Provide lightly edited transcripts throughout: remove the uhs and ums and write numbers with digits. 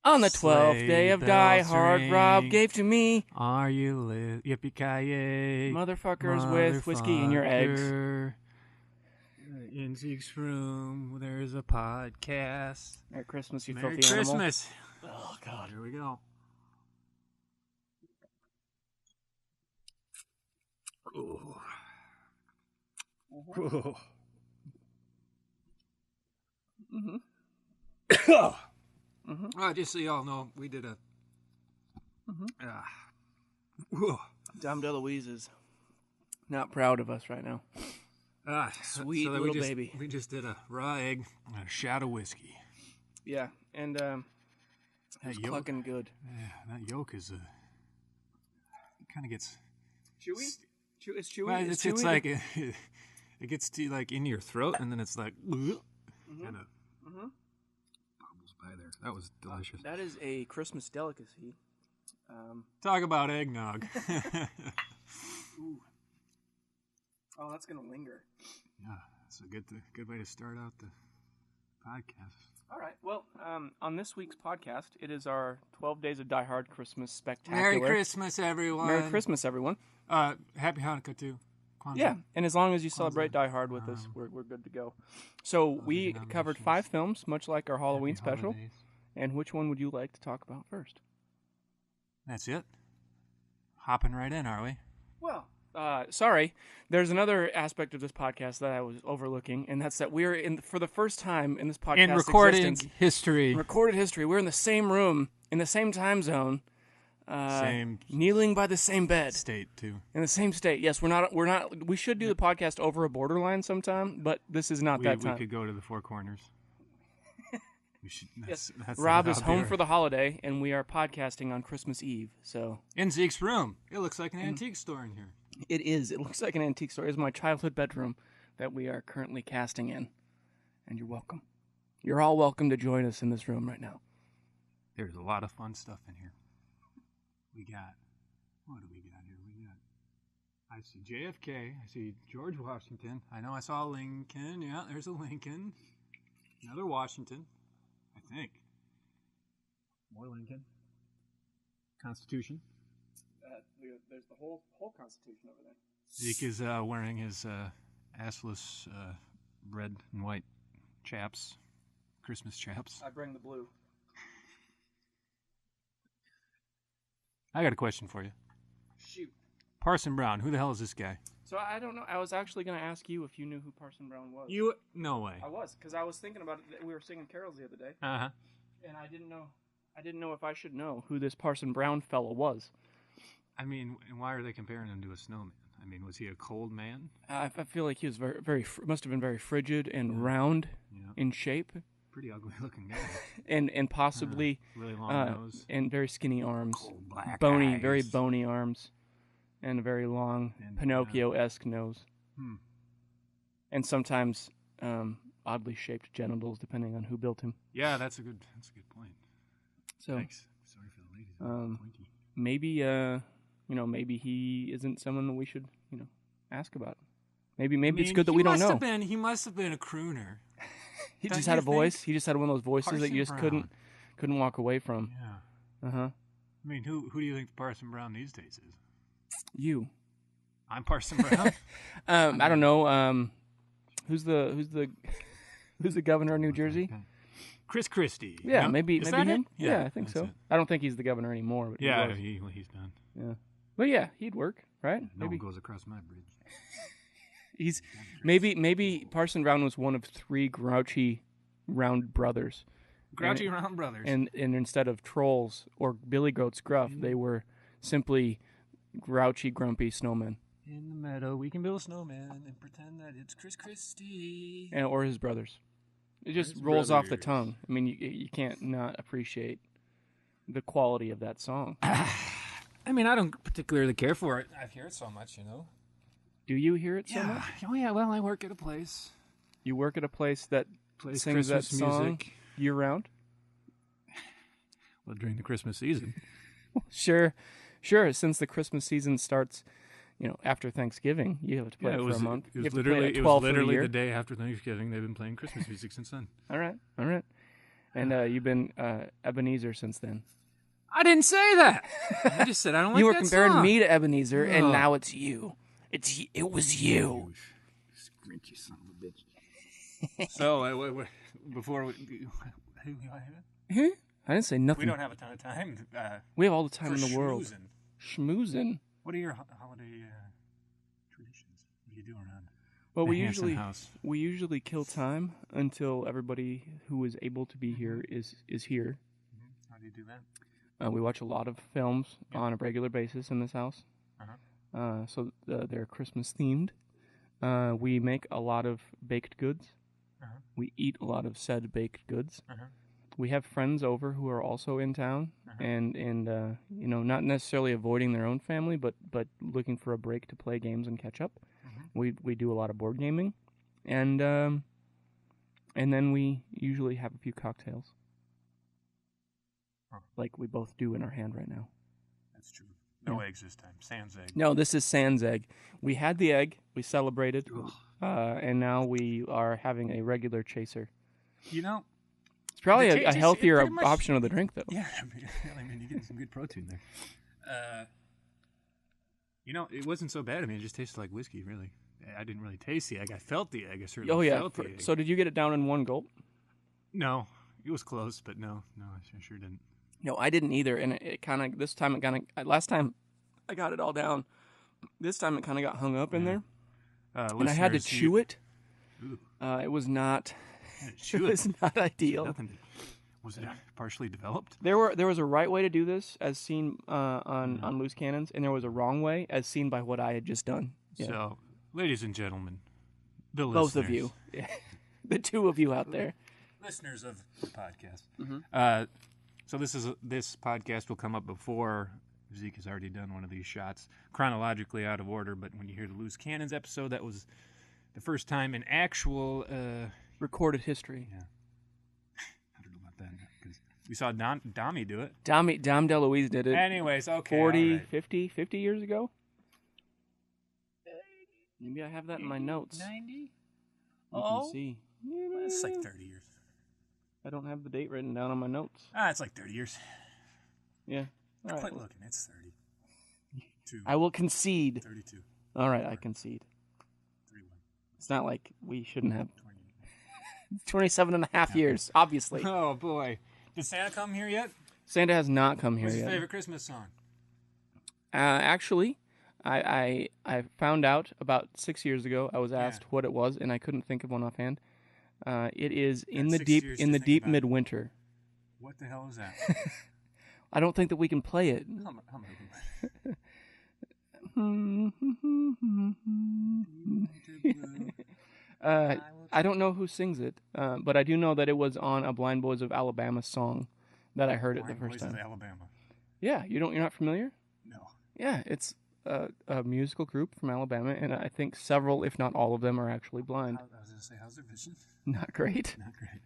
On the 12th day of Die Hard, Rob gave to me. Are you lit? Yippee-ki-yay. Motherfuckers with whiskey in your eggs. In Zeke's room, there's a podcast. Merry Christmas, you Merry filthy animal. Christmas. Oh, God. Here we go. Ooh. Ooh. Just so y'all know, we did a... Dom DeLuise is not proud of us right now. Sweet little baby. We just did a raw egg and a shot of whiskey. Yeah, and it's clucking good. Yeah, that yolk is it kind of gets... Chewy? It's chewy? Well, it's like... It gets to like in your throat, and then it's like... Kind of bubbles by there. That was delicious. That is a Christmas delicacy. Talk about eggnog. Ooh. Oh, that's going to linger. Yeah, it's a good way to start out the podcast. All right. Well, on this week's podcast, it is our 12 Days of Die Hard Christmas Spectacular. Merry Christmas, everyone. Merry Christmas, everyone. Happy Hanukkah, too. Kwanzaa. Yeah, and as long as you celebrate Die Hard with us, we're good to go. So we covered 5 films, much like our Halloween special. Holidays. And which one would you like to talk about first? That's it. Hopping right in, are we? Well, sorry. There's another aspect of this podcast that I was overlooking, and that's that we're for the first time in this podcast In recorded history, we're in the same room, in the same time zone, same kneeling by the same bed, state too. In the same state. Yes, we're not. We should do the podcast over a borderline sometime, but this is not that time. We could go to the Four Corners. We should. That's Rob is home for the holiday, and we are podcasting on Christmas Eve. So in Zeke's room, it looks like an antique store in here. It is. It looks like an antique store. It's my childhood bedroom that we are currently casting in, and you're welcome. You're all welcome to join us in this room right now. There's a lot of fun stuff in here. What do we got here? I see JFK. I see George Washington. I know I saw Lincoln. Yeah, there's a Lincoln. Another Washington, I think. More Lincoln. Constitution. There's the whole Constitution over there. Zeke is wearing his assless red and white chaps, Christmas chaps. I bring the blue. I got a question for you. Shoot. Parson Brown, who the hell is this guy? So I don't know. I was actually going to ask you if you knew who Parson Brown was. No way. I was, because I was thinking about it. We were singing carols the other day. Uh-huh. And I didn't know if I should know who this Parson Brown fellow was. I mean, why are they comparing him to a snowman? I mean, was he a cold man? I feel like he was must have been very frigid and round in shape. Pretty ugly looking guy. and possibly really long nose. And very skinny arms. Cold black bony, eyes. very bony arms. And a very long Pinocchio-esque nose. And sometimes oddly shaped genitals, depending on who built him. Yeah, that's a good point. So, thanks. Sorry for the ladies. Pointy. Maybe he isn't someone that we should, ask about. Maybe it's good that we don't know. He must have been a crooner. He just had a voice. He just had one of those voices that you just couldn't walk away from. Yeah. I mean, who do you think the Parson Brown these days is? You. I'm Parson Brown. I don't know. Who's the governor of New Jersey? Chris Christie. Yeah, maybe him. Yeah, I think so. I don't think he's the governor anymore. But he's done. Yeah, but yeah, he'd work, right? No one goes across my bridge. He's maybe Parson Brown was one of 3 grouchy round brothers. Round brothers. And instead of trolls or Billy Goat's Gruff, they were simply grouchy, grumpy snowmen. In the meadow, we can build a snowman and pretend that it's Chris Christie. Or his brothers. It just rolls off the tongue. I mean, you can't not appreciate the quality of that song. I mean, I don't particularly care for it. I hear it so much, Do you hear it so much? Oh, yeah. Well, I work at a place. You work at a place that plays sings Christmas that song music year-round? Well, during the Christmas season. Sure. Since the Christmas season starts, after Thanksgiving, you have to play it for a month. It was literally the day after Thanksgiving. They've been playing Christmas music since then. All right. And you've been Ebenezer since then. I didn't say that. I just said I don't like that song. You were comparing me to Ebenezer, and now it's you. It was you. Scrunchy son of a bitch. So, before we... I didn't say nothing. We don't have a ton of time. We have all the time in the world. Schmoozin'. Schmoozin'. What are your holiday traditions? What do you do around Well, the we Hanson usually house? we usually kill time until everybody who is able to be here is here. How do you do that? We watch a lot of films on a regular basis in this house. So they're Christmas themed. We make a lot of baked goods. We eat a lot of said baked goods. We have friends over who are also in town, and you know, not necessarily avoiding their own family, but looking for a break to play games and catch up. We do a lot of board gaming, and then we usually have a few cocktails, like we both do in our hand right now. That's true. No eggs this time. Sans egg. No, this is sans egg. We had the egg. We celebrated, and now we are having a regular chaser. You know, it's probably a healthier option of the drink, though. Yeah, I mean, you're getting some good protein there. You know, it wasn't so bad. I mean, it just tasted like whiskey, really. I didn't really taste the egg. I felt the egg. I certainly felt the egg. So did you get it down in one gulp? No, it was close, but no, I sure didn't. No, I didn't either. And last time I got it all down. This time it kind of got hung up in there, and I had to chew it. It was not. It was not ideal. Was it partially developed? There was a right way to do this, as seen on Loose Cannons, and there was a wrong way, as seen by what I had just done. Yeah. So, ladies and gentlemen, the both listeners, of you, the two of you out there, listeners of the podcast. So this podcast will come up before Zeke has already done one of these shots, chronologically out of order. But when you hear the Loose Cannons episode, that was the first time in actual recorded history. Yeah. I don't know about that because we saw Dami do it. Dom DeLuise did it. Anyways, okay. 40, right. 50 years ago? Maybe I have that in my notes. 90? You can see. Well, it's like 30 years. I don't have the date written down on my notes. It's like 30 years. Yeah. All Quit right. looking. It's 32. I will concede. 32. All right, I concede. 31. It's not like we shouldn't have 27 and a half years, obviously. Oh, boy. Did Santa come here yet? Santa has not come here What's yet. your favorite Christmas song? Actually, I found out about 6 years ago. I was asked what it was, and I couldn't think of one offhand. It is in the deep midwinter. What the hell is that? I don't think that we can play it. I don't know who sings it, but I do know that it was on a Blind Boys of Alabama song that I heard it the first time. Blind Boys of Alabama. Yeah, you're not familiar? No. Yeah, it's a musical group from Alabama, and I think several, if not all of them, are actually blind. I was going to say, how's their vision? Not great. Not great.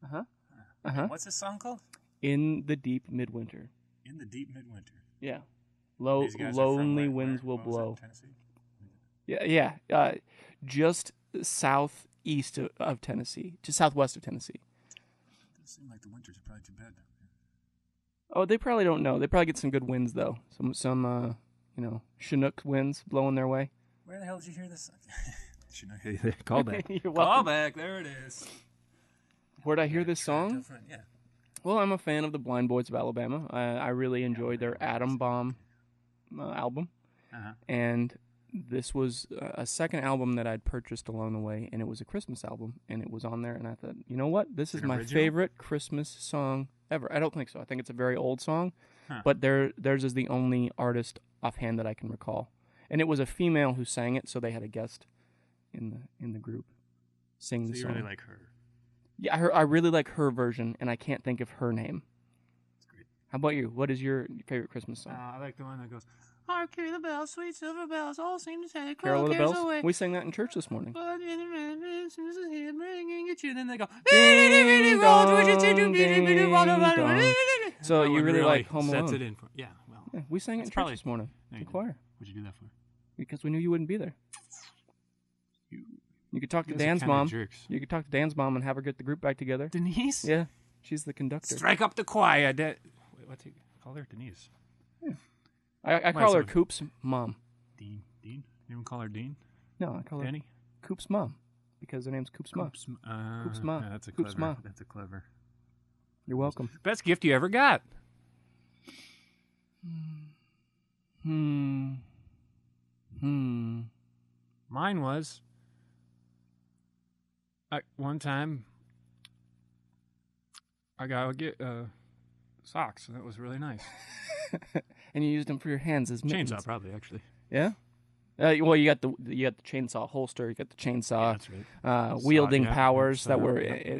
Huh. What's this song called? In the Deep Midwinter. In the Deep Midwinter. Yeah. Lonely winds will blow. Yeah. Just southeast of Tennessee, to southwest of Tennessee. It does seem like the winters are probably too bad down there. Oh, they probably don't know. They probably get some good winds though. Some Chinook winds blowing their way. Where the hell did you hear this? Call back. You're welcome. Call back. There it is. Where'd I hear this song? Yeah. Well, I'm a fan of the Blind Boys of Alabama. I really enjoyed their Atom Bomb album. And this was a second album that I'd purchased along the way, and it was a Christmas album, and it was on there, and I thought, you know what? This is my favorite Christmas song ever. I don't think so. I think it's a very old song, but theirs is the only artist offhand that I can recall. And it was a female who sang it, so they had a guest in the group sing the song. So you really like her? Yeah, I really like her version, and I can't think of her name. That's great. How about you? What is your favorite Christmas song? I like the one that goes, "Hark, hear the bells, sweet silver bells, all seem to take Carol of the Bells? away." We sang that in church this morning. But then they go, Ding dong, ding dong. So you really like Home Alone? Sets it in for, yeah, well. Yeah, we sang it in church this morning. The choir. What'd you do that for? Because we knew you wouldn't be there. You could talk to You guys are Dan's kinda mom. jerks. You could talk to Dan's mom and have her get the group back together. Denise? Yeah, she's the conductor. Strike up the choir. Wait, what's he call her? Denise. I call her Coop's mom. Dean. You don't call her Dean? No, I call Danny? her Coop's mom because her name's Coop's mom. Coop's mom. Yeah, that's a Coop's clever. mom. That's a clever. You're welcome. Best gift you ever got? Mine Mine was one time I got socks, and that was really nice. And you used them for your hands as mittens. Chainsaw, probably actually. Yeah. Well, you got the chainsaw holster. You got the chainsaw wielding powers that were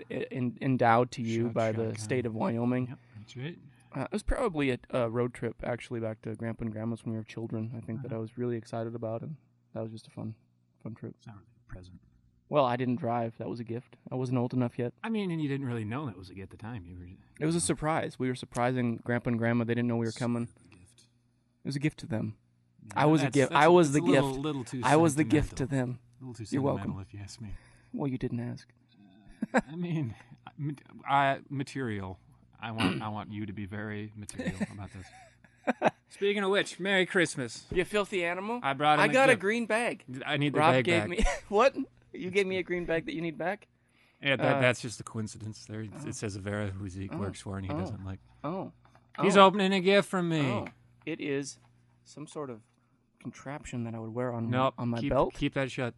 endowed to you by the state of Wyoming. Yep, that's right. It was probably a road trip actually back to Grandpa and Grandma's when we were children. I think that I was really excited about, and that was just a fun trip. It's not really a present. Well, I didn't drive. That was a gift. I wasn't old enough yet. I mean, and you didn't really know that was a gift at the time. It was a surprise. We were surprising Grandpa and Grandma. They didn't know we were coming. It was a gift to them. Yeah, I was a gift. I was the gift. Little too I was the gift to them. A little too You're sentimental, welcome. if you ask me. Well, you didn't ask. I mean, material. I want you to be very material about this. Speaking of which, Merry Christmas. You filthy animal. I brought him I got a gift. green bag. I need the Rob bag gave back. me what? You gave me a green bag that you need back? Yeah, that's just a coincidence. There, it says Avera, who Zeke works for, and he doesn't like. Oh. He's opening a gift from me. Oh. It is some sort of contraption that I would wear on my keep, belt. Keep that shut.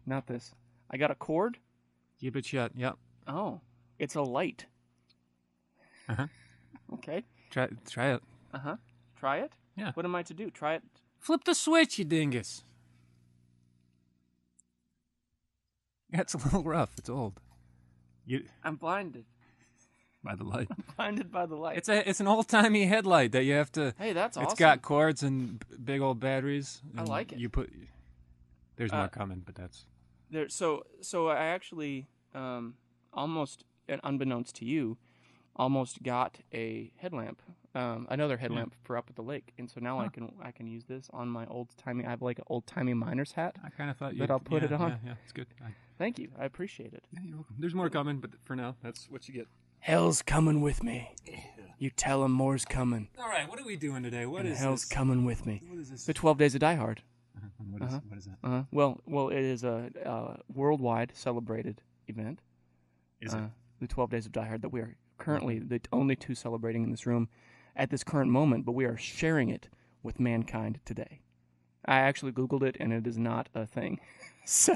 Not this. I got a cord. Keep it shut. Yep. Oh, it's a light. Uh-huh. Okay. Try it. Uh-huh. Try it? Yeah. What am I to do? Try it? Flip the switch, you dingus. Yeah, it's a little rough. It's old. I'm blinded. By the light. I'm blinded by the light. It's an old-timey headlight that you have to... Hey, that's awesome. It's got cords and big old batteries. I like it. There's more coming, but that's... So I actually, almost, unbeknownst to you, almost got a headlamp, another headlamp for up at the lake, and so now I can use this on my old-timey. I have like an old-timey miner's hat. I kind of thought I'll put it on. Yeah, it's good. Thank you. I appreciate it. Yeah, you're welcome. There's more coming, but for now, that's what you get. Hell's coming with me. You tell him more's coming. All right, what are we doing today? What is hell's this? coming with me. What is this? The 12 Days of Die Hard. What is that? Well, it is a worldwide celebrated event. Is it? The 12 Days of Die Hard that we are currently the only two celebrating in this room at this current moment, but we are sharing it with mankind today. I actually Googled it, and it is not a thing. So,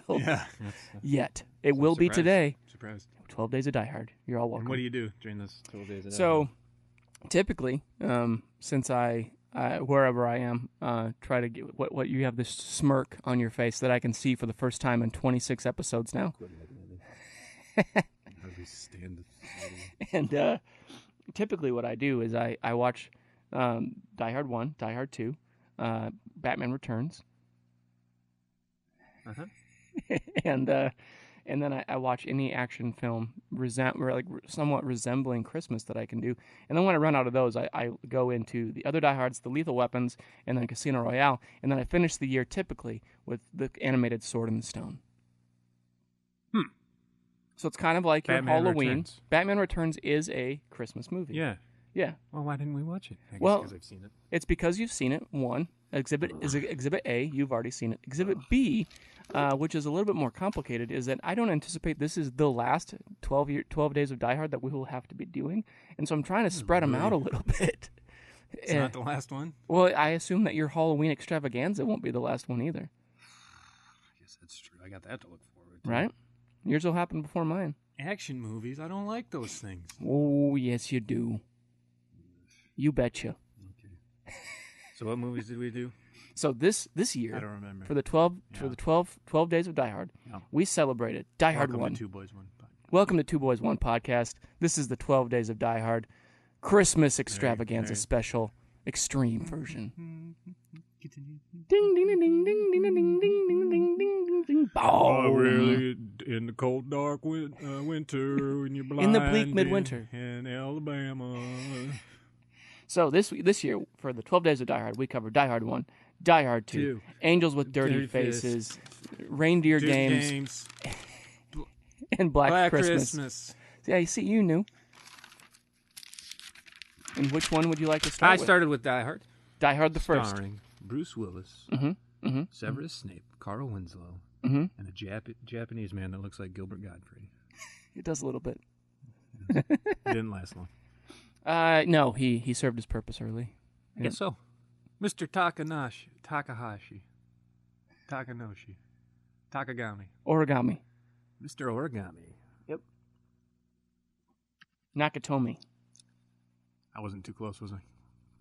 yet. It will be today. Surprised. 12 Days of Die Hard. You're all welcome. And what do you do during this 12 days of Die So, Hard? typically, since I wherever I am, try to get what you have this smirk on your face that I can see for the first time in 26 episodes now. And typically what I do is I watch Die Hard 1, Die Hard 2, Batman Returns, and then I watch any action film somewhat resembling Christmas that I can do. And then when I run out of those, I go into the other Die Hards, the Lethal Weapons, and then Casino Royale. And then I finish the year typically with the animated Sword in the Stone. So it's kind of like Batman your Halloween. Returns. Batman Returns is a Christmas movie. Yeah. Yeah. Well, why didn't we watch it? I guess Well, because I've seen it. It's because you've seen it. One, Exhibit A, you've already seen it. Exhibit B, which is a little bit more complicated, is that I don't anticipate this is the last 12 Days of Die Hard that we will have to be doing. And so I'm trying to spread them out a little bit. It's not the last one? Well, I assume that your Halloween extravaganza won't be the last one either. I guess that's true. I got that to look forward to. Right? Yours will happen before mine. Action movies, I don't like those things. Oh, yes, you do. You betcha. Okay. So what movies did we do? So this year, I don't remember. for the 12 Days of Die Hard, we celebrated Die Hard 1. Welcome to Two Boys One Podcast. Welcome to Two Boys One Podcast. This is the 12 Days of Die Hard Christmas extravaganza special extreme version. Ding ding ding ding ding ding ding ding ding ding ding ding. Oh, really? In the cold, dark winter, when you're blind in the bleak midwinter in Alabama. So this year for the 12 Days of Die Hard, we covered Die Hard 1, Die Hard 2. 2. Angels with Dirty Dirty Faces. Reindeer Games. And Black Christmas. Yeah, you see, you knew. And which one would you like to start with? I started with Die Hard. Die Hard the first. Starring Bruce Willis, Severus Snape, Carl Winslow, and a Japanese man that looks like Gilbert Gottfried. It does a little bit. It didn't last long. No, he served his purpose early. I guess so. Mr. Takanoshi. Takagami. Origami. Mr. Origami. Yep. Nakatomi. I wasn't too close, was I?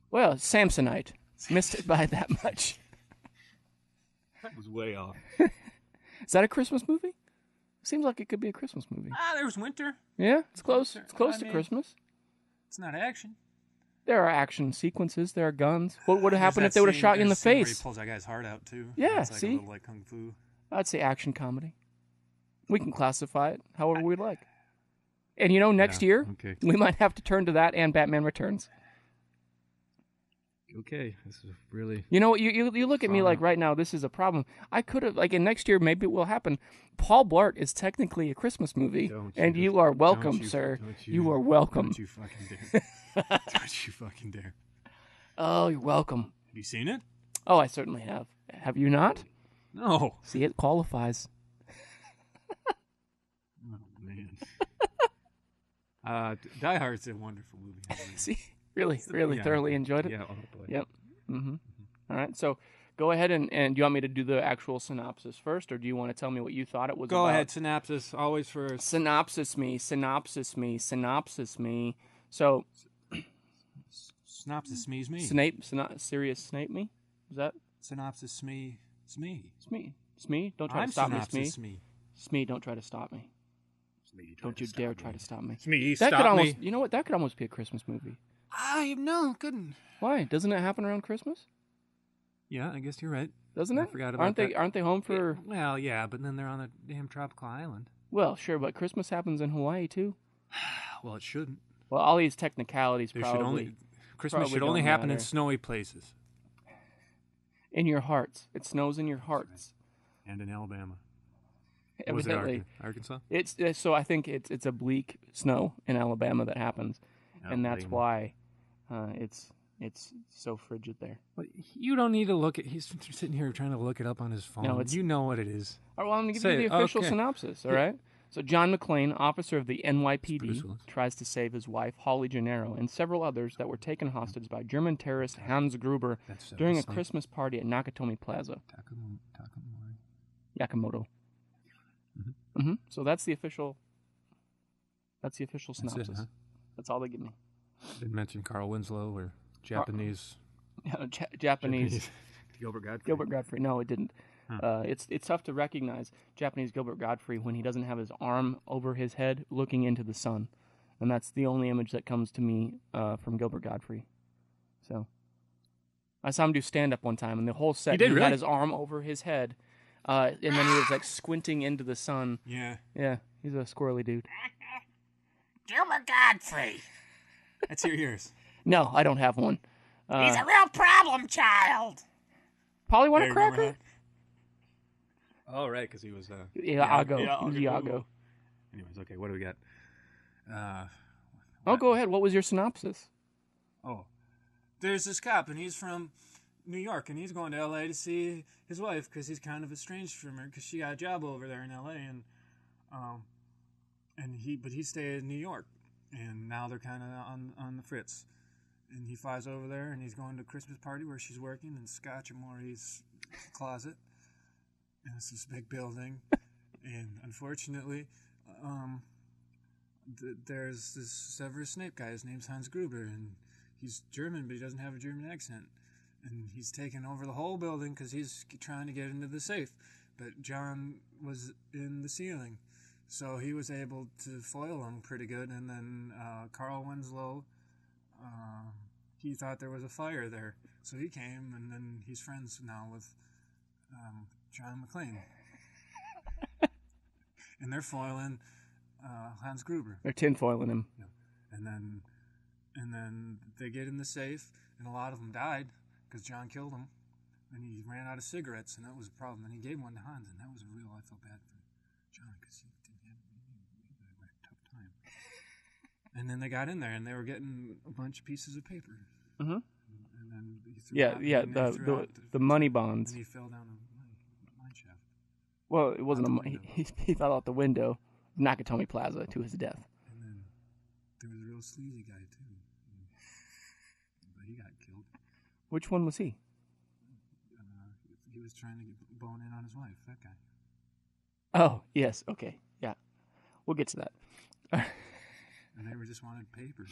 Well, Samsonite. Missed it by that much. That was way off. Is that a Christmas movie? Seems like it could be a Christmas movie. There's winter. Yeah, it's close. It's close to Christmas. It's not action. There are action sequences. There are guns. What would have happened if they would have shot you in the face? Where he pulls that guy's heart out, too. Yeah, it's like see? a little like Kung Fu. I'd say action comedy. We can classify it however we'd like. And next year, we might have to turn to that and Batman Returns. Okay, this is really... You know what? You look at me like right now, this is a problem. I could have, in next year, maybe it will happen. Paul Blart is technically a Christmas movie, you are welcome, sir. You are welcome. Don't you fucking dare. Don't you fucking dare. Oh, you're welcome. Have you seen it? Oh, I certainly have. Have you not? No. See, it qualifies. Oh, man. Die Hard's a wonderful movie. See? Really thoroughly enjoyed it? Yeah, oh boy. Yep. All right, so go ahead and do you want me to do the actual synopsis first, or do you want to tell me what you thought it was about? Go ahead, synopsis, always first. Synopsis me. So... Synopsis me's me. Serious Snape me? Is that? Synopsis Smee. Smee? Don't try to stop me, Smee. Smee, don't try to stop me. Don't you dare try to stop me. Smee, stop me. You know what? That could almost be a Christmas movie. No, couldn't. Why? Doesn't it happen around Christmas? Yeah, I guess you're right. Doesn't it? I forgot about that. Aren't they home for... Yeah, well, yeah, but then they're on a damn tropical island. Well, sure, but Christmas happens in Hawaii, too. Well, it shouldn't. Well, all these technicalities Christmas should only happen in snowy places. In your hearts. It snows in your hearts. And in Alabama. Evidently. Was it Arkansas? So I think it's a bleak snow in Alabama that happens, and that's why it's so frigid there. Well, you don't need to look at. He's sitting here trying to look it up on his phone. No, you know what it is. All right, well, I'm going to give you the official synopsis. All right. So John McClane, officer of the NYPD, tries to save his wife, Holly Gennaro, and several others that were taken hostage by German terrorist Hans Gruber during a Christmas party at Nakatomi Plaza. Yakamoto. So that's the official synopsis. That's it, huh? That's all they give me. Didn't mention Carl Winslow or Japanese. Japanese. Gilbert Godfrey. No, it didn't. It's tough to recognize Japanese Gilbert Godfrey when he doesn't have his arm over his head looking into the sun. And that's the only image that comes to me from Gilbert Godfrey. So I saw him do stand-up one time, and the whole set, he had his arm over his head, and then he was squinting into the sun. Yeah. Yeah, he's a squirrely dude. Gilbert Godfrey. Let's hear yours. No, I don't have one. He's a real problem child. Polly want a cracker? Oh, right, because he was... Iago. Anyways, okay, what do we got? Go ahead. What was your synopsis? Oh, there's this cop, and he's from New York, and he's going to L.A. to see his wife because he's kind of estranged from her because she got a job over there in L.A. But he stayed in New York, and now they're kind of on the fritz. And he flies over there, and he's going to a Christmas party where she's working in Scotch and Maury's closet. And it's this big building, and unfortunately, there's this Severus Snape guy. His name's Hans Gruber, and he's German, but he doesn't have a German accent. And he's taken over the whole building because he's trying to get into the safe. But John was in the ceiling, so he was able to foil him pretty good. And then Carl Winslow, he thought there was a fire there, so he came, and then he's friends now with John McClane. And they're foiling Hans Gruber. They're tinfoiling him. Yeah. And then they get in the safe, and a lot of them died because John killed them. And he ran out of cigarettes, and that was a problem. And he gave one to Hans, and that was I felt bad for John because he had a tough time. And then they got in there, and they were getting a bunch of pieces of paper. Mm-hmm. And then he threw out the money bonds. And he fell down a mine shaft. Well, it wasn't he fell out the window, Nakatomi Plaza, to his death. And then there was a real sleazy guy too, but he got killed. Which one was he? He was trying to bone in on his wife. That guy. Oh yes, okay, yeah, we'll get to that. And they were just wanted papers.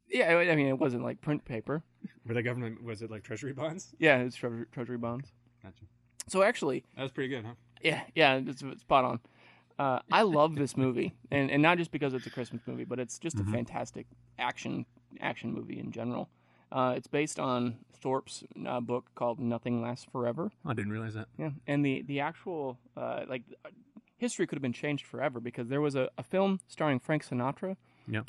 Yeah, I mean, it wasn't like print paper. Were the government, was it like treasury bonds? Yeah, it's treasury bonds. Gotcha. So actually... That was pretty good, huh? Yeah, it's spot on. I love this movie, and not just because it's a Christmas movie, but it's just a fantastic action movie in general. It's based on Thorpe's book called Nothing Lasts Forever. Oh, I didn't realize that. Yeah, and the actual, history could have been changed forever because there was a film starring Frank Sinatra. Yeah.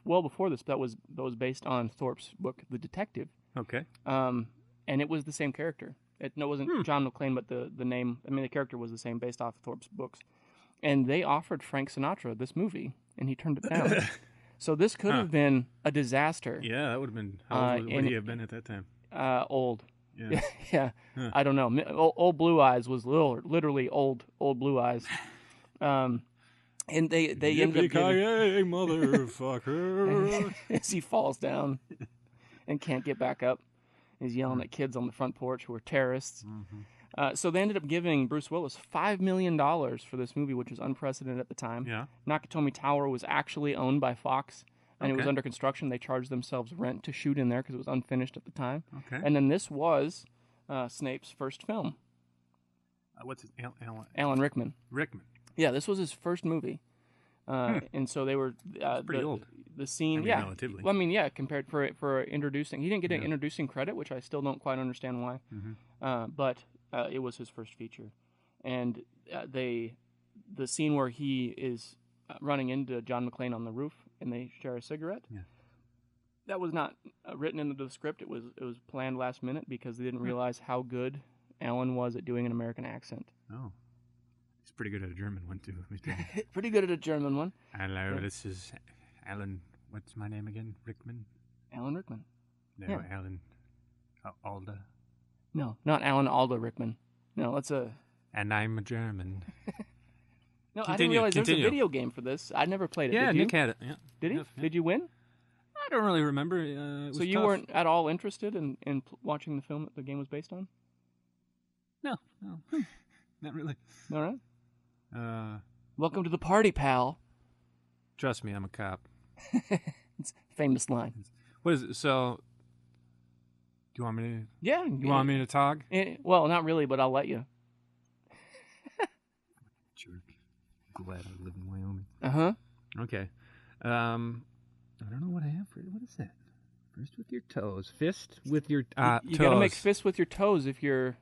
Well before this, that was based on Thorpe's book, The Detective. Okay. And it was the same character. It wasn't John McClane, but the name. I mean, the character was the same, based off of Thorpe's books. And they offered Frank Sinatra this movie, and he turned it down. So this could have been a disaster. Yeah, that would have been. How old would he have been at that time? Old. Yeah. Yeah. Huh. I don't know. Old Blue Eyes was literally old Blue Eyes. And they ended up giving... motherfucker. as he falls down and can't get back up. He's yelling at kids on the front porch who are terrorists. Mm-hmm. So they ended up giving Bruce Willis $5 million for this movie, which was unprecedented at the time. Yeah. Nakatomi Tower was actually owned by Fox, and it was under construction. They charged themselves rent to shoot in there because it was unfinished at the time. Okay. And then this was Snape's first film. What's his Alan Rickman. Rickman. Yeah, this was his first movie. And so they were pretty old. The scene, relatively. Well, I mean, compared for introducing, he didn't get an introducing credit, which I still don't quite understand why. Mm-hmm. But it was his first feature, and the scene where he is running into John McClane on the roof and they share a cigarette. Yeah. That was not written into the script. It was planned last minute because they didn't realize how good Alan was at doing an American accent. Oh. He's pretty good at a German one, too. Pretty good at a German one. Hello, this is Alan. What's my name again? Rickman? Alan Rickman. No, Alan Alda. No, not Alan Alda Rickman. No, that's a... And I'm a German. No, I didn't realize there was a video game for this. I never played it. Yeah, Did you? Nick had it. Yeah. Did he? Yeah. Did you win? I don't really remember. It was so you tough. weren't at all interested in watching the film that the game was based on? No. Not really. All right. Welcome to the party, pal. Trust me, I'm a cop. It's a famous line. What is it? So, do you want me to? Yeah. You want me to talk? Well, not really, but I'll let you. Jerk. Glad I live in Wyoming. Uh-huh. Okay. I don't know what I have for you. What is that? First with your toes. Fist with your toes. You gotta make fists with your toes if you're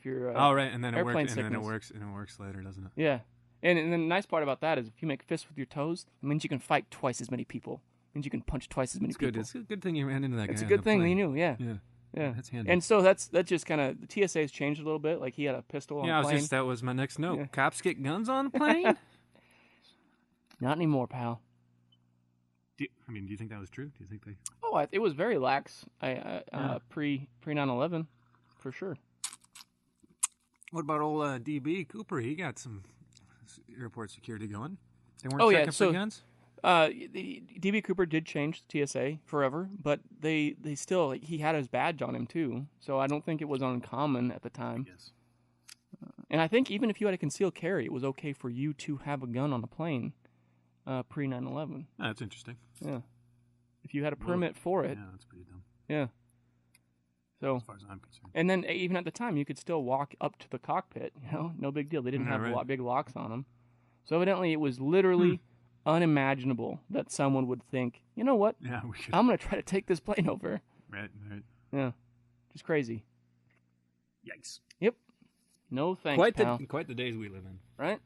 oh, right, and then it airplane works, sickness. and then it works later, doesn't it? Yeah. And the nice part about that is if you make fists with your toes, it means you can fight twice as many people. It means you can punch twice as many people. It's a good thing you ran into that guy. It's a good thing that you knew, yeah. Yeah. That's handy. And so that's just kind of, the TSA has changed a little bit. Like, he had a pistol on the plane. That was my next note. Yeah. Cops get guns on the plane? Not anymore, pal. Do you think that was true? Do you think they... Oh, it was very lax pre 9/11, for sure. What about old DB Cooper? He got some airport security going. They weren't checking for guns? DB Cooper did change the TSA forever, but they still, he had his badge on him too, so I don't think it was uncommon at the time. Yes. And I think even if you had a concealed carry, it was okay for you to have a gun on a plane pre 9/11. Oh, that's interesting. Yeah. If you had a permit for it. Yeah, that's pretty dumb. Yeah. So, as far as I'm concerned. And then even at the time, you could still walk up to the cockpit. No big deal. They didn't have big locks on them. So evidently, it was literally unimaginable that someone would think, you know what? Yeah, I'm going to try to take this plane over. Right. Yeah. Just crazy. Yikes. Yep. No thanks, pal. Quite the days we live in. Right?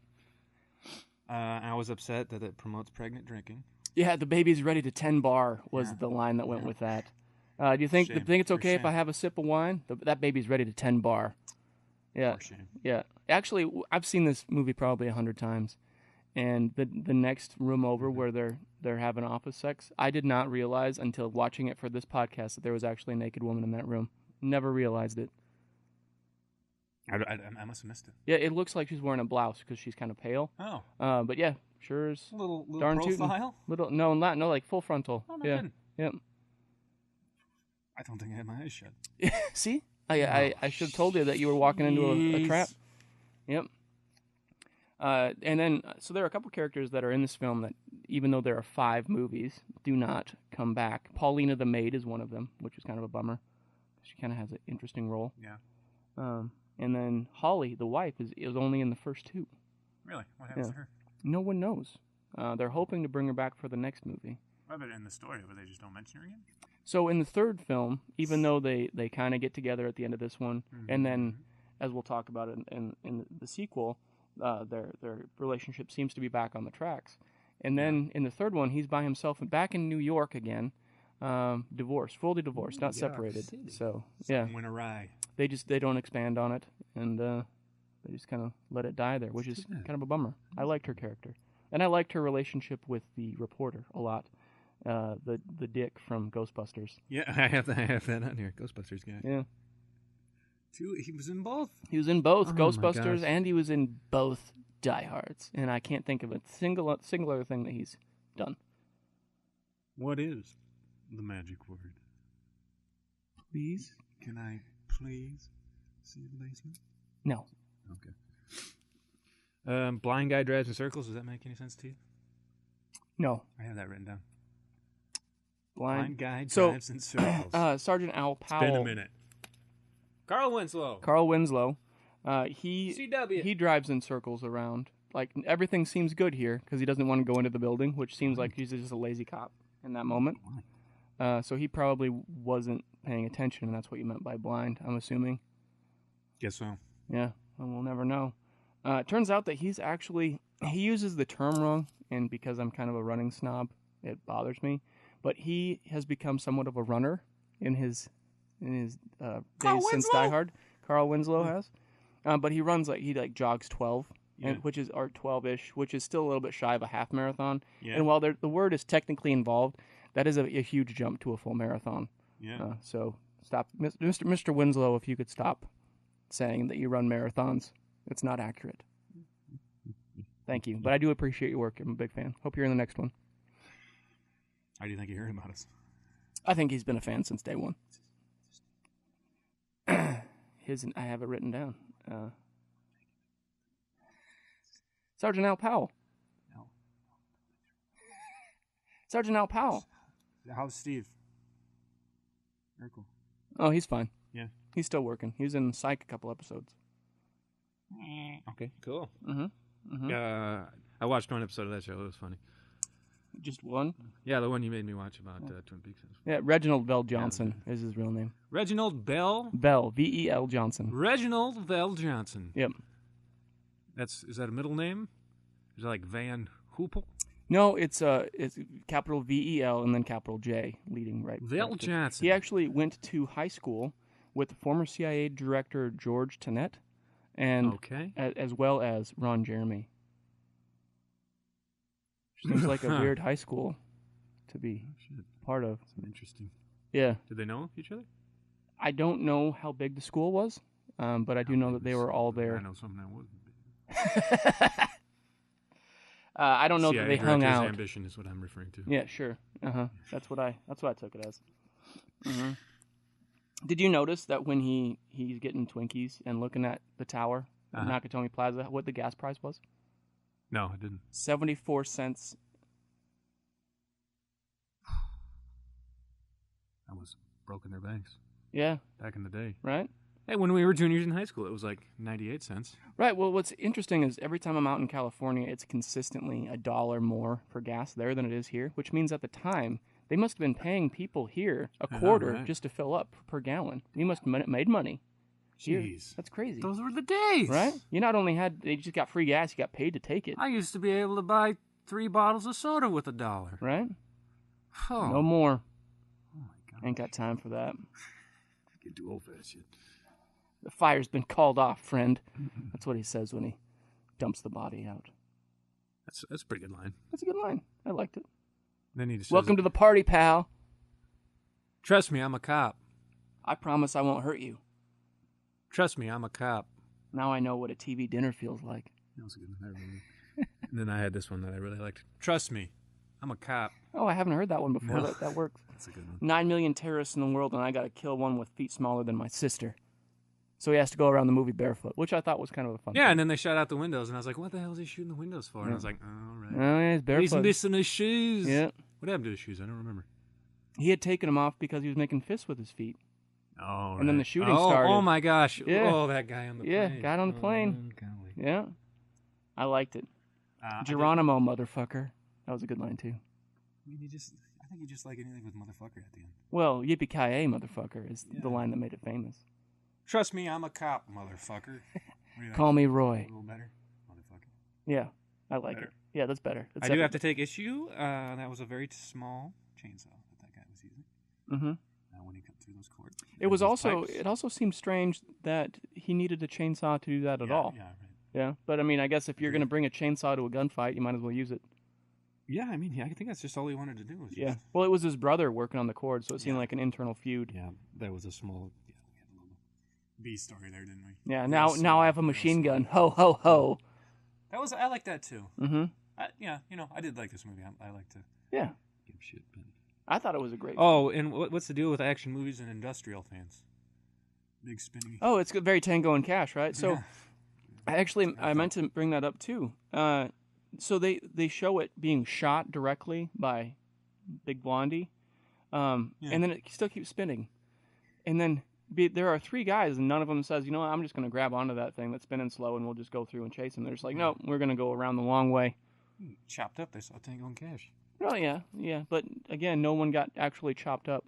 I was upset that it promotes pregnant drinking. Yeah, the baby's ready to 10 bar was the line that went with that. Do you think Shame. it's okay if shame. I have a sip of wine? That baby's ready to 10 bar. Yeah, For shame. yeah. Actually, I've seen this movie probably 100 times, and the next room over where they're having office sex, I did not realize until watching it for this podcast that there was actually a naked woman in that room. Never realized it. I must have missed it. Yeah, it looks like she's wearing a blouse because she's kind of pale. Oh. But yeah, sure is. Little darn tootin'. profile? No, like full frontal. Oh, no yeah. kidding. Yep. I don't think I had my eyes shut. See? I should have told you that you were walking into a trap. Yep. And then, so there are a couple characters that are in this film that, even though there are 5 movies, do not come back. Paulina the maid is one of them, which is kind of a bummer. She kind of has an interesting role. Yeah. And then Holly, the wife, is only in the first 2. Really? What happens to her? No one knows. They're hoping to bring her back for the next movie. What about in the story, where they just don't mention her again? So in the third film, even though they kind of get together at the end of this one, and then, as we'll talk about in the sequel, their relationship seems to be back on the tracks. And then in the third one, he's by himself and back in New York again, fully divorced, not separated. So Something went awry. They don't expand on it, and they just kind of let it die there, which is kind of a bummer. I liked her character, and I liked her relationship with the reporter a lot. The Dick from Ghostbusters. Yeah, I have that on here. Ghostbusters guy. Yeah. He was in both. He was in both Oh, Ghostbusters, and he was in both Die Hards, and I can't think of a single other thing that he's done. What is the magic word? Please? Can I please see the basement? No. Okay. Blind guy drives in circles. Does that make any sense to you? No. I have that written down. Blind guy drives in circles. Sergeant Al Powell. It's been a minute. Carl Winslow. He drives in circles around. Like, everything seems good here because he doesn't want to go into the building, which seems like he's just a lazy cop in that moment. So he probably wasn't paying attention, and that's what you meant by blind, I'm assuming. Guess so. Yeah, well, we'll never know. It turns out that he uses the term wrong, and because I'm kind of a running snob, it bothers me. But he has become somewhat of a runner in his days since Die Hard. Carl Winslow has. But he runs he jogs 12, which is 12-ish, which is still a little bit shy of a half marathon. Yeah. And while the word is technically involved, that is a huge jump to a full marathon. Yeah. So stop, Mr. Winslow, if you could stop saying that you run marathons. It's not accurate. Thank you. But I do appreciate your work. I'm a big fan. Hope you're in the next one. How do you think he heard about us? I think he's been a fan since day one. I have it written down. Sergeant Al Powell. No. Sergeant Al Powell. How's Steve? Very cool. Oh, he's fine. Yeah. He's still working. He was in Psych a couple episodes. Okay, cool. Mm-hmm. I watched one episode of that show. It was funny. Just one? Yeah, the one you made me watch about Twin Peaks. Yeah, Reginald Bell Johnson is his real name. Reginald Bell? Bell, V-E-L Johnson. Reginald Bell Johnson. Yep. Is that a middle name? Is that like Van Hoople? No, it's capital V-E-L and then capital J leading right. Bell Johnson. He actually went to high school with former CIA Director George Tenet and as well as Ron Jeremy. Seems like a weird high school to be part of. That's interesting. Yeah. Did they know each other? I don't know how big the school was, but I do know that they were all there. I know something that wasn't big. I don't know that they hung out. Ambition is what I'm referring to. Yeah, sure. That's what I took it as. Mm-hmm. Did you notice that when he's getting Twinkies and looking at the tower, Nakatomi Plaza, what the gas price was? No, I didn't. 74 cents. That was broken their banks. Yeah. Back in the day. Right? Hey, when we were juniors in high school, it was like 98 cents. Right. Well, what's interesting is every time I'm out in California, it's consistently $1 more for gas there than it is here, which means at the time, they must have been paying people here a quarter just to fill up per gallon. You must have made money. Jeez. That's crazy. Those were the days. Right? You not only they just got free gas, you got paid to take it. I used to be able to buy 3 bottles of soda with $1. Right? Oh. No more. Oh, my Ain't got time for that. Get too old for that shit. The fire's been called off, friend. That's what he says when he dumps the body out. That's a pretty good line. That's a good line. I liked it. Then he just Welcome to the party, pal. Trust me, I'm a cop. I promise I won't hurt you. Trust me, I'm a cop. Now I know what a TV dinner feels like. That was a good one. And then I had this one that I really liked. Trust me, I'm a cop. Oh, I haven't heard that one before. No. That works. That's a good one. 9 million terrorists in the world, and I got to kill one with feet smaller than my sister. So he has to go around the movie barefoot, which I thought was kind of a fun thing. And then they shot out the windows, and I was like, what the hell is he shooting the windows for? And I was like, all right. Oh, yeah, he's barefoot. He's missing his shoes. Yeah. What happened to his shoes? I don't remember. He had taken them off because he was making fists with his feet. Oh, right. And then the shooting started. Oh, my gosh. Yeah. Oh, that guy on the plane. Yeah, guy on the plane. Golly. Yeah. I liked it. Geronimo, motherfucker. That was a good line, too. I think you just like anything with motherfucker at the end. Well, yippee-ki-yay, motherfucker, is the line that made it famous. Trust me, I'm a cop, motherfucker. Call me Roy. A little better, motherfucker. Yeah, I like it. Yeah, that's better. I do have to take issue. That was a very small chainsaw that guy was using. Mm-hmm. When he cut through those cords. It was also. It also seemed strange that he needed a chainsaw to do that at all. Yeah, right. Yeah, but I mean, I guess if you're going to bring a chainsaw to a gunfight, you might as well use it. Yeah, I mean, I think that's just all he wanted to do. Was yeah. Well, it was his brother working on the cord, so it seemed like an internal feud. Yeah, that was a small. Yeah, we had a little B story there, didn't we? Yeah. Now I have a machine gun. Ho ho ho. That was. I like that too. Mm-hmm. I did like this movie. I like to. Yeah. Give shit. But... I thought it was a great. Oh, and what's the deal with action movies and industrial fans? Big spinning. Oh, it's very Tango and Cash, right? So. Yeah. I meant to bring that up too. So they show it being shot directly by Big Blondie, and then it still keeps spinning. And then there are 3 guys, and none of them says, you know what, I'm just going to grab onto that thing that's spinning slow, and we'll just go through and chase him. They're just like, no, we're going to go around the long way. Chopped up, they saw Tango and Cash. Oh, yeah. But again, no one got actually chopped up.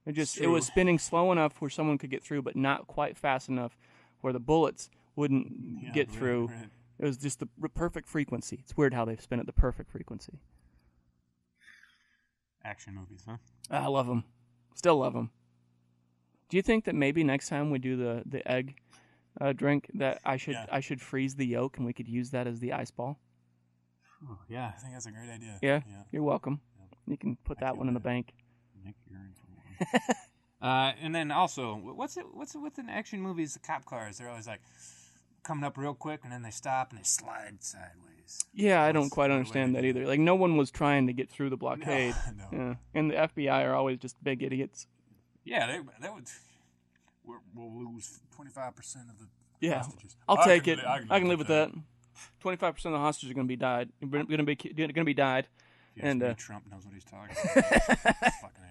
It was spinning slow enough where someone could get through, but not quite fast enough where the bullets wouldn't get through. Right. It was just the perfect frequency. It's weird how they spin it the perfect frequency. Action movies, huh? I love them. Still love them. Do you think that maybe next time we do the egg drink that I should freeze the yolk and we could use that as the ice ball? Oh, yeah, I think that's a great idea. Yeah. You're welcome. Yep. You can put that one in the bank. Nick, you're in for one. And then also, what's it with in action movies? The cop cars, they're always like coming up real quick, and then they stop and they slide sideways. Yeah, I don't quite understand that either. Like, no one was trying to get through the blockade. No. Yeah. And the FBI are always just big idiots. Yeah, that would. We'll lose 25% of the hostages. I'll take it. I can live with that. 25% of the hostages are going to be died. Going to be died. And Trump knows what he's talking about. Fucking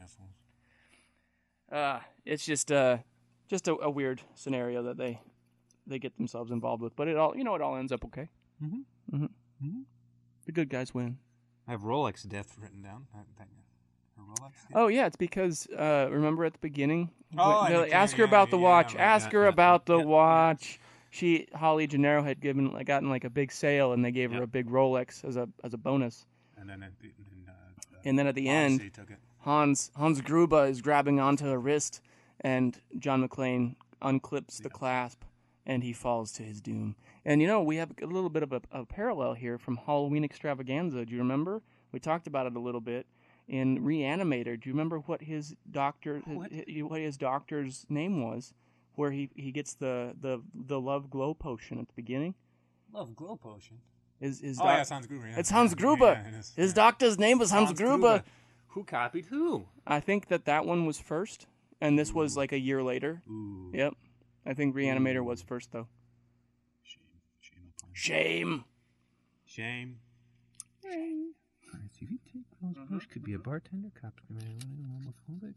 assholes. It's just a weird scenario that they get themselves involved with, but it all ends up okay. Mm-hmm. Mm-hmm. Mm-hmm. The good guys win. I have Rolex death written down. Rolex death? Oh yeah, it's because remember at the beginning, ask her about the watch. Right, ask her about the watch. Holly Gennaro had gotten like a big sale, and they gave her a big Rolex as a bonus. And then at the end, Hans Gruber is grabbing onto her wrist, and John McClane unclips the clasp, and he falls to his doom. And we have a little bit of a parallel here from Halloween Extravaganza. Do you remember? We talked about it a little bit in Reanimator. Do you remember what his doctor's name was? Where he gets the Love Glow potion at the beginning. Love Glow potion. Hans Gruber. Yeah. It's Hans Gruber. Yeah, his doctor's name was Hans Gruber. Who copied who? I think that one was first, and this was like a year later. Ooh. Yep. I think Reanimator was first, though. Shame. CV Bush could be a bartender, cop, homophobic,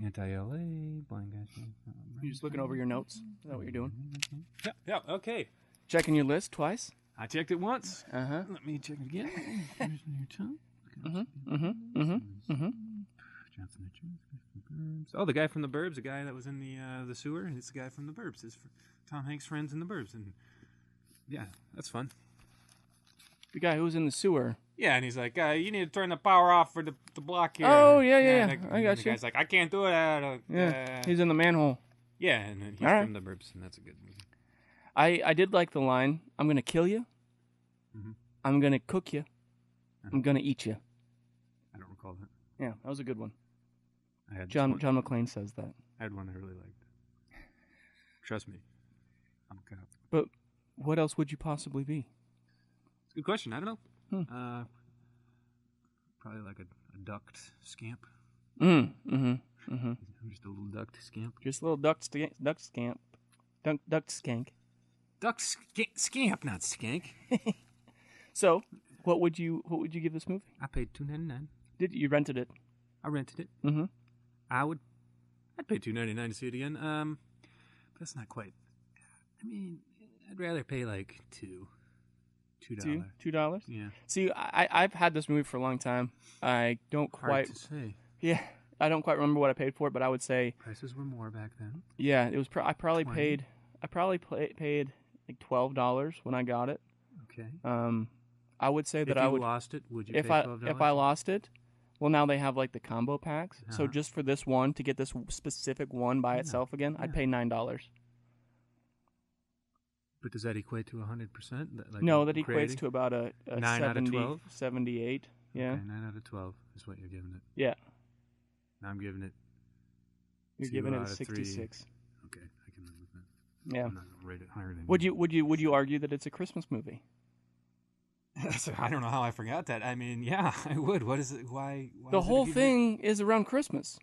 anti-LA, blind guy. You just looking over your notes? Is that what you're doing? Yeah, okay. Checking your list twice? I checked it once. Uh-huh. Let me check it again. Oh, the guy from The Burbs, the guy that was in the sewer. It's the guy from The Burbs. It's Tom Hanks' friends in The Burbs. And yeah, that's fun. The guy who was in the sewer. Yeah, and he's like, you need to turn the power off for the block here. Oh, yeah. I got the you. guy's like, I can't do it. He's in the manhole. Yeah, and then he's All from the Burbs, and that's a good movie. I did like the line, I'm going to kill you. Mm-hmm. I'm going to cook you. I'm going to eat you. I don't recall that. Yeah, that was a good one. John McClane says that. I had one I really liked. Trust me. I'm a cop. But what else would you possibly be? It's a good question. I don't know. Probably like a ducked scamp. I'm Just a little ducked scamp. just a little duck scamp. Duck skank. Duck scamp, not skank. So, what would you give this movie? I paid $2.99. Did you rented it? I rented it. Mm-hmm. I'd pay $2.99 to see it again. But that's not quite. I mean, I'd rather pay like $2. $2? Yeah. See, I've had this movie for a long time. I don't Hard to say. Yeah, I don't quite remember what I paid for it, but I would say Prices were more back then. Yeah, it was. I probably 20. paid like $12 when I got it. Okay. I would say that if I you would lost it, would you if pay I $12? if I lost it. Well, now they have like the combo packs. So Uh-huh. just for this one to get this specific one by itself again, I'd pay $9. But does that equate to 100%? No, that equates to about a 9 out of 12? 78. Yeah. Okay, 9 out of 12 is what you're giving it. Yeah. Now I'm giving it. You're 2 giving it out a of 3. 66. Okay, I can live with that. Yeah. I'm not gonna rate it higher than. Would you argue that it's a Christmas movie? I don't know how I forgot that. I mean, yeah, I would. What is it? Why The whole thing is around Christmas.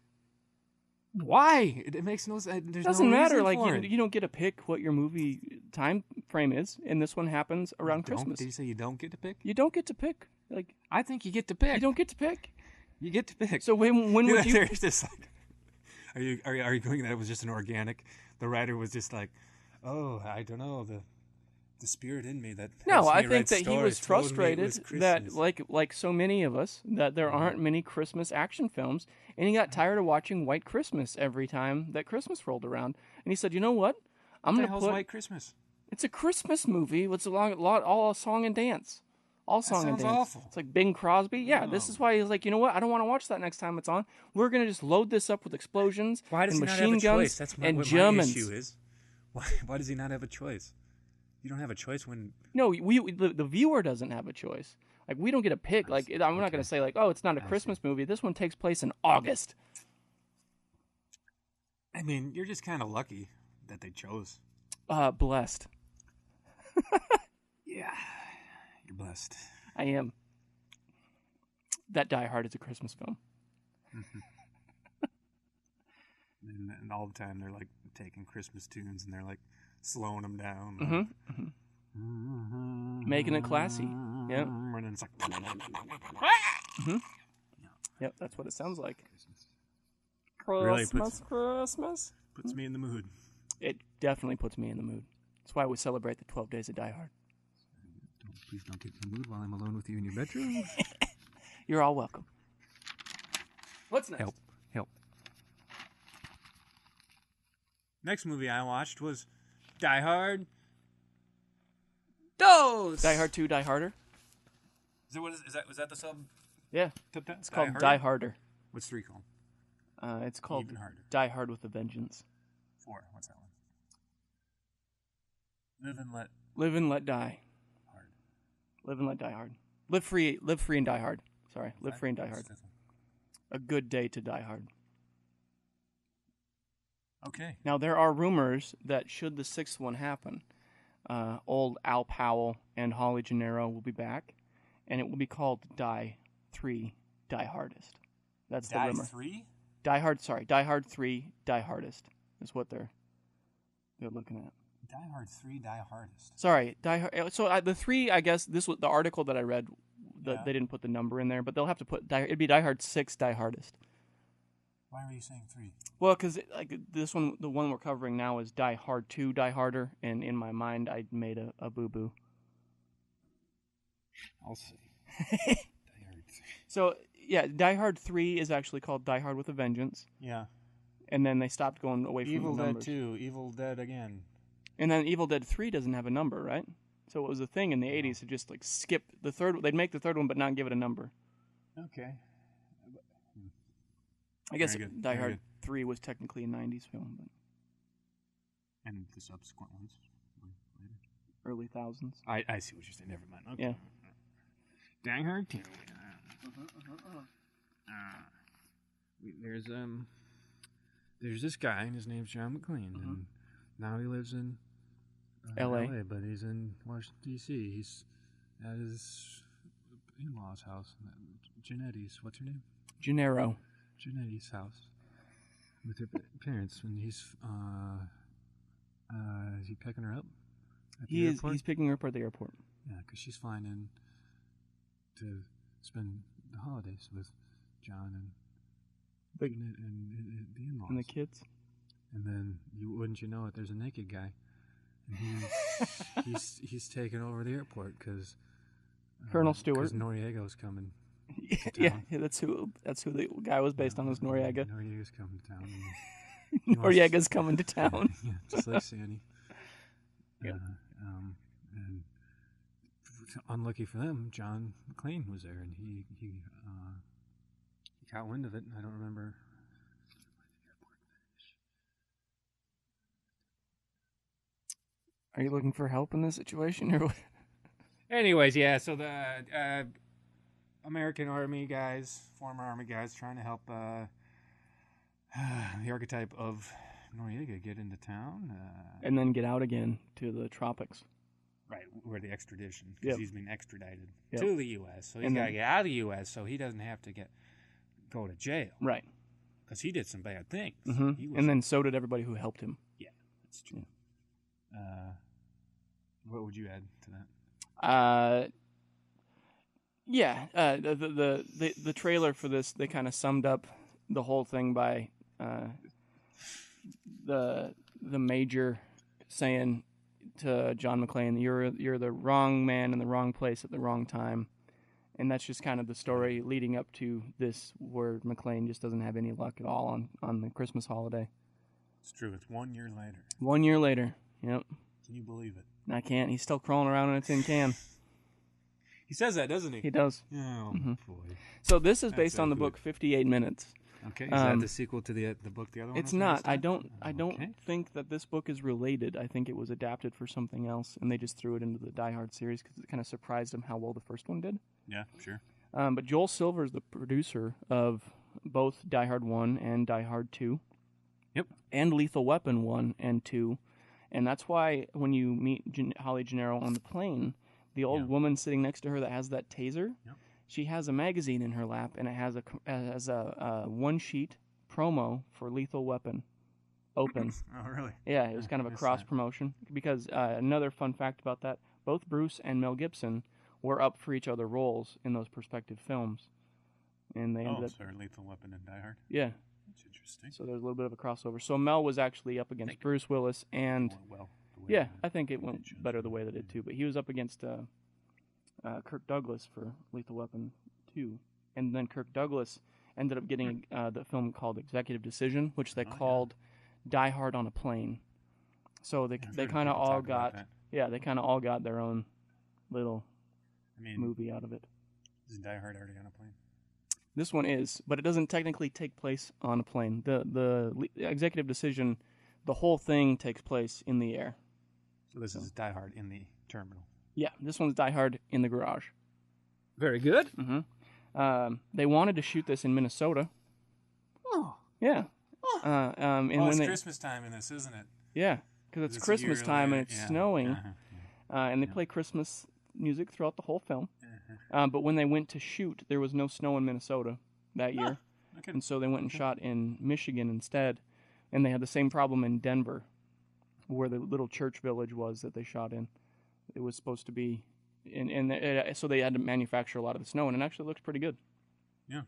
Why? It makes no sense. There's Doesn't no matter. reason Like for it. you don't get to pick what your movie time frame is, and this one happens around Christmas. Did you say you don't get to pick? You don't get to pick. Like I think you get to pick. you don't get to pick. You get to pick. So when would you? There's this like, are you arguing that it was just an organic? The writer was just like, oh, I don't know the spirit in me that. No, helps me I write think that he stories was told me it frustrated was that, Christmas. like so many of us, that there aren't many Christmas action films, and he got tired of watching White Christmas every time that Christmas rolled around, and he said, "You know what? I'm What the going to hell's put White Christmas? It's a Christmas movie. It's all song and dance, all song and sounds dance. awful. It's like Bing Crosby. Yeah, this is why he's like, you know what? I don't want to watch that next time it's on. We're going to just load this up with explosions Why does and he not machine have a guns choice? That's and what my Germans. issue is. Why does he not have a choice? You don't have a choice when. No, the viewer doesn't have a choice. Like we don't get a pick. Like I'm not going to say like, oh, it's not a Christmas movie. This one takes place in August. I mean, you're just kind of lucky that they chose. Blessed. Yeah, you're blessed. I am. That Die Hard is a Christmas film. And all the time they're like taking Christmas tunes and they're like slowing them down. Making it classy. Yep. And then it's like. Yep, that's what it sounds like. Really Christmas. Puts me in the mood. It definitely puts me in the mood. That's why we celebrate the 12 days of Die Hard. Please don't get in the mood while I'm alone with you in your bedroom. You're all welcome. What's next? Help. Next movie I watched was Die Hard. Die Hard 2, Die Harder. Was that the sub? Yeah. It's called Die Harder. What's 3 called? It's called Even Harder. Die Hard with a Vengeance. 4. What's that one? Live and Let Die. Hard. Live and let die hard. Live free and die hard. Sorry, live free and die hard. A good day to die hard. Okay. Now there are rumors that should the 6th one happen, old Al Powell and Holly Gennaro will be back, and it will be called Die 3, Die Hardest. That's the rumor. Die 3? Die Hard. Sorry, Die Hard 3, Die Hardest is what they're looking at. Die Hard 3, Die Hardest. Sorry, Die Hard. So the 3, I guess this was the article that I read. They didn't put the number in there, but they'll have to put it'd be Die Hard 6, Die Hardest. Why were you saying 3? Well, because like this one, the one we're covering now is Die Hard 2, Die Harder, and in my mind, I made a boo boo. I'll see. Die Hard 3. So yeah, Die Hard 3 is actually called Die Hard with a Vengeance. Yeah. And then they stopped going away from Evil the Dead numbers. 2, Evil Dead again. And then Evil Dead 3 doesn't have a number, right? So it was a thing in the 80s to just like skip the third. They'd make the third one, but not give it a number. Okay. I guess Die Hard 3 was technically a 90s film, but and the subsequent ones later. Early thousands. I see what you're saying. Never mind. Okay. Yeah. Die Hard 2. There's this guy, and his name's John McClane, and now he lives in L.A., but he's in Washington, D.C. He's at his in-laws' house, Janetti's. What's her name? Gennaro. Janetti's house with her parents, and he's is he picking her up at the airport? He's picking her up at the airport. Yeah, because she's flying in to spend the holidays with John and the in-laws. And the kids. And then, wouldn't you know it, there's a naked guy. And he's taking over the airport because Colonel Stewart. Because Noriega's coming. Yeah, that's who the guy was based on, was Noriega. Noriega's coming to town. Noriega's coming to town. Yeah, just like Sandy. Yep. And unlucky for them, John McClane was there, and he got wind of it. I don't remember. Are you looking for help in this situation, or what? Anyways, yeah. So the American Army guys, former Army guys, trying to help the archetype of Noriega get into town, and then get out again to the tropics. Right, where the extradition, because he's been extradited Yep. to the U.S. So he's got to get out of the U.S. so he doesn't have to go to jail. Right. Because he did some bad things. Mm-hmm. And then so did everybody who helped him. Yeah, that's true. What would you add to that? The trailer for this, they kind of summed up the whole thing by the major saying to John McClane, "You're the wrong man in the wrong place at the wrong time," and that's just kind of the story leading up to this, where McClane just doesn't have any luck at all on the Christmas holiday. It's true. It's 1 year later. 1 year later. Yep. Can you believe it? I can't. He's still crawling around in a tin can. He says that, doesn't he? He does. Oh, boy. So this is based on the book 58 Minutes. Okay. Is that the sequel to the book the other one? It's not. I don't think that this book is related. I think it was adapted for something else, and they just threw it into the Die Hard series because it kind of surprised them how well the first one did. Yeah, sure. But Joel Silver is the producer of both Die Hard 1 and Die Hard 2. Yep. And Lethal Weapon 1 and 2. And that's why when you meet Holly Gennaro on the plane, the old woman sitting next to her that has that taser, she has a magazine in her lap, and it has a one-sheet promo for Lethal Weapon open. Oh, really? Yeah, it was kind of a cross-promotion. Because another fun fact about that, both Bruce and Mel Gibson were up for each other roles in those prospective films. And they ended up... so Lethal Weapon and Die Hard? Yeah. That's interesting. So there's a little bit of a crossover. So Mel was actually up against Bruce Willis, and I think it went better the way that it did too. But he was up against Kirk Douglas for Lethal Weapon 2, and then Kirk Douglas ended up getting the film called Executive Decision, which they called Die Hard on a Plane. So they kind of all got their own little movie out of it. Is Die Hard already on a plane? This one is, but it doesn't technically take place on a plane. The Executive Decision, the whole thing takes place in the air. So this is Die Hard in the terminal. Yeah, this one's Die Hard in the garage. Very good. Mm-hmm. They wanted to shoot this in Minnesota. Oh. Yeah. And it's Christmas time in this, isn't it? Yeah, because it's Christmas time and it's snowing. And they play Christmas music throughout the whole film. But when they went to shoot, there was no snow in Minnesota that year. Okay. And so they went and shot in Michigan instead. And they had the same problem in Denver, where the little church village was that they shot in. It was supposed to be, so they had to manufacture a lot of the snow, and it actually looks pretty good. Yeah.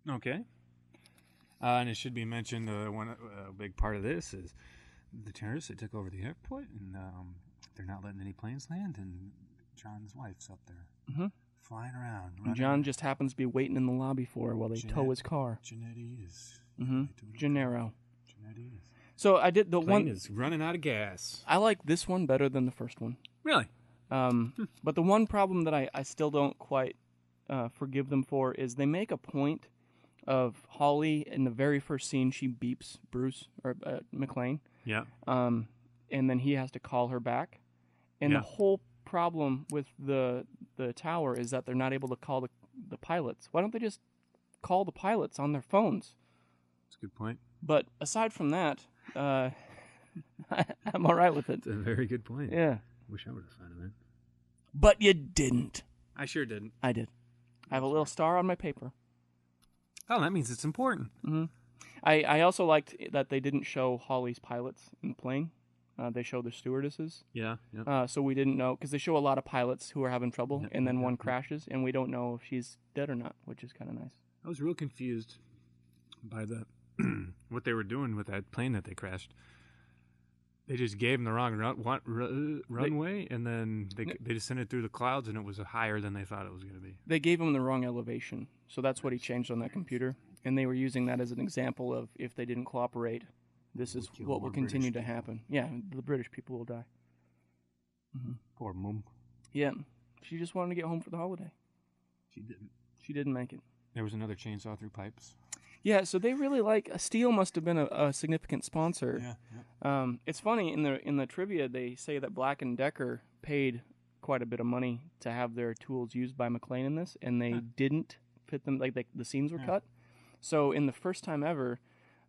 Okay. And it should be mentioned, a big part of this is the terrorists that took over the airport, and they're not letting any planes land, and John's wife's up there flying around. And John just happens to be waiting in the lobby for her while they tow his car. Janetti is. Gennaro. Janetti is. So I did the Plane one. is running out of gas. I like this one better than the first one. Really? But the one problem that I still don't quite forgive them for is they make a point of Holly in the very first scene. She beeps Bruce or McLean. Yeah. And then he has to call her back. And the whole problem with the tower is that they're not able to call the pilots. Why don't they just call the pilots on their phones? That's a good point. But aside from that, I'm all right with it. That's a very good point. Yeah. Wish I would have thought of that. But you didn't. I sure didn't. I did. I have a little star on my paper. Oh, that means it's important. Mm-hmm. I also liked that they didn't show Holly's pilots in the plane. They show the stewardesses. Yeah. So we didn't know, because they show a lot of pilots who are having trouble, and then one crashes, and we don't know if she's dead or not, which is kind of nice. I was real confused by what they were doing with that plane that they crashed. They just gave them the wrong runway, and then they just sent it through the clouds, and it was higher than they thought it was going to be. They gave him the wrong elevation, so that's what he changed on that computer, and they were using that as an example of if they didn't cooperate, this is what will continue to happen. Yeah, the British people will die. Mm-hmm. Poor mum. Yeah, she just wanted to get home for the holiday. She didn't. She didn't make it. There was another chainsaw through pipes. Yeah, so they really Steel must have been a significant sponsor. Yeah. It's funny in the trivia they say that Black & Decker paid quite a bit of money to have their tools used by McLean in this, and they didn't fit them. Like the scenes were cut. So in the first time ever,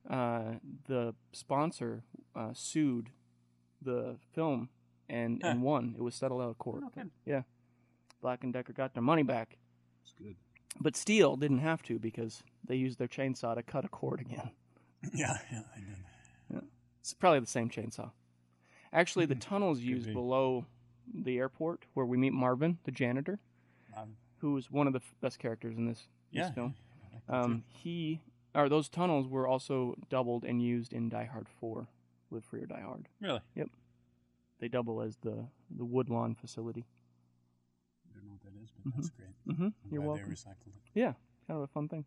the sponsor sued the film and won. It was settled out of court. Okay. Yeah, Black & Decker got their money back. That's good. But Steel didn't have to because they used their chainsaw to cut a cord again. Yeah, I did. Yeah. It's probably the same chainsaw. Actually, the tunnel's used below the airport where we meet Marvin, the janitor, who is one of the best characters in this film. Those tunnels were also doubled and used in Die Hard 4, Live Free or Die Hard. Really? Yep. They double as the Woodlawn facility. I don't know what that is, but that's great. Mm-hmm. You're welcome. They recycled it. Yeah, kind of a fun thing.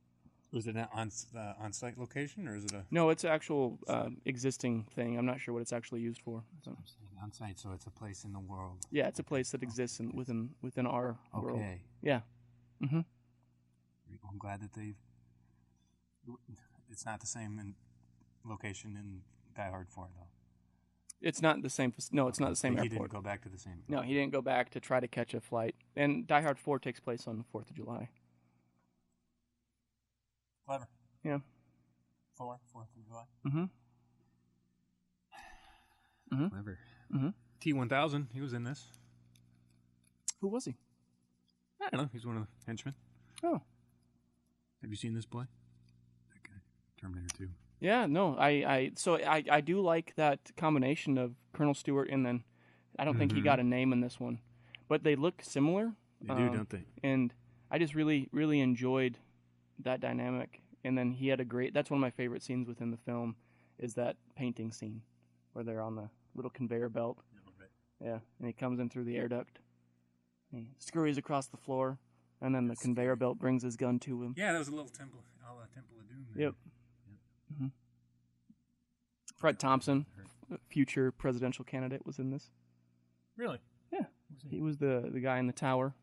Was it an on-site location, or is it a... No, it's an actual existing thing. I'm not sure what it's actually used for. So. On-site, so it's a place in the world. Yeah, it's a place that exists within our world. Okay. Yeah. Mm-hmm. I'm glad that it's not the same location in Die Hard 4, though. It's not the same. No, it's not the same airport. He didn't go back to the same. No, he didn't go back to try to catch a flight. And Die Hard 4 takes place on the 4th of July. Clever. Yeah. 4th of July. Mm-hmm. Mm-hmm. Clever. Mm-hmm. T-1000, he was in this. Who was he? I don't know. He's one of the henchmen. Oh. Have you seen this boy? That guy. Terminator 2. Yeah, no, I do like that combination of Colonel Stewart and then I don't think he got a name in this one, but they look similar. They do, don't they? And I just really, really enjoyed that dynamic. And then he had that's one of my favorite scenes within the film is that painting scene where they're on the little conveyor belt. Yeah, and he comes in through the air duct. He scurries across the floor, and then the conveyor belt brings his gun to him. Yeah, that was a little Temple of Doom. Yep. Mm-hmm. Fred Thompson, future presidential candidate, was in this. Really? Yeah. He was the guy in the tower.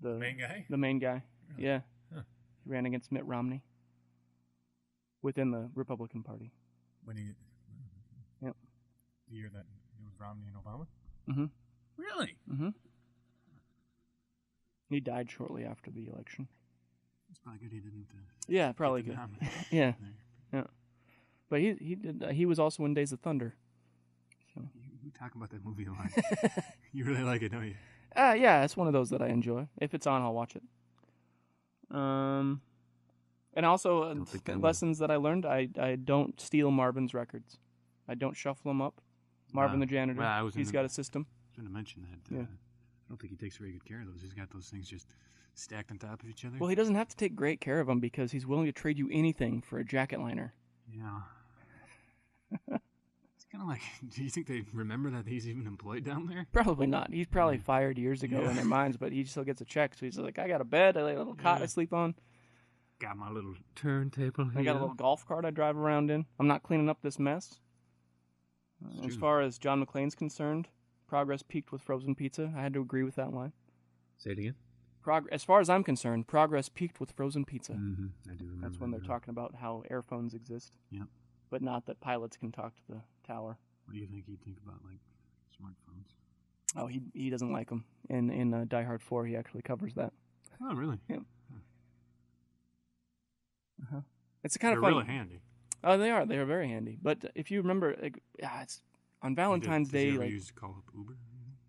The main guy? The main guy. Really? Yeah. Huh. He ran against Mitt Romney within the Republican Party. When he... Yep. The year that it was Romney and Obama? Mm-hmm. Really? Mm-hmm. He died shortly after the election. It's probably good he didn't... Yeah, probably good. Yeah. Yeah. But he was also in Days of Thunder. So. You talk about that movie a lot. You really like it, don't you? Yeah, it's one of those that I enjoy. If it's on, I'll watch it. And also lessons that I learned: I don't steal Marvin's records. I don't shuffle them up. Marvin the janitor, he's got a system. I was going to mention that. Yeah. I don't think he takes very good care of those. He's got those things just stacked on top of each other. Well, he doesn't have to take great care of them because he's willing to trade you anything for a jacket liner. Yeah. It's kind of like, do you think they remember that he's even employed down there? Probably not. He's probably fired years ago in their minds, but he still gets a check. So he's like, I got a bed, I got a little cot I sleep on. Got my little turntable here. I got a little golf cart I drive around in. I'm not cleaning up this mess. As far as John McClane's concerned, progress peaked with frozen pizza. I had to agree with that line. Say it again. As far as I'm concerned, progress peaked with frozen pizza. Mm-hmm. I do remember. That's when they're talking about how airphones exist. Yep. But not that pilots can talk to the tower. What do you think he'd think about, like, smartphones? Oh, he doesn't like them. In Die Hard 4, he actually covers that. Oh, really? Yeah. Uh-huh. It's a kind of They're fun. really handy. Oh, they are. They are very handy. But if you remember, like, it's on Valentine's Day. Does he ever like, use to call up Uber?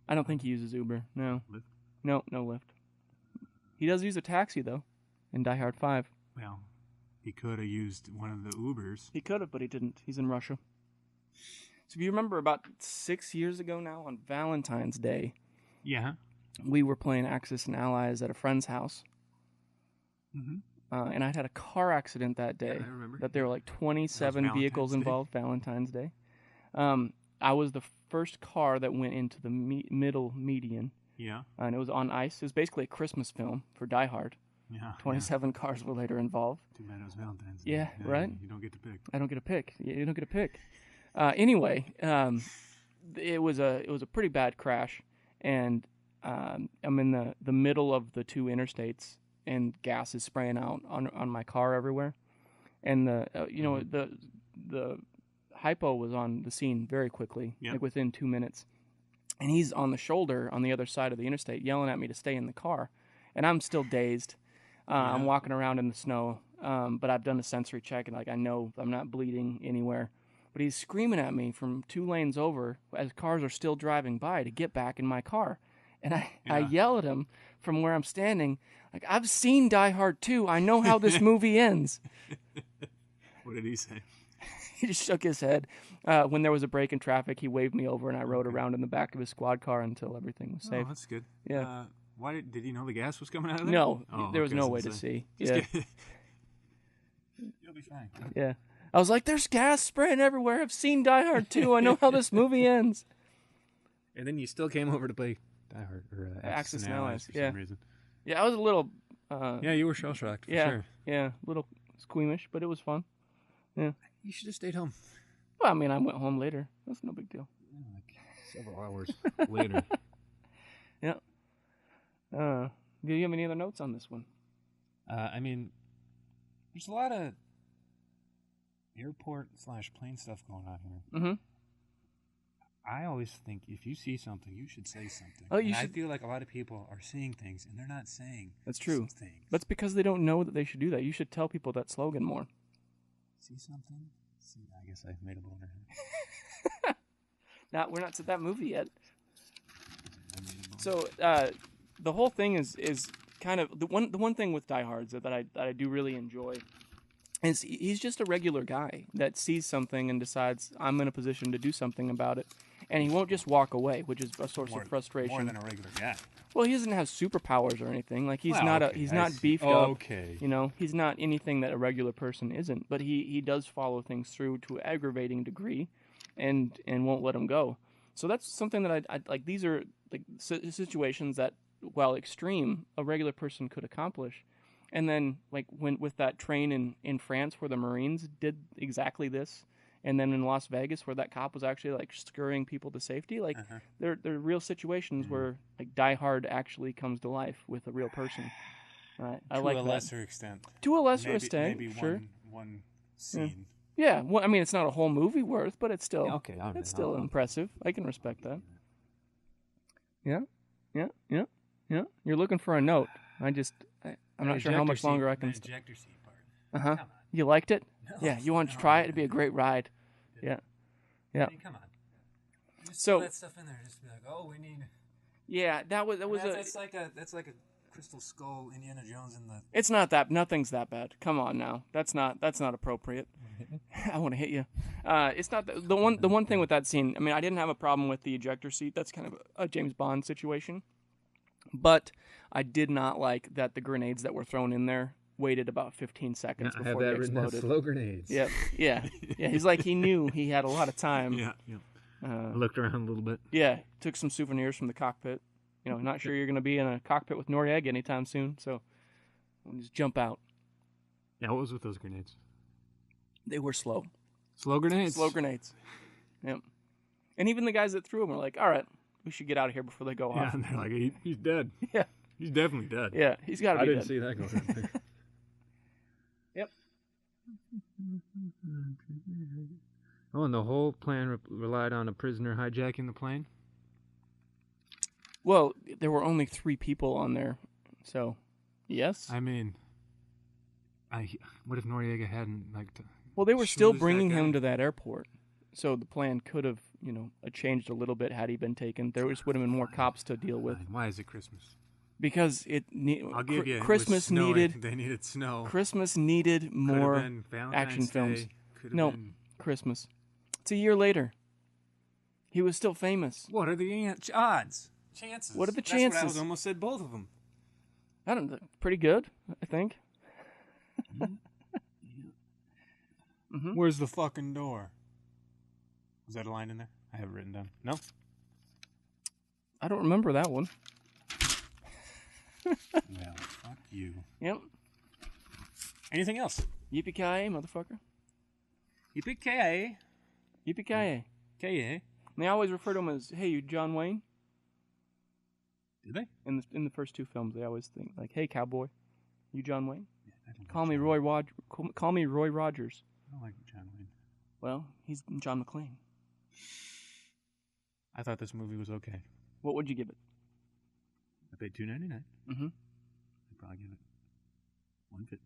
I don't think he uses Uber. No. Lyft? No Lyft. He does use a taxi though, in Die Hard 5. Well, he could have used one of the Ubers. He could have, but he didn't. He's in Russia. So if you remember, about 6 years ago now, on Valentine's Day, Yeah. we were playing Axis and Allies at a friend's house. Mm-hmm. And I'd had a car accident that day. Yeah, I remember. That there were like 27 vehicles involved, Valentine's Day. I was the first car that went into the middle median. Yeah. And it was on ice. It was basically a Christmas film for Die Hard. Yeah. 27 cars were later involved. Too bad it was Valentine's Day. Yeah, right? You don't get to pick. I don't get a pick. You don't get a pick. Anyway, it was a pretty bad crash, and I'm in the middle of the two interstates, and gas is spraying out on my car everywhere, and the hypo was on the scene very quickly, like within 2 minutes, and he's on the shoulder on the other side of the interstate yelling at me to stay in the car, and I'm still dazed. I'm walking around in the snow, but I've done a sensory check, and like I know I'm not bleeding anywhere. But he's screaming at me from 2 lanes over as cars are still driving by to get back in my car. And I yell at him from where I'm standing, like, I've seen Die Hard 2. I know how this movie ends. What did he say? He just shook his head. When there was a break in traffic, he waved me over, and I rode around in the back of his squad car until everything was safe. Oh, that's good. Yeah. Why did he know the gas was coming out of there? No, there was no way to see. Yeah. You'll be fine. Yeah. I was like, there's gas spraying everywhere. I've seen Die Hard 2. I know how this movie ends. And then you still came over to play Die Hard or Axis and Allies for some reason. Yeah, I was a little... yeah, you were shell-shocked, for yeah, sure. Yeah, a little squeamish, but it was fun. Yeah. You should have stayed home. Well, I mean, I went home later. That's no big deal. Like several hours later. Yeah. Do you have any other notes on this one? I mean, there's a lot of airport/plane stuff going on here. Mm-hmm. I always think if you see something, you should say something. Oh, I feel like a lot of people are seeing things, and they're not saying That's true. things. That's because they don't know that they should do that. You should tell people that slogan more. See something? See, I guess I made a boner. We're not to that movie yet. So the whole thing is kind of the one thing with Die Hards that I do really enjoy is he's just a regular guy that sees something and decides I'm in a position to do something about it, and he won't just walk away, which is a source of frustration. More than a regular guy. Well, he doesn't have superpowers or anything. Like he's not beefed up. Okay. You know, he's not anything that a regular person isn't. But he does follow things through to an aggravating degree, and won't let them go. So that's something that I like. These are like situations that, while extreme, a regular person could accomplish. And then, like with that train in France where the Marines did exactly this, and then in Las Vegas where that cop was actually like scurrying people to safety, like there are real situations where like Die Hard actually comes to life with a real person. Right? I like that. To a lesser extent. To a lesser extent, maybe sure. one scene. Yeah. Well, I mean, it's not a whole movie worth, but it's still it's still impressive. I can respect that. Yeah. You're looking for a note. I'm not sure how much longer I can. The ejector seat part. You liked it? No, Yeah. You want to try it? It'd be a great ride. Yeah. I mean, come on. Just So put that stuff in there. Just be like, oh, we need. Yeah, That's like a crystal skull Indiana Jones in the. It's not that. Nothing's that bad. Come on now. That's not appropriate. I want to hit you. It's not the one thing with that scene. I mean, I didn't have a problem with the ejector seat. That's kind of a James Bond situation. But I did not like that the grenades that were thrown in there waited about 15 seconds before they exploded. Slow grenades. Yeah. He's like, he knew he had a lot of time. Yeah. I looked around a little bit. Yeah, took some souvenirs from the cockpit. You know, not sure you're going to be in a cockpit with Noriega anytime soon, so just jump out. Yeah, what was with those grenades? They were slow. Slow grenades? Slow grenades. Yep. And even the guys that threw them were like, all right, we should get out of here before they go off. Yeah, and they're like, he's dead. Yeah. He's definitely dead. Yeah, he's got to be dead. I didn't see that going. Yep. Oh, and the whole plan relied on a prisoner hijacking the plane? Well, there were only 3 people on there, so, yes. I mean, what if Noriega hadn't, Well, they were still bringing him to that airport, so the plan could have, changed a little bit had he been taken. There just would have been more cops to deal with. Why is it Christmas? Because I'll give you Christmas needed. They needed snow. Christmas needed more action films. No, Christmas. It's a year later. He was still famous. What are the odds? Chances. What are the chances? That's what I almost said both of them. I don't know. Pretty good, I think. Mm-hmm. Where's the fucking door? Was that a line in there? I have it written down. No? I don't remember that one. Well, fuck you. Yep. Anything else? Yippee-ki-yay, motherfucker. Yippee-ki-yay. Yippee-ki-yay. K-yay. And they always refer to him as, hey, you John Wayne. Did they? In the first 2 films, they always think, like, hey, cowboy, you John Wayne? Yeah, Call me Roy Rogers. I don't like John Wayne. Well, he's John McClane. I thought this movie was okay. What would you give it? I paid $2.99. Mm-hmm. I'd probably give it $1.50.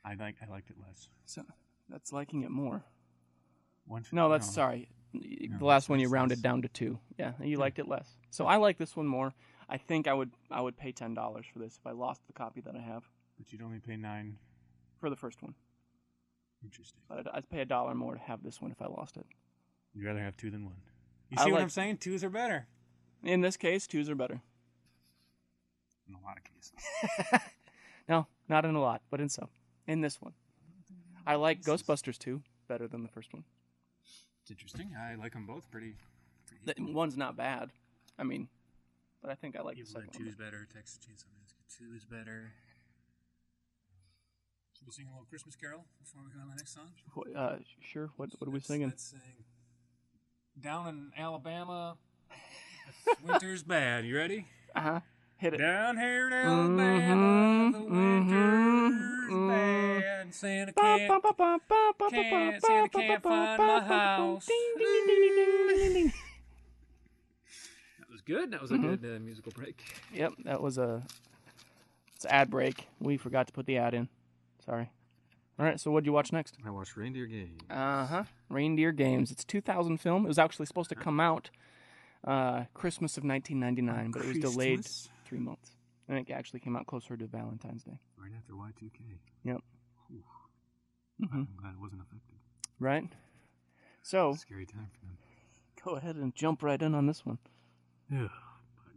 I liked it less. So that's liking it more. No, that's sorry. The last one you rounded down to 2. Yeah, you liked it less. So I like this one more. I think I would pay $10 for this if I lost the copy that I have. But you'd only pay $9 for the first one. Interesting. But I'd pay $1 more to have this one if I lost it. You'd rather have 2 than 1. You see what I'm saying? 2s are better. In this case, 2s are better. In a lot of cases. No, not in a lot, but in some. In this one. I like Ghostbusters 2 better than the first one. It's interesting. I like them both pretty one's not bad. I mean, but I think I like the second one. 2's better. Texas Chainsaw Massacre 2 is better. Should we sing a little Christmas carol before we go on the next song? Sure. What are we singing? Let's sing Down in Alabama, winter's bad. You ready? Uh-huh. Hit it. Down here in Alabama, the winter's bad. Santa can't find my house. That was good. That was a good musical break. Yep, that was it's an ad break. We forgot to put the ad in. Sorry. All right, so what'd you watch next? I watched Reindeer Games. Uh-huh. Reindeer Games. It's a 2000 film. It was actually supposed to come out Christmas of 1999, but it was delayed 3 months. I think it actually came out closer to Valentine's Day. Right after Y2K. Yep. Mm-hmm. I'm glad it wasn't affected. Right? So, scary time for them. Go ahead and jump right in on this one. Yeah.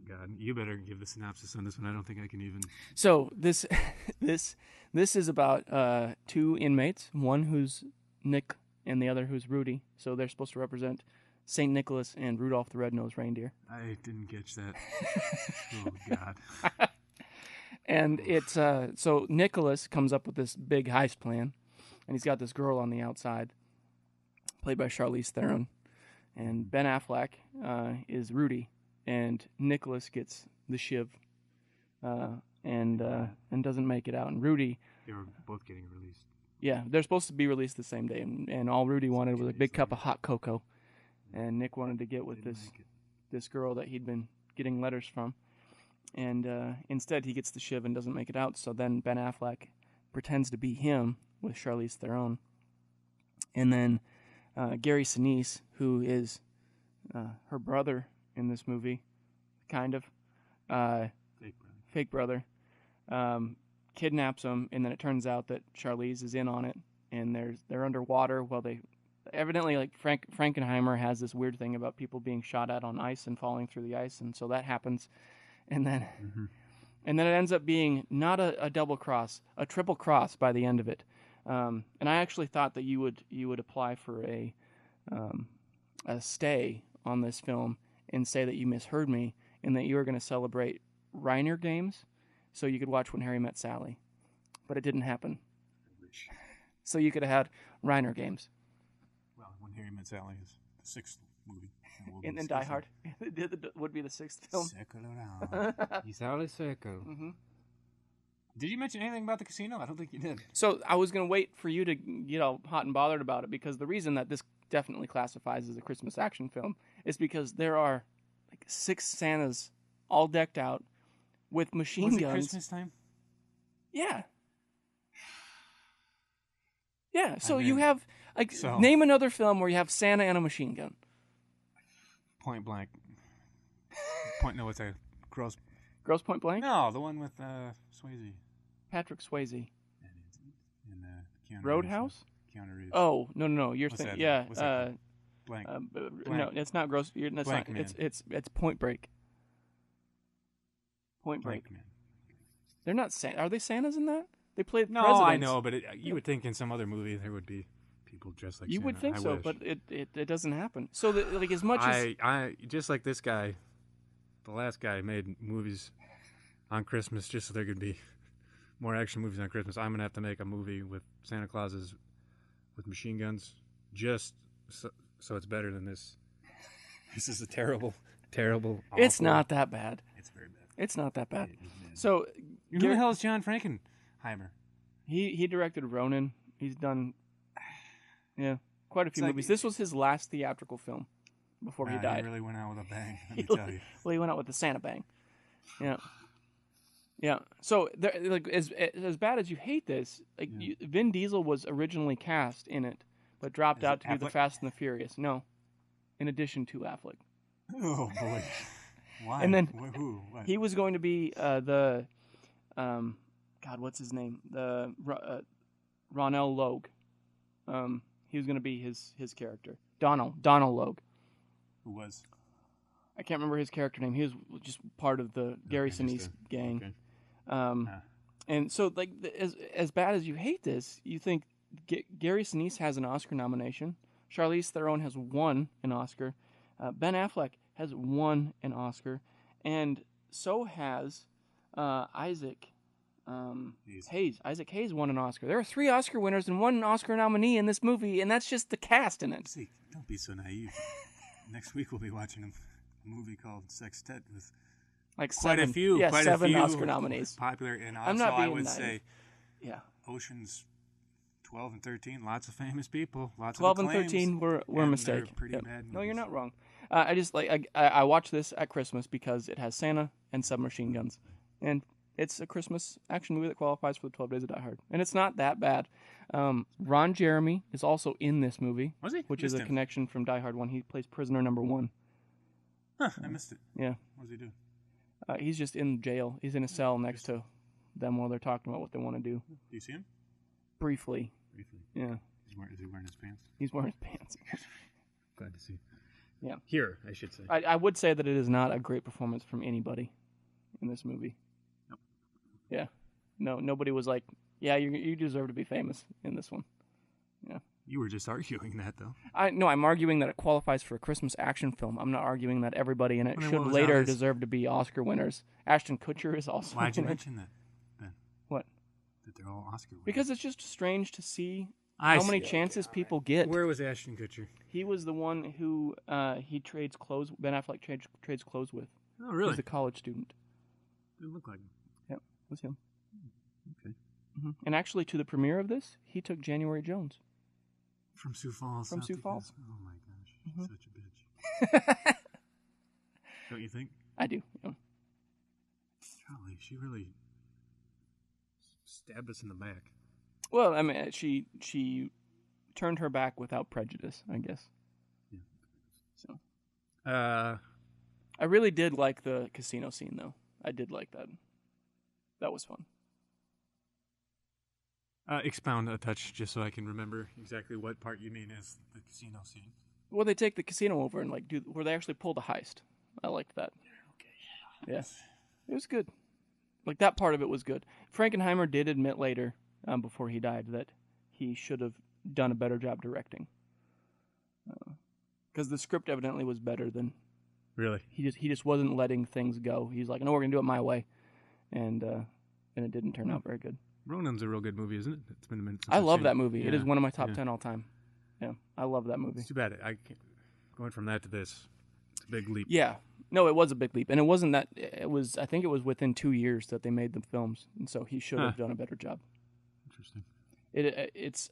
God, you better give the synopsis on this one. I don't think I can even. So this is about 2 inmates, one who's Nick and the other who's Rudy. So they're supposed to represent St. Nicholas and Rudolph the Red-Nosed Reindeer. I didn't catch that. Oh, God. And it's so Nicholas comes up with this big heist plan, and he's got this girl on the outside, played by Charlize Theron, and Ben Affleck is Rudy, and Nicholas gets the shiv, and doesn't make it out. And Rudy, they were both getting released. Yeah, they're supposed to be released the same day, and all Rudy wanted was a big cup of hot cocoa, and Nick wanted to get with this girl that he'd been getting letters from. And instead, he gets the shiv and doesn't make it out. So then Ben Affleck pretends to be him with Charlize Theron. And then Gary Sinise, who is her brother in this movie, kind of. Fake brother. Kidnaps him, and then it turns out that Charlize is in on it. And they're underwater while they... Evidently, like Frankenheimer has this weird thing about people being shot at on ice and falling through the ice. And so that happens. And then it ends up being not a double cross, a triple cross by the end of it. And I actually thought that you would apply for a stay on this film and say that you misheard me and that you were going to celebrate Reindeer Games so you could watch When Harry Met Sally. But it didn't happen. So you could have had Reiner Games. Well, When Harry Met Sally is the sixth movie. And then Die Hard would be the sixth film. Circle around. Y sale circle. Mm-hmm. Did you mention anything about the casino? I don't think you did. So I was going to wait for you to get all hot and bothered about it, because the reason that this definitely classifies as a Christmas action film is because there are like 6 Santas all decked out with machine guns. Christmas time? Yeah. Yeah, so you have, name another film where you have Santa and a machine gun. Point Blank. What's that? Gross Point Blank? No, the one with Swayze. Patrick Swayze. And Keanu Roadhouse? Reeves. Keanu Reeves. Oh, no, you're thinking, yeah. What's that called? Blank. No, it's not Gross. That's Blank not. Man. It's Point Break. Point Break. Blank Man. They're not Santa. Are they Santas in that? They played No, presidents. I know, but you would think in some other movie there would be people dressed like you Santa. would think I so, wish. but it doesn't happen. So like as much as I just like this guy, the last guy made movies on Christmas just so there could be more action movies on Christmas. I'm gonna have to make a movie with Santa Clauses with machine guns, just so it's better than this. This is a terrible. Awful. it's not that bad. It's very bad. It's not that bad. So Who the hell is John Frankenheimer? he directed Ronin. He's done quite a few like- movies. This was his last theatrical film before he died. He really went out with a bang. Let me tell you. Well, he went out with the Santa bang. Yeah. Yeah. So, like, as bad as you hate this, like Vin Diesel was originally cast in it, but dropped out to do the Affleck? Fast and the Furious. No, in addition to Affleck, Oh boy. Why? And then Who? What? he was going to be God, what's his name? The Ronell Logue. He was going to be his character, Donald Logue. Who was? I can't remember his character name. He was just part of the Gary Sinise gang. Okay. And so, like, as bad as you hate this, you think Gary Sinise has an Oscar nomination. Charlize Theron has won an Oscar. Ben Affleck has won an Oscar. And so has Isaac Hayes. Isaac Hayes won an Oscar. There are 3 Oscar winners and 1 Oscar nominee in this movie, and that's just the cast in it. See, don't be so naive. Next week we'll be watching a movie called Sextet with Like quite 7, a few, yeah, quite 7 a few Oscar nominees. popular, and also I'm not being I would naive. say, Yeah. Oceans 12 and 13, lots of famous people, lots 12 of and 13 were a and mistake. they're pretty Yep. bad No, you're movies. not wrong. I just like I watch this at Christmas because it has Santa and submachine guns, and it's a Christmas action movie that qualifies for the 12 Days of Die Hard, and it's not that bad. Ron Jeremy is also in this movie, Was he? which is Missed a him. connection from Die Hard 1. He plays prisoner number 1. Huh, I missed it. Yeah, What does he do? he's just in jail. He's in a cell next to them while they're talking about what they want to do. Do you see him? Briefly, Briefly. yeah, Is he wearing his pants? he's wearing his pants. Glad to see. Yeah. Here, I should say. I would say that it is not a great performance from anybody in this movie. Nope. Yeah. No, nobody was like, yeah, you deserve to be famous in this one. Yeah. You were just arguing that, though. I'm arguing that it qualifies for a Christmas action film. I'm not arguing that everybody in it I mean, should what was later obvious- deserve to be Oscar winners. Ashton Kutcher is also Why'd you in it. mention that, Ben? What? That they're all Oscar winners. Because it's just strange to see I how many see. chances people get. Where was Ashton Kutcher? He was the one who he trades clothes. Ben Affleck trades clothes with. Oh, really? He's a college student. Didn't look like him. Yep, it was him. Okay. Hmm. And actually, to the premiere of this, he took January Jones. From Sioux Falls. From South Sioux Dakota. Falls. Oh my gosh, Mhm. such a bitch. Don't you think? I do. Yeah. Golly, she really stabbed us in the back. Well, I mean, she turned her back without prejudice, I guess. Yeah. So Uh, I really did like the casino scene, though. I did like that. That was fun. expound a touch just so I can remember exactly what part you mean is the casino scene. Well, they take the casino over and do where they actually pull the heist. I liked that. Okay. Yeah, it was good. Like that part of it was good. Frankenheimer did admit later, before he died, that he should have done a better job directing. Because the script evidently was better than Really? he just wasn't letting things go. He's like, no, we're gonna do it my way, and it didn't turn out very good. Ronin's a real good movie, isn't it? It's been a minute since I I've love seen that it. movie. Yeah. It is one of my top 10 all time. Yeah, I love that movie. It's too bad. Going from that to this, it's a big leap. Yeah. No, it was a big leap. And it wasn't that, I think it was within 2 years that they made the films. And so he should have done a better job. Interesting.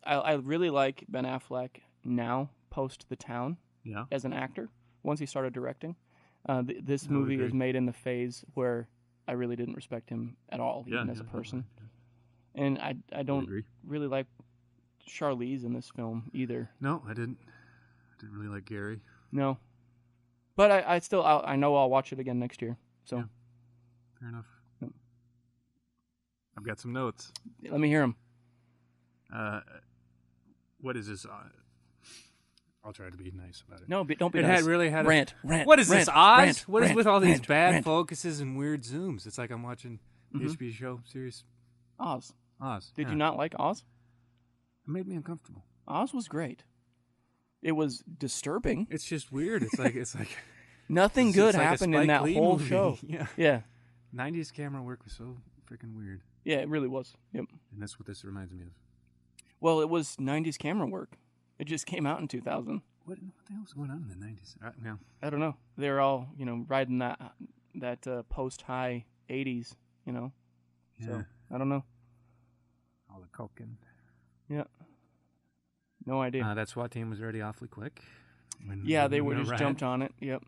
I really like Ben Affleck now, post The Town, as an actor, once he started directing. This movie is made in the phase where I really didn't respect him at all, even as a person. Yeah. And I don't really like Charlize in this film either. No, I didn't. I didn't really like Gary. No. But I know I'll watch it again next year. So, yeah. Fair enough. Yep. I've got some notes. Let me hear them. What is this? I'll try to be nice about it. No, don't be it nice. It really had rant. What is this, Oz? What is with all these bad rant. focuses and weird zooms? It's like I'm watching the HBO show series. Oz. Did yeah. you not like Oz? It made me uncomfortable. Oz was great. It was disturbing. It's just weird. It's like nothing good happened in that whole movie. show. Yeah. 90s camera work was so freaking weird. Yeah, it really was. Yep. And that's what this reminds me of. Well, it was 90s camera work. It just came out in 2000. What the hell was going on in the 90s? I don't know. They were all, riding that post-high 80s, Yeah. So, I don't know. All the coking. Yeah. No idea. That SWAT team was already awfully quick. They were just jumped on it. Yep.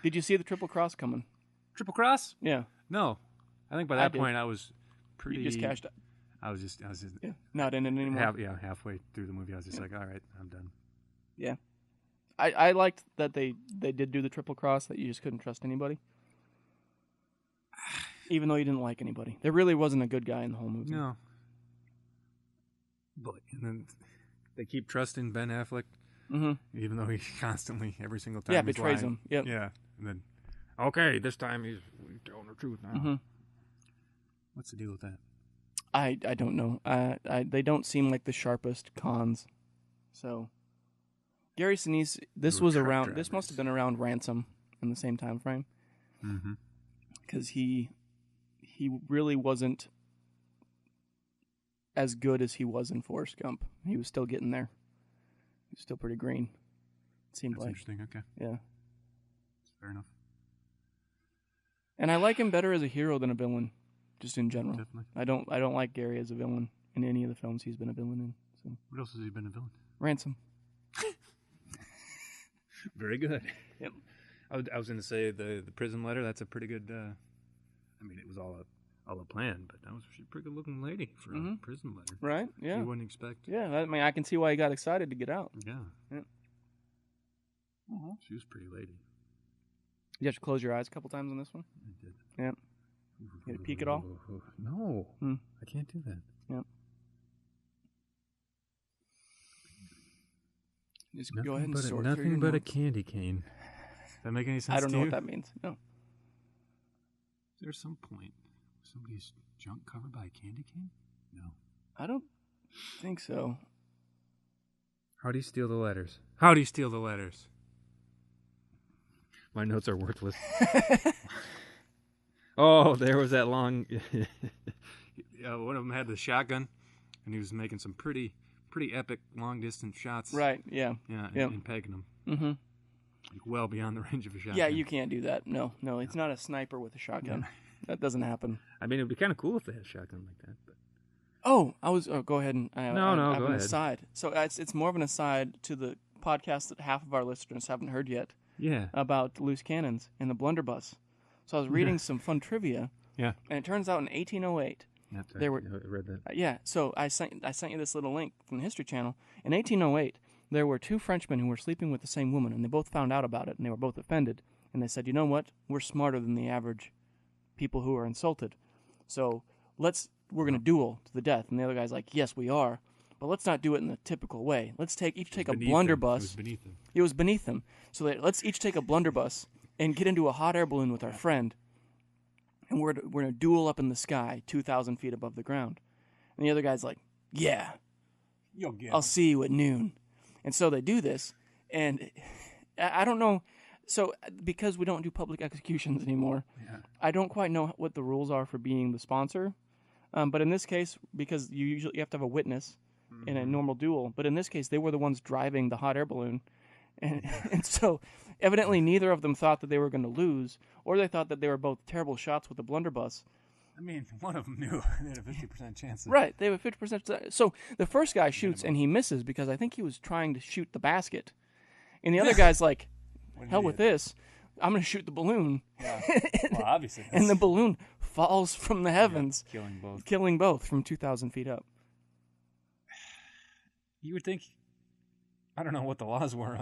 Did you see the Triple Cross coming? Triple Cross? Yeah. No. I think by that point I was pretty... You just cashed out. I was just not in it anymore. Halfway through the movie, I was just like, all right, I'm done. Yeah. I liked that they did do the Triple Cross, that you just couldn't trust anybody. Even though you didn't like anybody. There really wasn't a good guy in the whole movie. No. But and then they keep trusting Ben Affleck, even though he constantly, every single time, betrays him. Yep. Yeah, and then, okay, this time he's telling the truth now. Mm-hmm. What's the deal with that? I don't know. They don't seem like the sharpest cons. So, Gary Sinise, this must have been around Ransom in the same time frame. Mm-hmm. Because he really wasn't as good as he was in Forrest Gump. He was still getting there. He was still pretty green. It seemed like. Interesting. Okay. Yeah. Fair enough. And I like him better as a hero than a villain, just in general. Definitely. I don't like Gary as a villain in any of the films he's been a villain in. So. What else has he been a villain? Ransom. Very good. Yep. I was going to say the prison letter. That's a pretty good. It was all a plan, but that was a pretty good looking lady for a prison letter. Right? Yeah. You wouldn't expect. Yeah. I can see why he got excited to get out. Yeah. Yeah. Uh-huh. She was a pretty lady. You have to close your eyes a couple times on this one? I did. Yeah. You peek at all? No. I can't do that. Yeah. Just go ahead and sort through nothing but a candy cane. Does that make any sense to you? I don't know what that means. No. Is there some point somebody's junk covered by a candy cane? No. I don't think so. How do you steal the letters? How do you steal the letters? My notes are worthless. Oh, there was that long... one of them had the shotgun, and he was making some pretty epic long-distance shots. Right, yeah. Yeah, and pegging them. Mm-hmm. Like well beyond the range of a shotgun. Yeah, you can't do that. No, it's not a sniper with a shotgun. Yeah. That doesn't happen. I mean, it would be kind of cool if they had a shotgun like that. But. Oh, go ahead and... go ahead. An aside. So it's more of an aside to the podcast that half of our listeners haven't heard yet. Yeah. About loose cannons and the blunderbuss. So I was reading some fun trivia. Yeah. And it turns out in 1808... That's right. There were, I read that. Yeah, so I sent you this little link from the History Channel. In 1808, there were two Frenchmen who were sleeping with the same woman, and they both found out about it, and they were both offended. And they said, you know what? We're smarter than the average people who are insulted. So we're going to duel to the death. And the other guy's like, yes, we are. But let's not do it in the typical way. Let's each take a blunderbuss. It was beneath them. So let's each take a blunderbuss and get into a hot air balloon with our friend. And we're going to duel up in the sky, 2,000 feet above the ground. And the other guy's like, yeah, I'll see you at noon. And so they do this. And I don't know. So because we don't do public executions anymore, I don't quite know what the rules are for being the sponsor. But in this case, because you have to have a witness in a normal duel, but in this case, they were the ones driving the hot air balloon. And so evidently neither of them thought that they were going to lose, or they thought that they were both terrible shots with the blunderbuss. I mean, one of them knew they had a 50% chance. Right, they have a 50%. So the first guy shoots and he misses because I think he was trying to shoot the basket. And the other guy's like, hell with this. I'm going to shoot the balloon. Yeah. Well, obviously. And the balloon falls from the heavens. Yeah, killing both from 2,000 feet up. You would think, I don't know what the laws were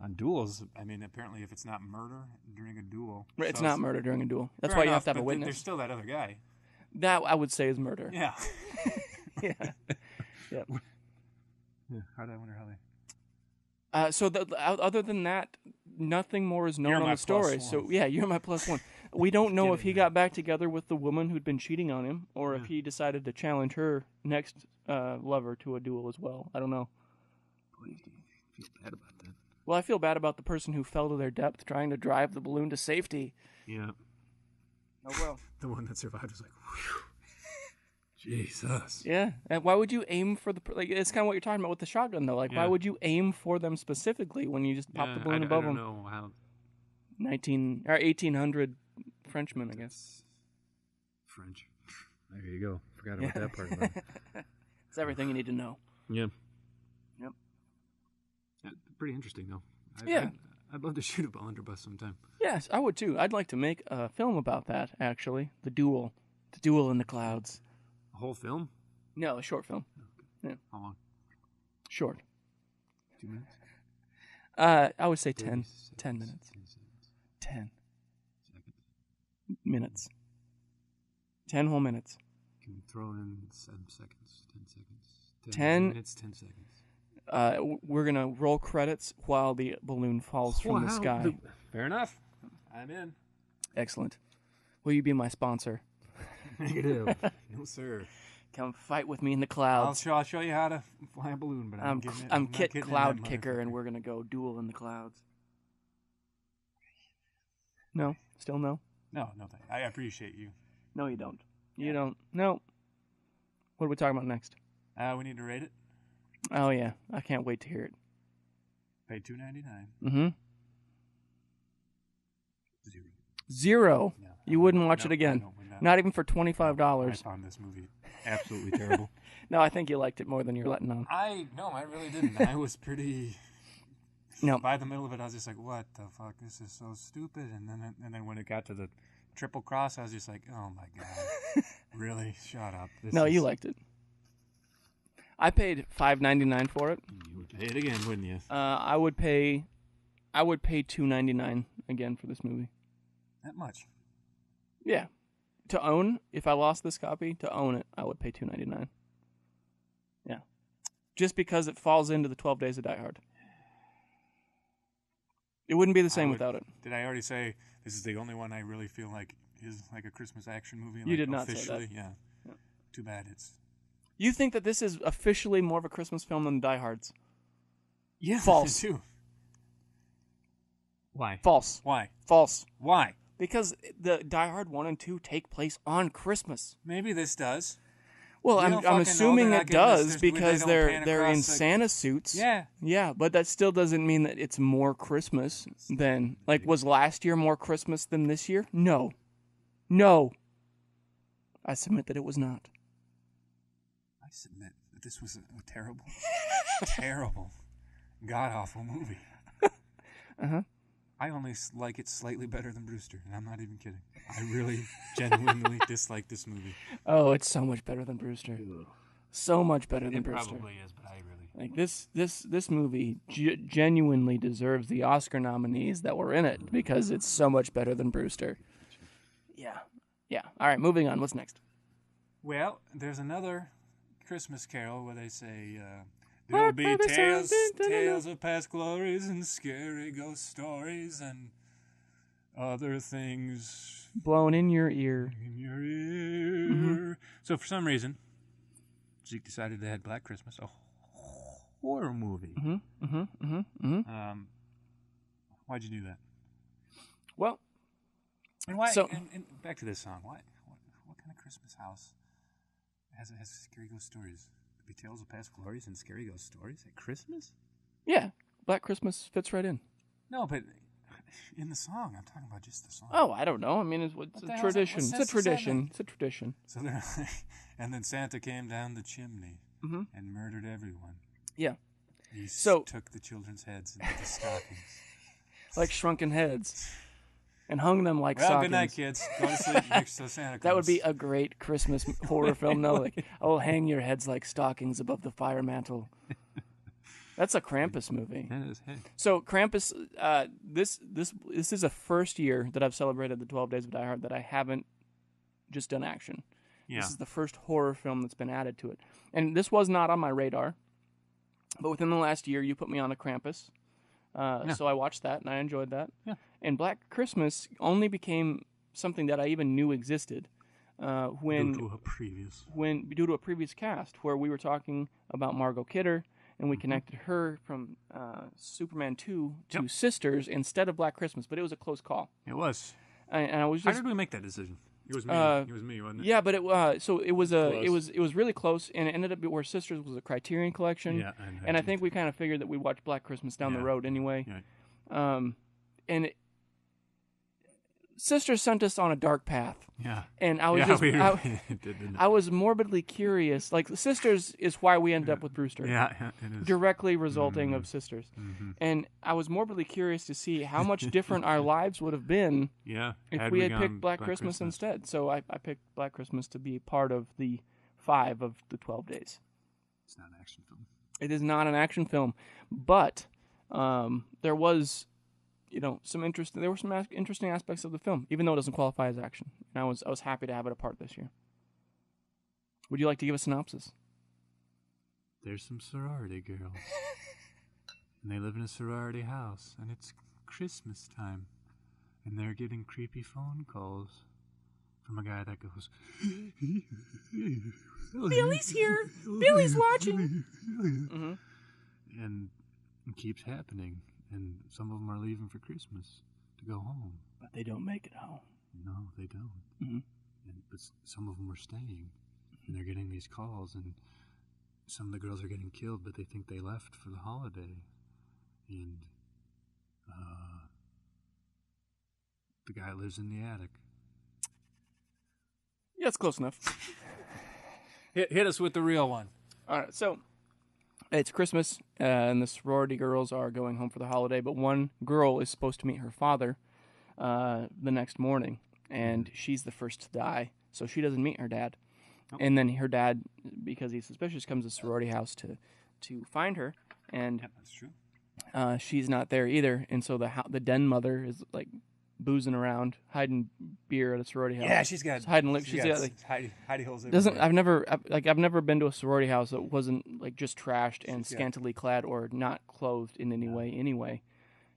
on duels. I mean, apparently if it's not murder during a duel. Right, it's not murder during a duel. That's Fair why you enough, have to have a but witness. There's still that other guy. That I would say is murder. Yeah. Yeah. Yeah. I wonder how they... So other than that, nothing more is known on the story. So yeah, you're my plus one. We don't know if he got back together with the woman who'd been cheating on him, or if he decided to challenge her next lover to a duel as well. I don't know. Boy, do you feel bad about that? Well, I feel bad about the person who fell to their depth trying to drive the balloon to safety. Yeah. Oh well. The one that survived was like, whew. Jesus. Yeah. And why would you aim for the... Like, it's kind of what you're talking about with the shotgun, though. Like, why would you aim for them specifically when you just pop the balloon above them? I don't know how... 1800 Frenchmen, I guess. French. There you go. Forgot about that part about it. It's everything you need to know. Yeah. Yep. Pretty interesting, though. I'd love to shoot a blunderbuss sometime. Yes, I would, too. I'd like to make a film about that, actually. The duel. The duel in the clouds. A whole film? No, a short film. Okay. Yeah. How long? Short. 2 minutes? I would say 10 minutes. 10 seconds. Minutes. 10 whole minutes. Can we throw in 7 seconds? 10 seconds? 10 minutes, 10 seconds. We're going to roll credits while the balloon falls from the sky. Fair enough. I'm in. Excellent. Will you be my sponsor? Negative. No, sir. Come fight with me in the clouds. I'll show you how to fly a balloon, but I'm Kit Cloud Kicker, and we're going to go duel in the clouds. No? Still no? No, thank you. I appreciate you. No, you don't. You don't. No. What are we talking about next? We need to rate it. Oh, yeah. I can't wait to hear it. Pay $2.99. Mm-hmm. 0. 0. No, you wouldn't watch it again. Not even for $25. I found this movie absolutely terrible. No, I think you liked it more than you're letting on. I really didn't. I was pretty... No. By the middle of it, I was just like, what the fuck? This is so stupid. And then when it got to the triple cross, I was just like, oh my God. Really? Shut up. You liked it. I paid $5.99 for it. You would pay it again, wouldn't you? I would pay $2.99 again for this movie. That much? Yeah. To own, if I lost this copy, to own it, I would pay $2.99. Yeah. Just because it falls into the 12 Days of Die Hard. It wouldn't be the same without it. Did I already say this is the only one I really feel like is like a Christmas action movie? You did not say that. Yeah. Too bad it's... You think that this is officially more of a Christmas film than Die Hard's? Yeah, false. Too. Why? False. Why? False. Why? Because the Die Hard 1 and 2 take place on Christmas. Maybe this does. Well, I'm assuming it does because they're in Santa suits. Yeah. Yeah, but that still doesn't mean that it's more Christmas than... Like, was last year more Christmas than this year? No. I submit that it was not. I submit that this was a terrible, terrible, god-awful movie. Uh-huh. I only like it slightly better than Brewster, and I'm not even kidding. I really, genuinely dislike this movie. Oh, it's so much better than Brewster. So much better than Brewster. It probably is, but I really... Like, this movie genuinely deserves the Oscar nominees that were in it because it's so much better than Brewster. Yeah. All right, moving on. What's next? Well, there's another Christmas Carol where they say... there'll be tales of past glories and scary ghost stories and other things blown in your ear. Mm-hmm. So for some reason, Zeke decided they had Black Christmas, a horror movie. Why'd you do that? Well, and why? So, and back to this song. What kind of Christmas house has Scary Ghost Stories. Could be Tales of Past Glories and Scary Ghost Stories at Christmas? Yeah, Black Christmas fits right in. No, but in the song, I'm talking about just the song. Oh, I don't know. I mean, it's a tradition. It's a tradition. It's a tradition. So and then Santa came down the chimney and murdered everyone. Yeah. He took the children's heads into the stockings. Like shrunken heads. And hung them like stockings. Good night, kids. Go to sleep next to Santa Claus. That would be a great Christmas horror film, no? Like, I will hang your heads like stockings above the fire mantle. That's a Krampus movie. That is. So Krampus, this is the first year that I've celebrated the 12 Days of Die Hard that I haven't just done action. Yeah. This is the first horror film that's been added to it. And this was not on my radar. But within the last year, you put me on a Krampus. So I watched that, and I enjoyed that. Yeah. And Black Christmas only became something that I even knew existed due to a previous cast where we were talking about Margot Kidder, and we connected her from Superman 2 to Sisters instead of Black Christmas, but it was a close call. It was. And I was just, how did we make that decision? It was me. Wasn't it? Yeah, but it was really close, and it ended up where Sisters was a Criterion Collection. Yeah, and I think we kind of figured that we'd watch Black Christmas down the road anyway. Yeah. Sisters sent us on a dark path. Yeah. And I was I was morbidly curious. Like, Sisters is why we ended up with Brewster. Yeah, it is. Directly resulting of Sisters. Mm-hmm. And I was morbidly curious to see how much different our lives would have been if we had picked Black Christmas instead. So I picked Black Christmas to be part of the 5 of the 12 days. It's not an action film. It is not an action film. But there was... there were some interesting aspects of the film, even though it doesn't qualify as action. And I was happy to have it a part this year. Would you like to give a synopsis? There's some sorority girls, and they live in a sorority house, and it's Christmas time, and they're getting creepy phone calls from a guy that goes, "Billy's here. Billy's watching." Mm-hmm. And it keeps happening. And some of them are leaving for Christmas to go home. But they don't make it home. No, they don't. Mm-hmm. But some of them are staying. And they're getting these calls. And some of the girls are getting killed, but they think they left for the holiday. And the guy lives in the attic. Yeah, it's close enough. Hit us with the real one. All right, so... It's Christmas, and the sorority girls are going home for the holiday, but one girl is supposed to meet her father the next morning, and she's the first to die, so she doesn't meet her dad. Oh. And then her dad, because he's suspicious, comes to the sorority house to find her, and that's true. She's not there either, and so the den mother is like boozing around, hiding beer at a sorority house. Yeah, she's got hiding hidey holes everywhere. I've never been to a sorority house that wasn't like just trashed and scantily clad or not clothed in any way. Anyway,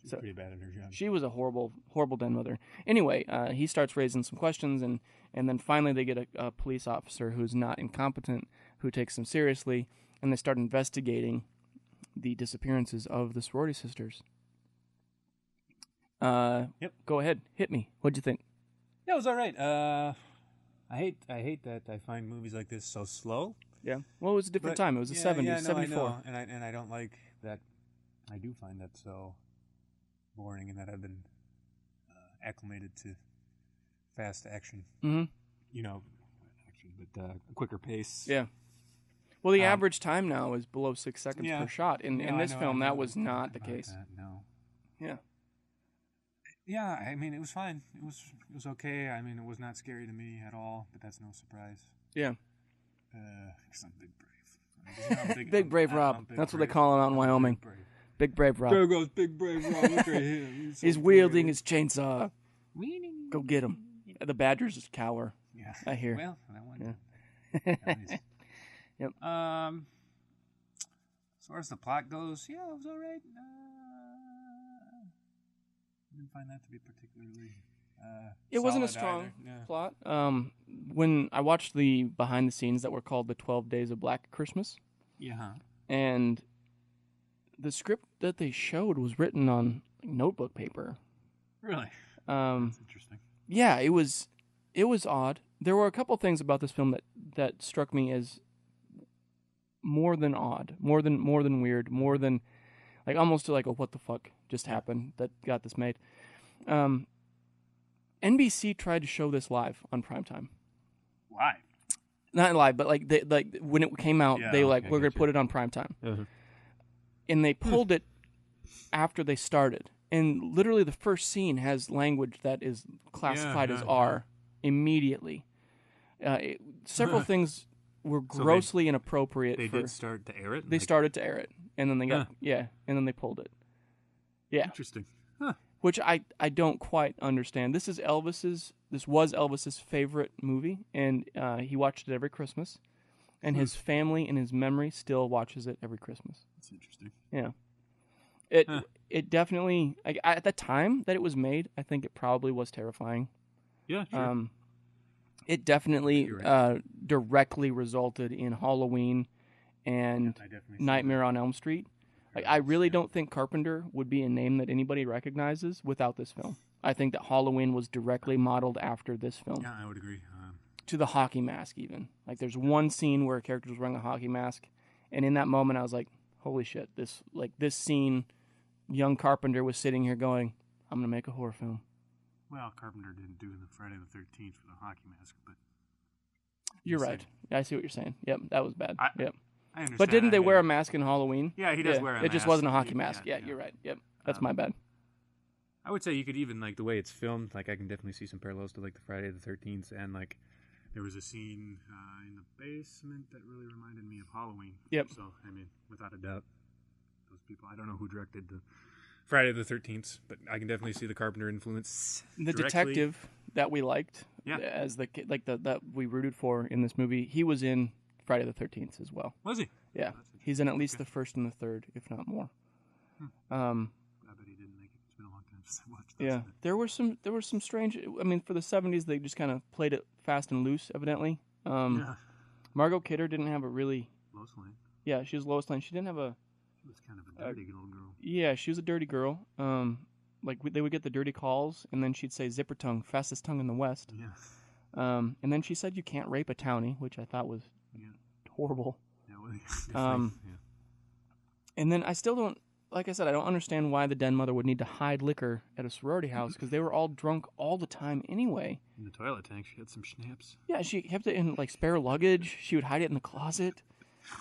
she's pretty bad at her job. She was a horrible den mother. Anyway, he starts raising some questions, and then finally they get a police officer who's not incompetent, who takes them seriously, and they start investigating the disappearances of the sorority sisters. Go ahead, hit me. What'd you think? Yeah, it was all right. I hate that I find movies like this so slow. Yeah. Well, it was a different time. It was the 70s, yeah, no, 74. I know. And I don't like that. I do find that so boring, and that I've been acclimated to fast action. Mm-hmm. Action, but a quicker pace. Yeah. Well, the average time now is below 6 seconds per shot. In this film, that was not the case. No. Yeah. Yeah, I mean, it was fine. It was okay. I mean, it was not scary to me at all, but that's no surprise. Yeah. Because I'm Big Brave. Big Brave Rob. That's what they call him out in Wyoming. Big Brave Rob. There goes Big Brave Rob. Look at him. He's wielding his chainsaw. Go get him. The badgers just cower. Yeah. I hear. Well, that one. Yeah. Yep. As far as the plot goes, yeah, it was all right. I didn't find that to be particularly it wasn't a strong plot. When I watched the behind the scenes that were called the 12 Days of Black Christmas. Yeah. And the script that they showed was written on notebook paper. Really? That's interesting. Yeah, it was odd. there were a couple things about this film that struck me as more than odd, more than weird, more than like almost like a what the fuck just happened that got this made. NBC tried to show this live on primetime. Live? Not live, but like when it came out, they were like, we're going to put it on primetime. Uh-huh. And they pulled it after they started. And literally the first scene has language that is classified as R immediately. Several things were grossly inappropriate. They did start to air it? They started to air it. And then they got, and then they pulled it. Yeah. Interesting. Huh. Which I don't quite understand. This was Elvis's favorite movie, and he watched it every Christmas. And his family in his memory still watches it every Christmas. That's interesting. Yeah. It definitely, at the time that it was made, I think it probably was terrifying. Yeah, sure. It definitely directly resulted in Halloween and Nightmare on Elm Street. Like, I really don't think Carpenter would be a name that anybody recognizes without this film. I think that Halloween was directly modeled after this film. Yeah, I would agree. To the hockey mask, even. Like, there's one scene where a character was wearing a hockey mask, and in that moment, I was like, holy shit, this scene, young Carpenter was sitting here going, I'm going to make a horror film. Well, Carpenter didn't do the Friday the 13th for the hockey mask, but... You're right. I see what you're saying. Yep, that was bad. Yep. I understand. But didn't they wear a mask in Halloween? Yeah, he does wear a mask. It just wasn't a hockey mask. Yeah, you're right. Yep, that's my bad. I would say you could even, like, the way it's filmed, like, I can definitely see some parallels to, like, the Friday the 13th, and, like, there was a scene in the basement that really reminded me of Halloween. Yep. So, I mean, without a doubt, those people, I don't know who directed the Friday the 13th, but I can definitely see the Carpenter influence. The detective that we liked, as that we rooted for in this movie, he was in Friday the 13th as well. Was he? Yeah, he's in at least the first and the third, if not more. I bet he didn't make it. It's been a long time since I watched that. Yeah, there were some strange. I mean, for the 70s, they just kind of played it fast and loose. Evidently, Margot Kidder didn't have a really Lois Lane. Yeah, she was Lois Lane. She didn't have a. She was kind of a dirty little girl. Yeah, she was a dirty girl. Like they would get the dirty calls, and then she'd say "zipper tongue, fastest tongue in the West." Yeah. And then she said, "You can't rape a townie," which I thought was horrible. Yeah, And then I still don't, like I said, I don't understand why the den mother would need to hide liquor at a sorority house because they were all drunk all the time anyway. In the toilet tank, she had some schnapps. Yeah, she kept it in like spare luggage. She would hide it in the closet.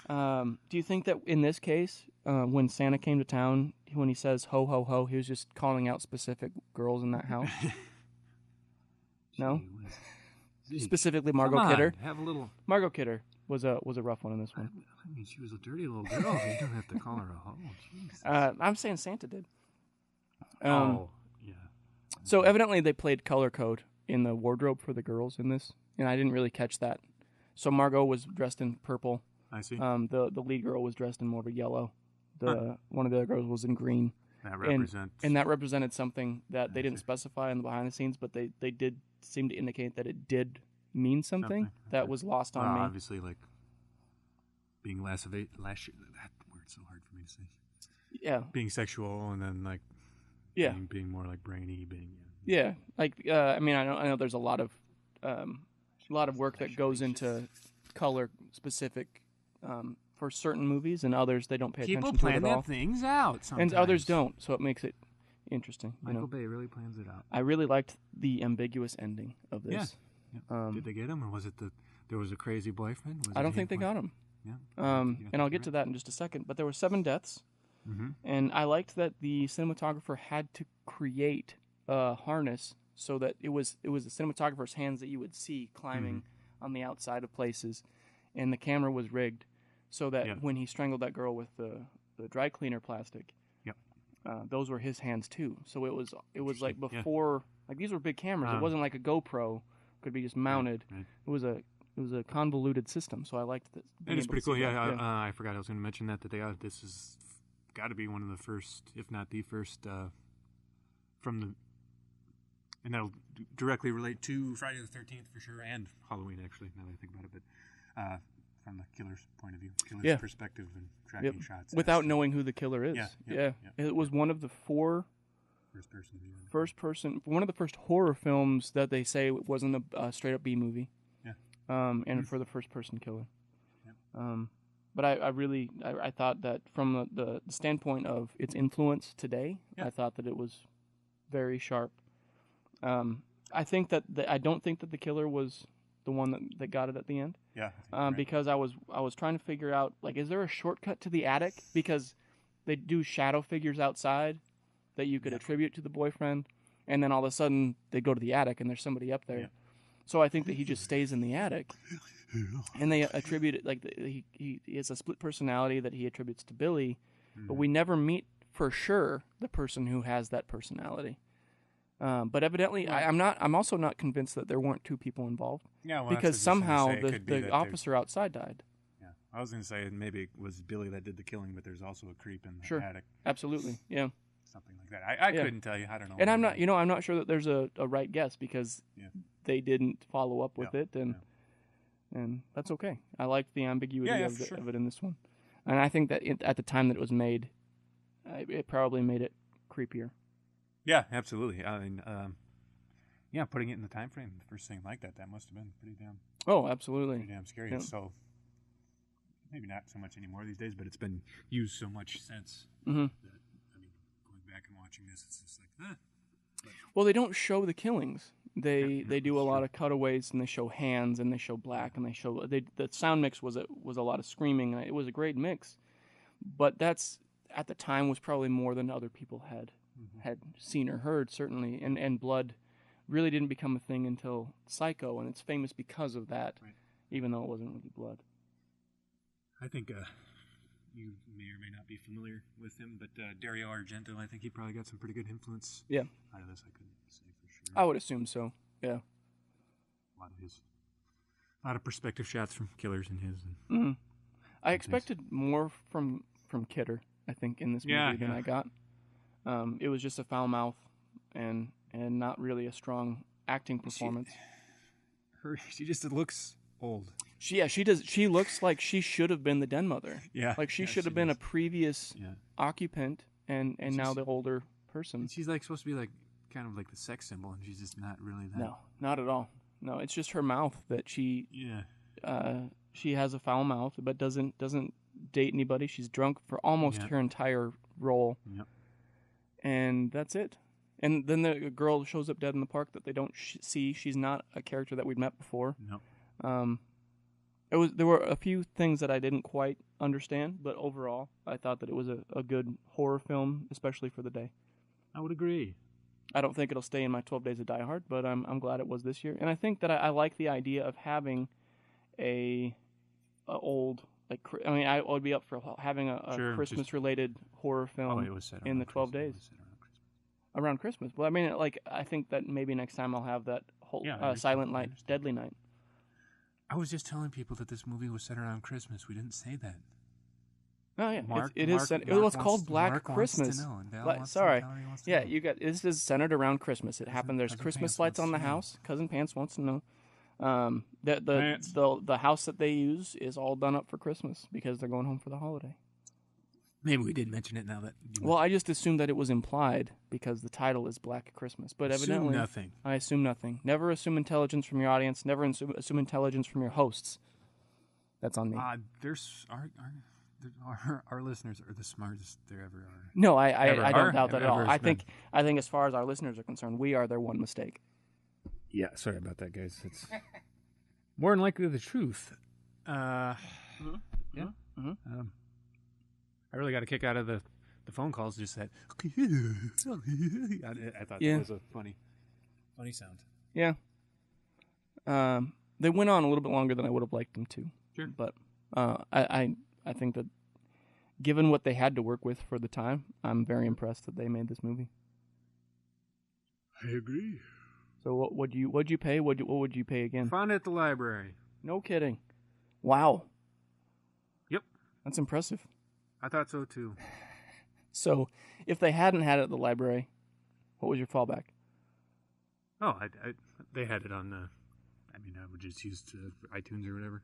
Do you think that in this case, when Santa came to town, when he says "ho ho ho," he was just calling out specific girls in that house? No. Specifically, Margot Kidder. Have a little. Margot Kidder was a rough one in this one. I mean, she was a dirty little girl. You don't have to call her a hoe. Jesus. I'm saying Santa did. Yeah. So evidently they played color code in the wardrobe for the girls in this, and I didn't really catch that. So Margot was dressed in purple. I see. The lead girl was dressed in more of a yellow. One of the other girls was in green. That represents. And that represented something that they didn't specify in the behind the scenes, but they did seem to indicate that it did mean something that was lost on me. Obviously, like being that word's so hard for me to say. Yeah. Being sexual and then like being more like brainy, like I mean I know there's a lot of work that goes into color specific for certain movies, and others they don't pay attention to it at all. People plan their things out sometimes. And others don't, so it makes it interesting. Michael Bay really plans it out. I really liked the ambiguous ending of this. Yeah. Did they get him, or was it there was a crazy boyfriend? I don't think they got him. Yeah. And I'll get to that in just a second. But there were 7 deaths, and I liked that the cinematographer had to create a harness so that it was the cinematographer's hands that you would see climbing on the outside of places, and the camera was rigged so that when he strangled that girl with the dry cleaner plastic, those were his hands too. So it was like before, like these were big cameras. It wasn't like a GoPro could be just mounted. Right. It was a convoluted system. So I liked that. And it's pretty cool. I forgot I was going to mention that this has got to be one of the first, if not the first, and that'll directly relate to Friday the 13th for sure, and Halloween actually. Now that I think about it, but from the killer's point of view, killer's perspective and tracking shots. Without knowing who the killer is. Yeah. It was one of the 4 one of the first horror films that they say wasn't a straight up B movie. and for the first-person killer. But I thought that from the standpoint of its influence today, I thought that it was very sharp. I think that I don't think that the killer was the one that got it at the end. Yeah. Because I was trying to figure out, like, is there a shortcut to the attic? Because they do shadow figures outside that you could attribute to the boyfriend, and then all of a sudden they go to the attic and there's somebody up there. Yeah. So I think that he just stays in the attic, and they attribute it, like, he has a split personality that he attributes to Billy, but we never meet for sure the person who has that personality. But evidently, I'm also not convinced that there weren't two people involved. Yeah, well, because somehow the officer outside died. Yeah, I was going to say maybe it was Billy that did the killing, but there's also a creep in the attic. Absolutely, yeah. Something like that. I couldn't tell you. I don't know. And I'm not sure that there's a right guess because they didn't follow up with it, and that's okay. I liked the ambiguity of it in this one, and I think that at the time that it was made, it probably made it creepier. Yeah, absolutely. I mean, putting it in the time frame, the first thing like that must have been pretty damn. Oh, absolutely. Pretty damn scary. Yeah. So maybe not so much anymore these days, but it's been used so much since. Mm-hmm. That, I mean, going back and watching this, it's just like, Well, they don't show the killings. They do a lot of cutaways, and they show hands, and they show black, and they show the sound mix was a lot of screaming. And it was a great mix, but that's at the time was probably more than other people had seen or heard, certainly, and blood really didn't become a thing until Psycho, and it's famous because of that, even though it wasn't really blood. I think you may or may not be familiar with him, but Dario Argento, I think he probably got some pretty good influence out of this. I couldn't say for sure. I would assume so, yeah. A lot of perspective shots from killers in his. I expected more from Kidder, I think, in this movie than I got. It was just a foul mouth and not really a strong acting performance. She just looks old. She does. She looks like she should have been the den mother. Yeah, like she should have been a previous occupant and now the older person. She's like supposed to be like kind of like the sex symbol, and she's just not really that. No, not at all. No, it's just her mouth that she. She has a foul mouth, but doesn't date anybody. She's drunk for almost her entire role. Yep. And that's it. And then the girl shows up dead in the park that they don't see. She's not a character that we'd met before. No. There were a few things that I didn't quite understand, but overall, I thought that it was a good horror film, especially for the day. I would agree. I don't think it'll stay in my 12 Days of Die Hard, but I'm glad it was this year. And I think that I like the idea of having a old. I would be up for having a Christmas-related horror film in the 12 days. Around Christmas. Well, I mean, I think that maybe next time I'll have that whole Silent Night, Deadly Night. I was just telling people that this movie was set around Christmas. We didn't say that. Oh, yeah. It's called Black Christmas. Sorry. Yeah, this is centered around Christmas. It happened. There's Christmas lights on the house. Cousin Pants wants to know. The house that they use is all done up for Christmas because they're going home for the holiday. Maybe we did mention it now that. Well, I just assumed that it was implied because the title is Black Christmas, but evidently nothing. I assume nothing. Never assume intelligence from your audience. Never assume intelligence from your hosts. That's on me. Our listeners are the smartest there ever are. No, I don't doubt that at all. I think as far as our listeners are concerned, we are their one mistake. Yeah, sorry about that, guys. It's more than likely the truth. Yeah. Mm-hmm. I really got a kick out of the phone calls. Just that. I thought that was a funny sound. Yeah. They went on a little bit longer than I would have liked them to. Sure. But I think that given what they had to work with for the time, I'm very impressed that they made this movie. I agree. So what'd you pay? What would you pay again? Found it at the library. No kidding. Wow. Yep. That's impressive. I thought so too. So, if they hadn't had it at the library, what was your fallback? Oh, they had it on. I would just use iTunes or whatever.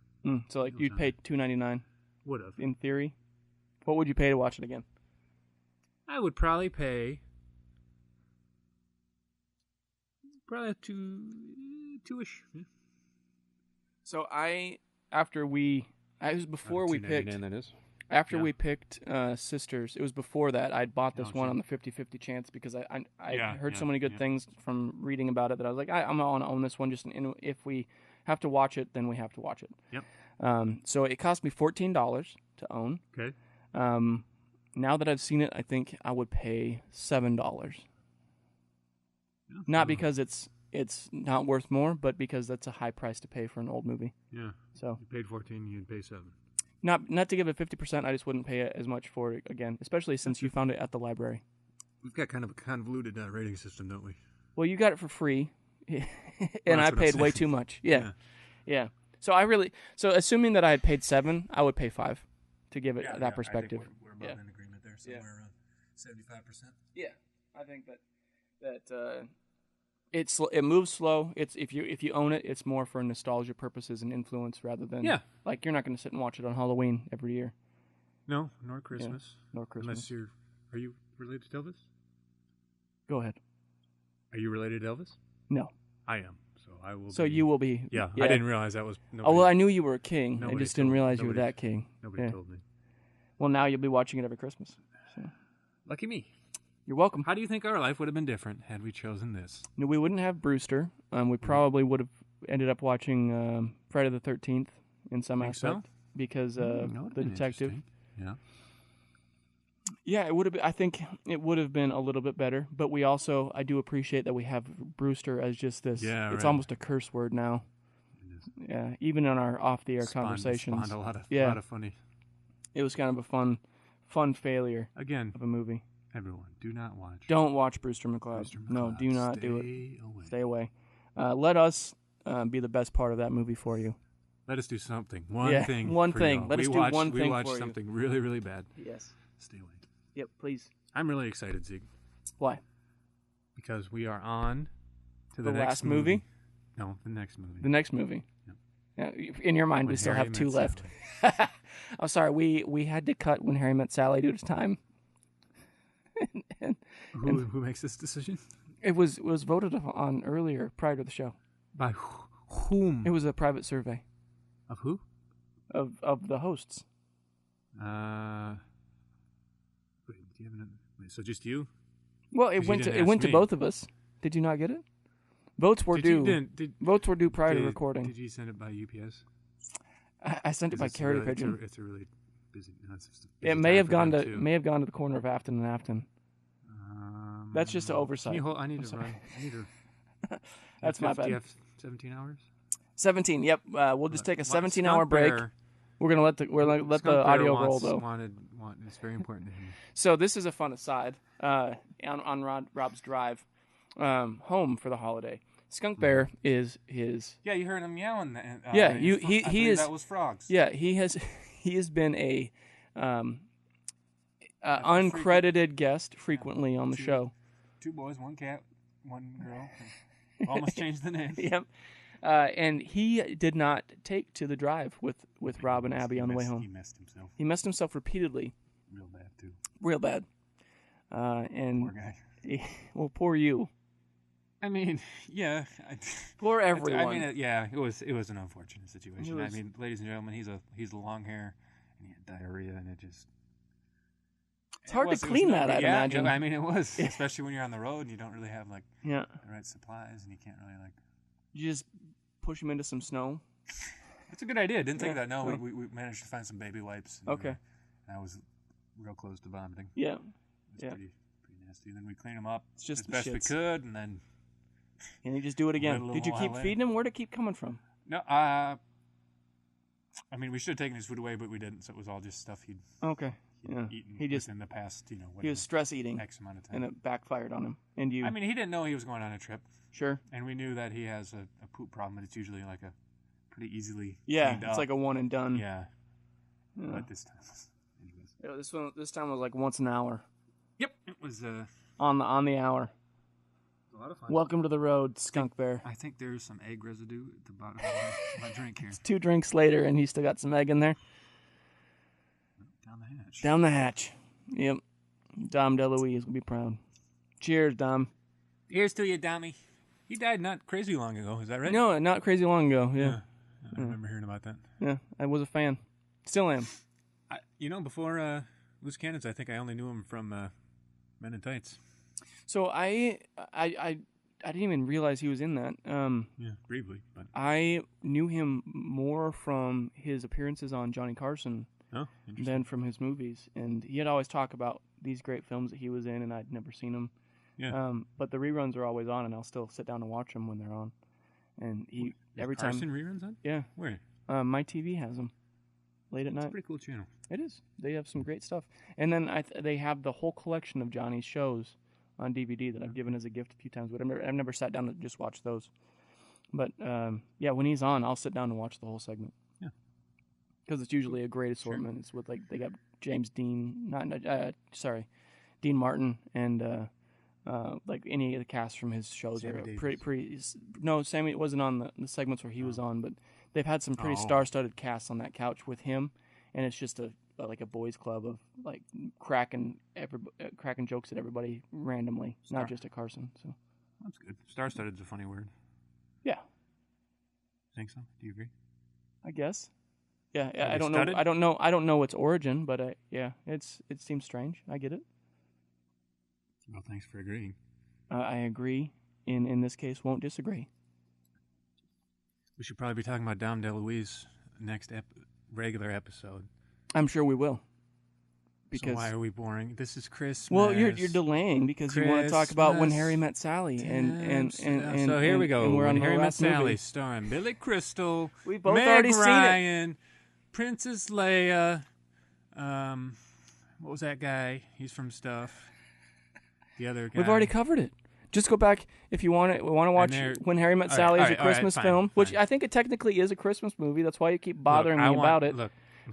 So you'd pay $2.99. Would have, in theory. What would you pay to watch it again? I would probably pay two-ish. Yeah. So it was before we picked. That is. After we picked Sisters, it was before that I'd bought this one on the 50-50 chance because I heard so many good things from reading about it that I was like, I'm going to own this one. Just if we have to watch it, then we have to watch it. Yep. So it cost me $14 to own. Okay. Now that I've seen it, I think I would pay $7. Yeah. Not because it's not worth more, but because that's a high price to pay for an old movie. Yeah. So you paid 14, you'd pay 7. Not to give it 50%, I just wouldn't pay it as much for it again, especially since you found it at the library. We've got kind of a convoluted rating system, don't we? Well, you got it for free, and I paid way too much. Yeah. So assuming that I had paid 7, I would pay 5 to give it that perspective. I think we're about in agreement there, somewhere around 75%. Yeah, I think that it moves slow. It's if you own it, it's more for nostalgia purposes and influence rather than like you're not going to sit and watch it on Halloween every year. No, nor Christmas. Yeah, nor Christmas. Unless are you related to Elvis? Go ahead. Are you related to Elvis? No. I am. So I will. So you will be. Yeah, I didn't realize that was. Oh well, I knew you were a king. I just didn't realize you were that king. Nobody told me. Well, now you'll be watching it every Christmas. So. Lucky me. You're welcome. How do you think our life would have been different had we chosen this? No, we wouldn't have Brewster. We probably would have ended up watching Friday the 13th in some aspect because the detective. Yeah. Yeah, it would have been, I think it would have been a little bit better, but I do appreciate that we have Brewster as just this. Yeah, it's almost a curse word now. Yeah, even in our off-the-air conversations. Spawned a lot of funny. It was kind of a fun failure again of a movie. Everyone, do not watch. Don't watch Brewster McCloud. No, do not do it. Stay away. Let us be the best part of that movie for you. Let us do something. One thing. Let us do one thing for you. We watched something really, really bad. Yes. Stay away. Yep, please. I'm really excited, Zeke. Why? Because we are on to the next last movie. No, the next movie. The next movie. Yep. Yeah, in your mind, we still have 2 left. I'm sorry. We had to cut When Harry Met Sally due to time. Who makes this decision? It was voted on earlier, prior to the show. By whom? It was a private survey. Of who? Of the hosts. So just you? Well, it went to both of us. Did you not get it? Votes were due. Votes were due prior to recording. Did you send it by UPS? I sent it by carrier pigeon. It's a really busy. It may have gone to the corner of Afton and Afton. That's just an oversight. I need to run. That's my bad. Do you have 17 hours? 17. Yep. We'll just take a 17-hour break. We're gonna let the audio roll though. It's very important to him. So this is a fun aside on Rob's drive home for the holiday. Skunk Bear is his. Yeah, you heard him yelling. He is. That was frogs. Yeah, he has been a uncredited guest frequently on the show. 2 boys, 1 cat, 1 girl. Almost changed the name. Yep. And he did not take to the drive with Rob and Abby on the way home. He messed himself repeatedly. Real bad too. Real bad. And poor guy. Well, poor you. I mean, yeah. Poor everyone. I mean, it was an unfortunate situation. I mean, ladies and gentlemen, he's a long hair and he had diarrhea, and it just. It's hard to clean that, I'd imagine. I mean, it was, especially when you're on the road and you don't really have the right supplies, and you can't really You just push him into some snow. That's a good idea. Didn't think of that. No, we managed to find some baby wipes. Okay. I was real close to vomiting. Yeah. It was pretty nasty. Then we cleaned him up as best we could, and then. And you just do it again. Did you keep feeding him? Where'd it keep coming from? No, I mean, we should have taken his food away, but we didn't. So it was all just stuff he'd. Okay. Eaten he just in the past, he was stress eating X amount of time, and it backfired on him. And you. I mean, he didn't know he was going on a trip. Sure. And we knew that he has a poop problem, but it's usually like a pretty easily. It's like a one and done. Yeah. But this time, anyways. This time was like once an hour. Yep. It was on the hour. A lot of fun. Welcome to the road, Skunk Bear. I think there's some egg residue at the bottom of my drink here. It's 2 drinks later, and he's still got some egg in there. Down the hatch. Yep. Dom DeLuise will be proud. Cheers, Dom. Here's to you, Dommy. He died not crazy long ago, is that right? No, not crazy long ago, yeah. I remember hearing about that. Yeah, I was a fan. Still am. Before Loose Cannons, I think I only knew him from Men in Tights. So I didn't even realize he was in that. Briefly, but I knew him more from his appearances on Johnny Carson than from his movies, and he'd always talk about these great films that he was in, and I'd never seen them. Yeah. But the reruns are always on, and I'll still sit down and watch them when they're on. And every Carson time reruns on? Yeah. Where? My TV has them late at It's a night. pretty cool channel. It is. They have some great stuff, and then they have the whole collection of Johnny's shows on DVD that I've given as a gift a few times, but I've never sat down to just watch those. But when he's on, I'll sit down and watch the whole segment. Yeah, because it's usually a great assortment. Sure. It's with they got Dean Martin, and any of the cast from his shows Sammy are Davis. pretty. No, Sammy wasn't on the segments where he was on, but they've had some pretty star-studded casts on that couch with him, and it's just a boys' club of cracking jokes at everybody randomly, not just at Carson. So that's good. Star-studded's a funny word. Yeah. Think so? Do you agree? I guess. Yeah, I don't know. I don't know its origin, but it seems strange. I get it. Well, thanks for agreeing. I agree. In this case, won't disagree. We should probably be talking about Dom DeLuise next regular episode. I'm sure we will. Because so why are we boring? This is Christmas. Well, you're delaying because you want to talk about When Harry Met Sally, and so here we go. And we're When on Harry Met Sally, movie. starring Billy Crystal, we both Meg already Ryan, seen it. Princess Leia. What was that guy? He's from Stuff. The other guy. We've already covered it. Just go back if you want to watch When Harry Met Sally as a Christmas film, which I think it technically is a Christmas movie. That's why you keep bothering me about it.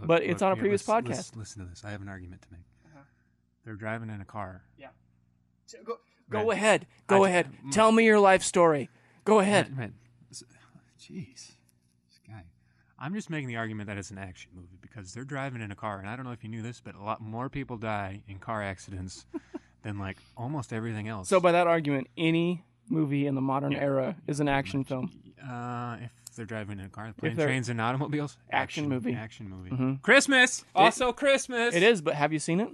But it's on a previous podcast. Listen to this. I have an argument to make. They're driving in a car. Yeah. Go ahead. Go ahead. Tell me your life story. Go ahead. Jeez. This guy. I'm just making the argument that it's an action movie because they're driving in a car, and I don't know if you knew this, but a lot more people die in car accidents than almost everything else. So by that argument, any movie in the modern era is an action film. If they're driving in a car, plane, trains, and automobiles, action movie. Action movie. Mm-hmm. Christmas, also Christmas. It is, but have you seen it?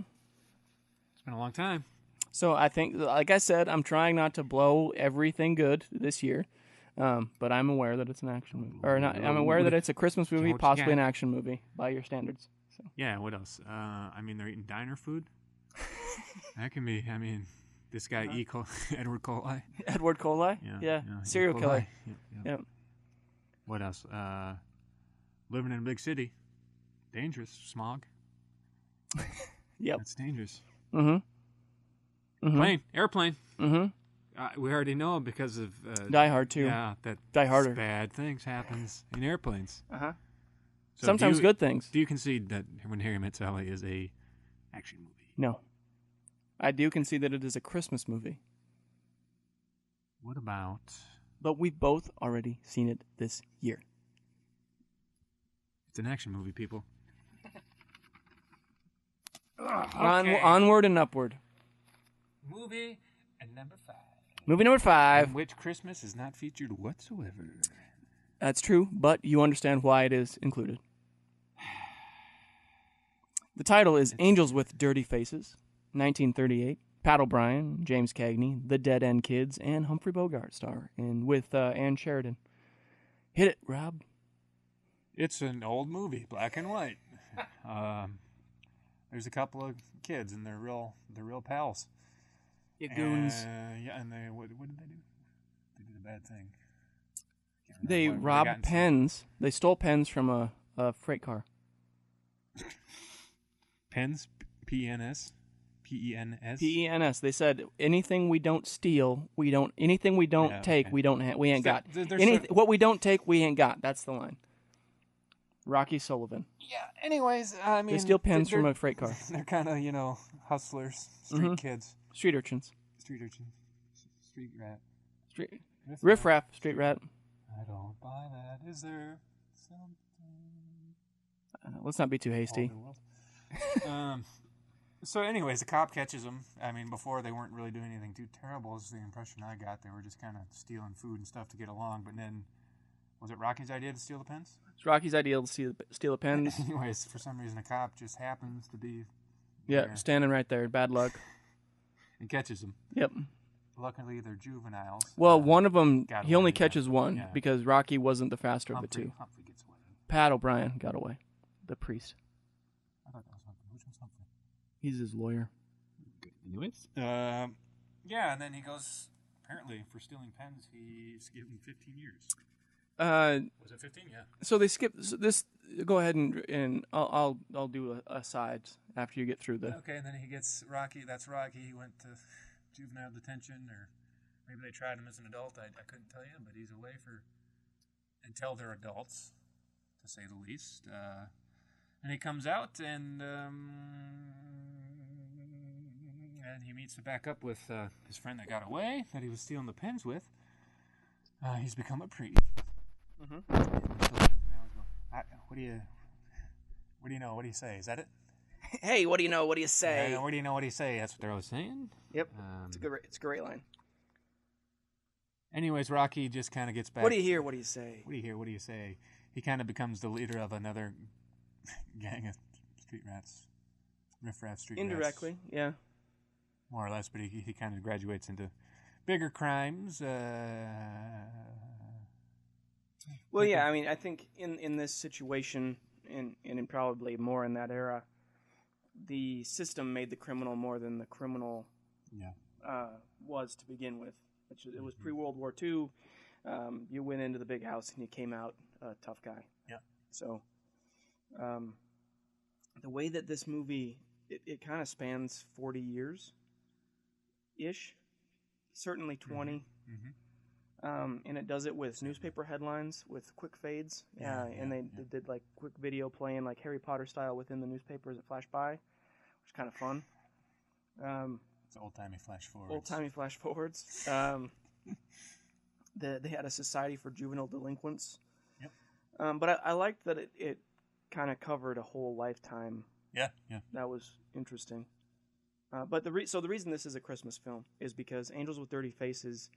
It's been a long time. So I think, like I said, I'm trying not to blow everything good this year, but I'm aware that it's an action movie, or not. I'm aware that it's a Christmas movie, possibly an action movie by your standards. So. Yeah. What else? They're eating diner food. That can be. This guy Edward Coli. Edward Coli. Yeah. Serial killer. Yeah. What else? Living in a big city, dangerous. Smog. Yep. That's dangerous. Mm-hmm. Airplane. Mm-hmm. We already know because of Die Hard too. Yeah, that Die Harder. Bad things happens in airplanes. So sometimes good things. Do you concede that When Harry Met Sally is a action movie? No. I do concede that it is a Christmas movie. What about? But we've both already seen it this year. It's an action movie, people. Okay. Onward and upward. Movie number 5. Movie number 5. In which Christmas is not featured whatsoever. That's true, but you understand why it is included. The title is Angels with Dirty Faces, 1938. Pat O'Brien, James Cagney, The Dead End Kids, and Humphrey Bogart star, and with Ann Sheridan. Hit it, Rob. It's an old movie, black and white. There's a couple of kids, and they're real pals. Yeah, goons. And they what did they do? They did a bad thing. They robbed pens. They stole pens from a freight car. Pens? P-E-N-S? P-E-N-S? P-E-N-S. They said anything we don't steal, we don't. Anything we don't take, we don't. We ain't got. What we don't take, we ain't got. That's the line. Rocky Sullivan. Yeah. Anyways, they steal pens from a freight car. They're kind of hustlers, street kids, street urchins, street rat, riff raff, street rat. I don't buy that. Is there something? Let's not be too hasty. So anyways, the cop catches them. Before they weren't really doing anything too terrible is the impression I got. They were just kind of stealing food and stuff to get along. But then Was it Rocky's idea to steal the pens? It's Rocky's idea to steal the pens. Anyways, for some reason, a cop just happens to be Yeah, standing right there. Bad luck. and catches them. Yep. Luckily, they're juveniles. Well, one of them, got he away, only yeah. catches one Yeah. because Rocky wasn't the faster of the two. Humphrey gets away. Pat O'Brien got away. The priest. I thought that was Humphrey. Which one's Humphrey? He's his lawyer. Anyways. Yeah, and then he goes, apparently, for stealing pens, he's given 15 years. Was it 15? Yeah. So they skip this. Go ahead and I'll do asides after you get through the. Okay, and then he gets Rocky. That's Rocky. He went to juvenile detention, or maybe they tried him as an adult. I couldn't tell you, but he's away for until they're adults, to say the least. And he comes out and he meets to back up with his friend that got away, that he was stealing the pens with. He's become a priest. Mm-hmm. What do you know? What do you say? Is that it? Hey, what do you know? What do you say? Yeah, what do you know? What do you say? That's what they're always saying. Yep. It's a great line. Anyways, Rocky just kind of gets back. What do you hear? What do you say? What do you hear? What do you say? He kind of becomes the leader of another gang of street rats, riff-raff street rats. Indirectly, yeah. More or less, but he kind of graduates into bigger crimes. Well, yeah, I mean, I think in this situation, and in probably more in that era, the system made the criminal more than the criminal was to begin with. It was pre-World War II. You went into the big house and you came out a tough guy. Yeah. So the way that this movie, it kind of spans 40 years-ish, certainly 20. Mm-hmm. And it does it with newspaper headlines, with quick fades. They did like quick video playing like Harry Potter style within the newspapers that flash by, which is kind of fun. It's old-timey flash forwards. Old-timey flash forwards. They had a society for juvenile delinquents. Yep. But I liked that it kind of covered a whole lifetime. Yeah. That was interesting. But the reason this is a Christmas film is because Angels with Dirty Faces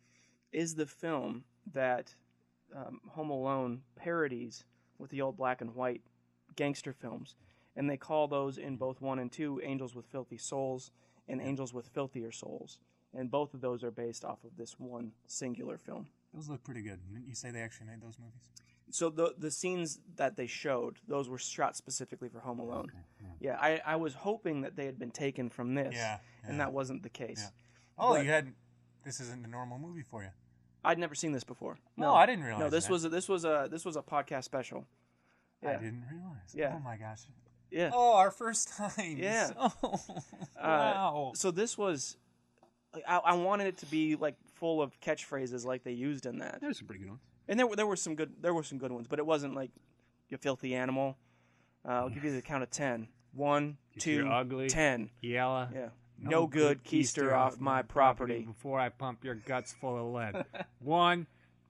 is the film that Home Alone parodies with the old black and white gangster films. And they call those in both 1 and 2 Angels with Filthy Souls and Angels with Filthier Souls. And both of those are based off of this one singular film. Those look pretty good. Didn't you say they actually made those movies? So the scenes that they showed, those were shot specifically for Home Alone. Okay, Yeah, I was hoping that they had been taken from this, and that wasn't the case. Yeah. Oh, but this isn't a normal movie for you. I'd never seen this before. No, I didn't realize. No, this that. was a podcast special. Yeah. I didn't realize. Yeah. Oh my gosh. Yeah. Oh, our first time. Yeah. Oh, wow. So this was, I wanted it to be like full of catchphrases like they used in that. There's some pretty good ones. And there were some good ones, but it wasn't like you filthy animal. I'll give you the count of 10. 1, 2, you're ugly, 10. Yella. Yeah. No good, keister off my property. Before I pump your guts full of lead. 1,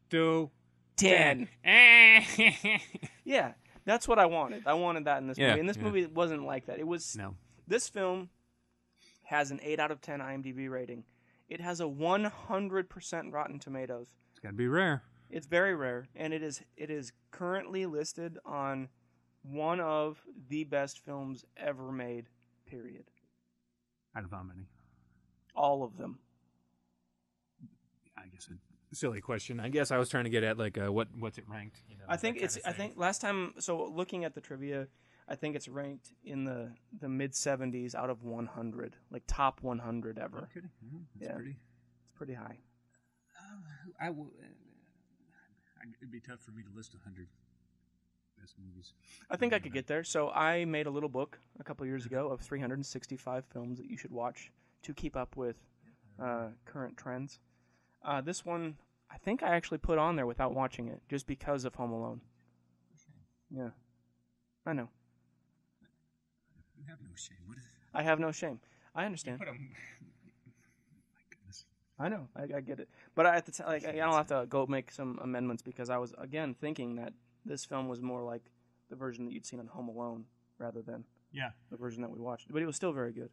2, 10. Yeah, that's what I wanted. I wanted that in this movie. And this movie wasn't like that. It was. No. This film has an 8 out of 10 IMDb rating. It has a 100% Rotten Tomatoes. It's got to be rare. It's very rare, and it is currently listed on one of the best films ever made, period. Out of how many? All of them. I guess a silly question. I guess I was trying to get at like what's it ranked? You know, I think last time. So looking at the trivia, I think it's ranked in the mid 70s out of 100, like top 100 ever. No kidding. It's pretty high. It'd be tough for me to list 100 best movies. I think I could get there. So I made a little book a couple years ago of 365 films that you should watch to keep up with current trends. This one, I think I actually put on there without watching it, just because of Home Alone. Yeah, I know. You have no shame. What is it? I have no shame. I understand. My goodness. I know. I get it. But at the time, I don't have to go make some amendments because I was again thinking that this film was more like the version that you'd seen on Home Alone rather than the version that we watched. But it was still very good.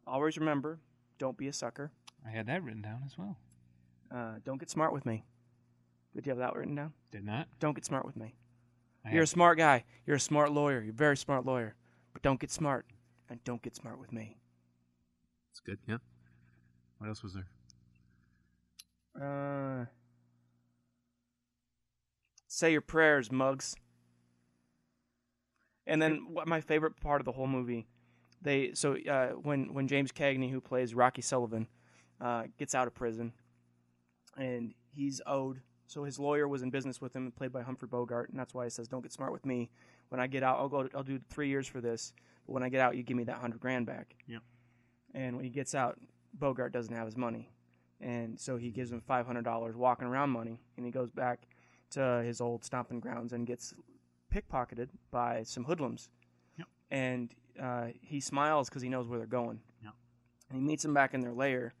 Always remember, don't be a sucker. I had that written down as well. Don't get smart with me. Did you have that written down? Did not. Don't get smart with me. I You're a have- smart guy. You're a smart lawyer. You're a very smart lawyer. But don't get smart. And don't get smart with me. It's good. Yeah. What else was there? Say your prayers, mugs. And then what my favorite part of the whole movie, when James Cagney, who plays Rocky Sullivan, gets out of prison, and he's owed. So his lawyer was in business with him, played by Humphrey Bogart, and that's why he says, "Don't get smart with me. When I get out, I'll do 3 years for this. But when I get out, you give me that $100,000 back." Yep. And when he gets out, Bogart doesn't have his money, and so he gives him $500 walking around money, and he goes back to his old stomping grounds and gets pickpocketed by some hoodlums. Yep. And he smiles because he knows where they're going. Yep. And he meets them back in their lair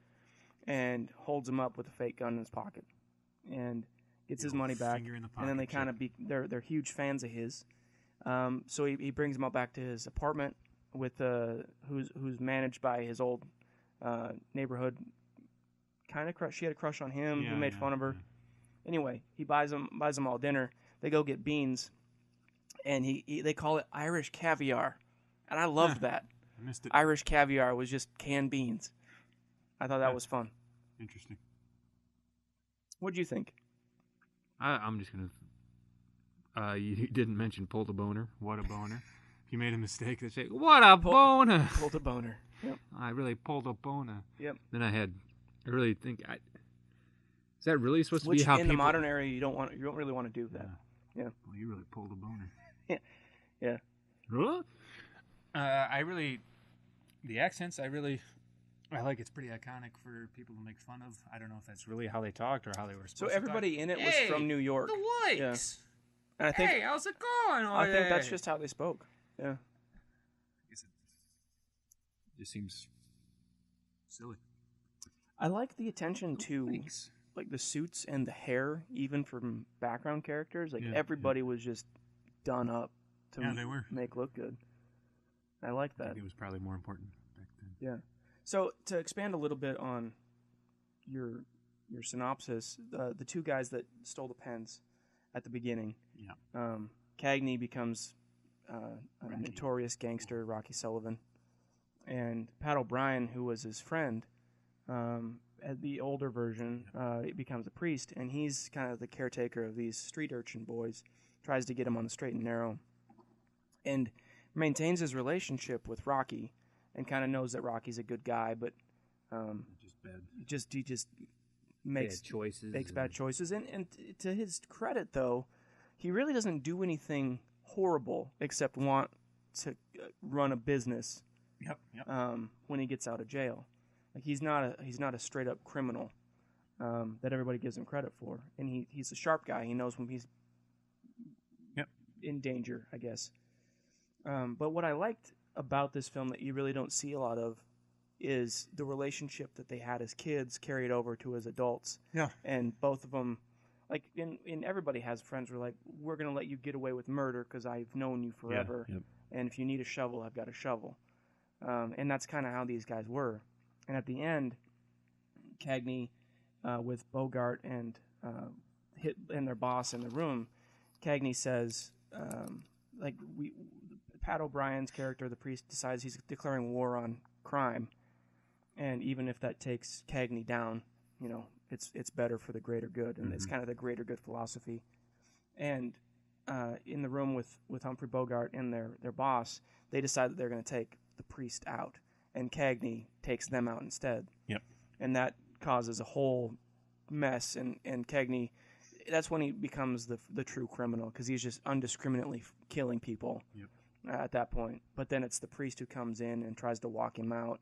and holds them up with a fake gun in his pocket and gets his money back. Finger in the pocket, And then they kind of they're huge fans of his. So he brings them all back to his apartment with who's managed by his old neighborhood kind of crush. She had a crush on him. He made fun of her. Yeah. Anyway, he buys them all dinner. They go get beans, and they call it Irish caviar, and I loved that. I missed it. Irish caviar was just canned beans. I thought that was fun. Interesting. What'd you think? I'm just gonna. You didn't mention pulled a boner. What a boner! If you made a mistake, they say, "What a boner!" Pulled a boner. Yep. I really pulled a boner. Yep. Then I really think. Is that really supposed to Which be how in people? the modern era you don't really want to do that. Yeah. Well, you really pulled a boner. Yeah. Huh? The accents. I like. It's pretty iconic for people to make fun of. I don't know if that's really how they talked or how they were supposed So to everybody in it was from New York. The Whites. And I think Hey, how's it going? I think that's just how they spoke. Yeah. I guess it just seems silly. I like the attention to like the suits and the hair, even from background characters. Like everybody was just done up to they were. make look good. I like that. It was probably more important back then. Yeah. So to expand a little bit on your synopsis, the two guys that stole the pens at the beginning. Yeah. Cagney becomes a notorious gangster, Rocky Sullivan, and Pat O'Brien, who was his friend, the older version, becomes a priest, and he's kind of the caretaker of these street urchin boys, tries to get them on the straight and narrow, and maintains his relationship with Rocky, and kind of knows that Rocky's a good guy, but Just bad. he just makes bad choices. And to his credit, though, he really doesn't do anything horrible except want to run a business. Yep. When he gets out of jail, like he's not a straight up criminal that everybody gives him credit for, and he's a sharp guy. He knows when he's in danger, I guess. But what I liked about this film that you really don't see a lot of is the relationship that they had as kids carried over to as adults. Yeah. And both of them, like in everybody has friends who are like, we're going to let you get away with murder because I've known you forever. Yep. And if you need a shovel, I've got a shovel. And that's kind of how these guys were. And at the end, Cagney, with Bogart and their boss in the room, Cagney says, Pat O'Brien's character, the priest, decides he's declaring war on crime, and even if that takes Cagney down, it's better for the greater good, and it's kind of the greater good philosophy. And in the room with Humphrey Bogart and their boss, they decide that they're going to take the priest out, and Cagney takes them out instead. Yep. And that causes a whole mess, and Cagney, that's when he becomes the true criminal, because he's just indiscriminately killing people. Yep. At that point. But then it's the priest who comes in and tries to walk him out,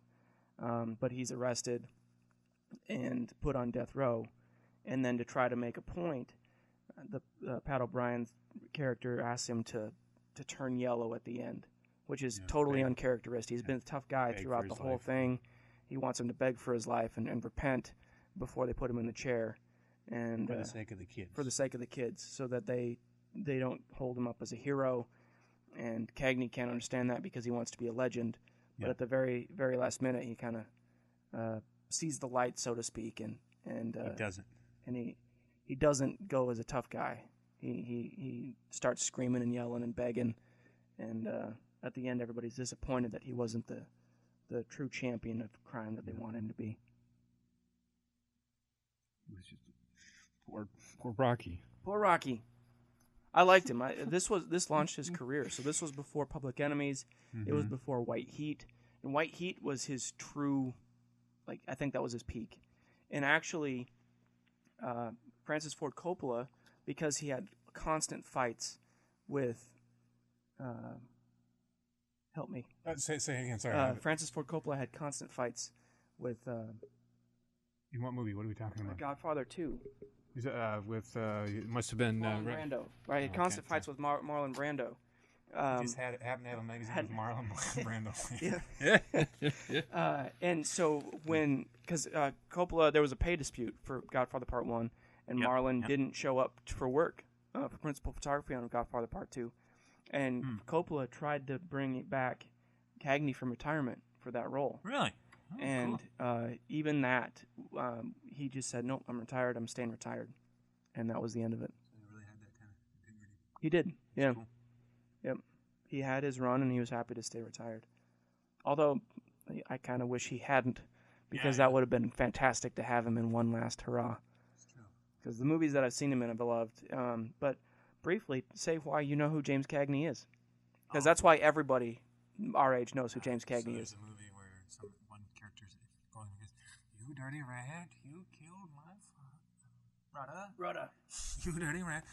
but he's arrested and put on death row. And then to try to make a point, the Pat O'Brien's character asks him to turn yellow at the end, which is totally uncharacteristic. He's been a tough guy throughout the whole thing. He wants him to beg for his life and repent before they put him in the chair. And for the sake of the kids. For the sake of the kids, so that they don't hold him up as a hero. And Cagney can't understand that because he wants to be a legend. But at the very, very last minute, he kind of sees the light, so to speak, and he doesn't. And he doesn't go as a tough guy. He starts screaming and yelling and begging, and at the end, everybody's disappointed that he wasn't the true champion of crime that they want him to be. It was just poor Rocky. Poor Rocky. I liked him. This launched his career. So this was before Public Enemies. Mm-hmm. It was before White Heat. And White Heat was his true, I think that was his peak. And actually, Francis Ford Coppola, because he had constant fights with, help me. Say it again, sorry. Francis Ford Coppola had constant fights with... in what movie? What are we talking about? Godfather 2. It must have been... Marlon Brando. Right, he had constant fights with Marlon Brando. Just happened to have a magazine with Marlon Brando. And so because Coppola, there was a pay dispute for Godfather Part 1, and Marlon didn't show up for work for principal photography on Godfather Part 2. And Coppola tried to bring back Cagney from retirement for that role. Really? Oh, and cool. Even that, he just said, nope, I'm retired, I'm staying retired. And that was the end of it. So he really had that kind of integrity. He did, yeah. Cool. Yep. He had his run, and he was happy to stay retired. Although, I kind of wish he hadn't, because that would have been fantastic to have him in one last hurrah. That's true. Because the movies that I've seen him in, I've loved. But briefly, say why you know who James Cagney is. Because that's why everybody our age knows who James Cagney is. There's a movie where one character's going and goes, "You dirty rat, you killed my father. Brother. You dirty rat."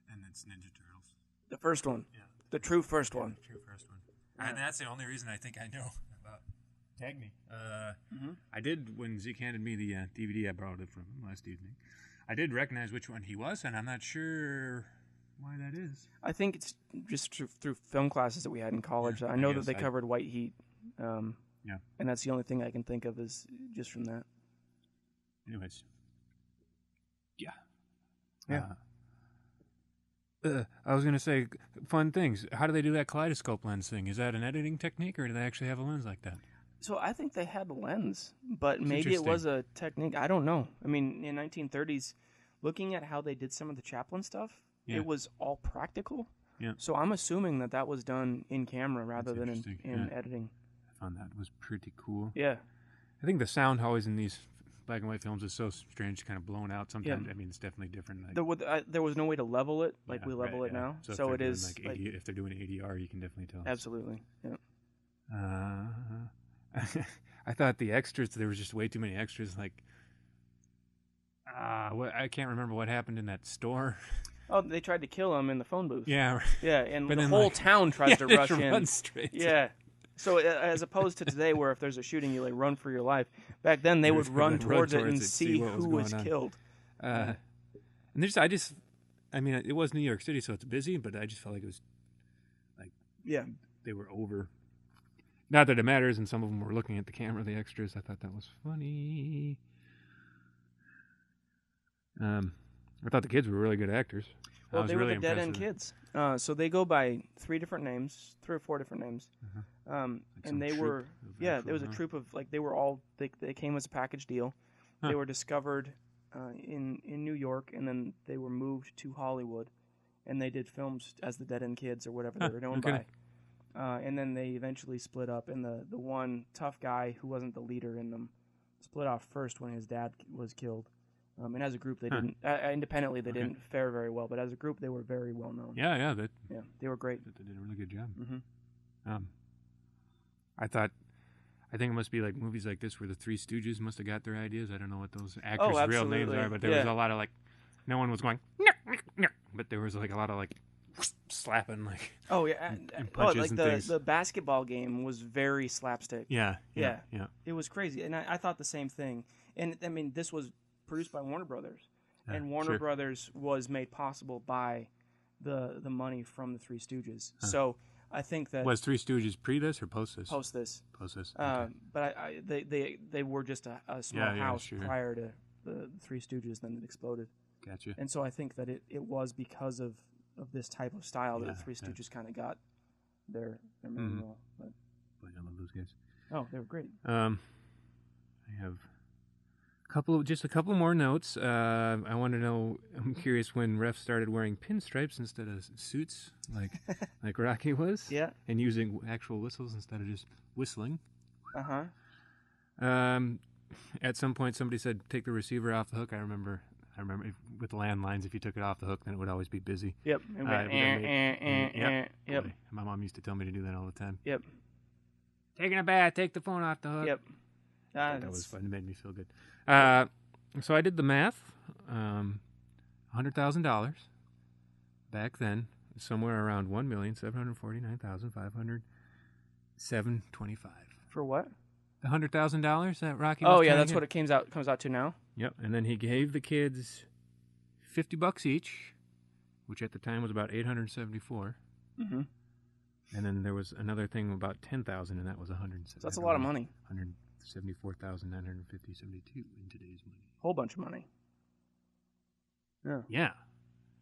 And it's Ninja Turtles. The first one. Yeah. The true first one. The true first one. Yeah. And that's the only reason I think I know about Cagney. I did, when Zeke handed me the DVD, I borrowed it from him last evening. I did recognize which one he was, and I'm not sure why that is. I think it's just through film classes that we had in college. I know that they covered White Heat. And that's the only thing I can think of is just from that. Anyways. Yeah. I was going to say, fun things. How do they do that kaleidoscope lens thing? Is that an editing technique, or do they actually have a lens like that? So I think they had a lens, but maybe it was a technique. I don't know. I mean, in 1930s, looking at how they did some of the Chaplin stuff, it was all practical. Yeah. So I'm assuming that was done in camera rather than in editing. I found that was pretty cool. Yeah. I think the sound always in these black and white films is so strange, kind of blown out sometimes. Yeah. I mean, it's definitely different. There was no way to level it like we level it now. So it is if they're doing ADR, you can definitely tell. Absolutely. Yeah. I thought the extras, there was just way too many extras. I can't remember what happened in that store. Oh, they tried to kill him in the phone booth. Yeah. Yeah, and the whole town tries to rush in. Run straight. Yeah. So as opposed to today, where if there's a shooting, you run for your life. Back then, they would run towards it and see who was killed. And it was New York City, so it's busy, but I just felt like it was they were over. Not that it matters, and some of them were looking at the camera, the extras. I thought that was funny. I thought the kids were really good actors. Well, they were the Dead End Kids. So they go by 3 or 4 different names. And they were, there was a troupe of, they were all, they came as a package deal. They were discovered in New York, and then they were moved to Hollywood, and they did films as the Dead End Kids or whatever they were known by. And then they eventually split up, and the one tough guy who wasn't the leader in them split off first when his dad was killed. And as a group, they didn't. Independently, they didn't fare very well. But as a group, they were very well known. Yeah, they were great. They did a really good job. Mm-hmm. I think it must be like movies like this where the Three Stooges must have got their ideas. I don't know what those actors' real names are, but there was a lot of no one was going, but there was a lot of slapping and punches and things. The basketball game was very slapstick. Yeah. It was crazy, and I thought the same thing. And I mean, this was produced by Warner Brothers, and Warner Brothers was made possible by the money from the Three Stooges. So I think that was Three Stooges pre this or post this? Post this. Okay. But they were just a small house prior to the Three Stooges. Then it exploded. Gotcha. And so I think that it was because of this type of style that the Three Stooges kind of got their main role. But I love those guys. Oh, they were great. I have Just a couple more notes. I want to know. I'm curious when refs started wearing pinstripes instead of suits, like Rocky was. Yeah. And using actual whistles instead of just whistling. At some point, somebody said, "Take the receiver off the hook." I remember with landlines, if you took it off the hook, then it would always be busy. Yep. Yep. Boy, my mom used to tell me to do that all the time. Yep. Taking a bath, take the phone off the hook. Yep. That was fun. It made me feel good. So I did the math. $100,000 back then, somewhere around $1,749,507.25. For what? The $100,000 that Rocky. Oh yeah, that's what it comes out to now. Yep, and then he gave the kids $50 each, which at the time was about $874. Mm-hmm. And then there was another thing about $10,000, and that was $107. So that's a lot of money. $174,950.72 in today's money. Whole bunch of money. Yeah. Yeah.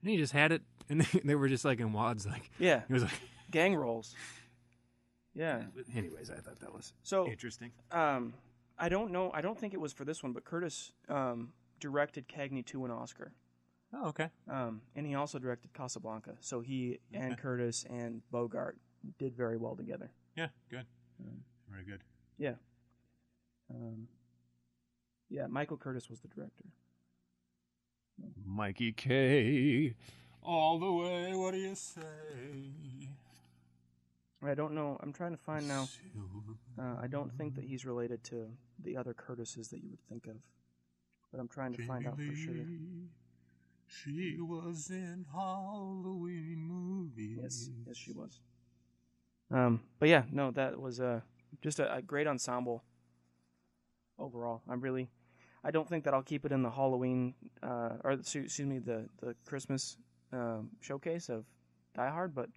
And he just had it, and they were just like in wads, like yeah. He was like gang rolls. Yeah. Anyways, I thought that was interesting. I don't know. I don't think it was for this one, but Curtis directed Cagney to an Oscar. Oh, okay. And he also directed Casablanca. So he and Curtis and Bogart did very well together. Yeah, good. Very good. Yeah. Yeah, Michael Curtis was the director. Mikey K. All the way, what do you say? I don't know. I'm trying to find now. I don't think that he's related to the other Curtises that you would think of. But I'm trying to find out for sure. She was in Halloween movies. Yes, she was. But yeah, no, that was just a great ensemble overall. I don't think that I'll keep it in the Halloween, the Christmas showcase of Die Hard, but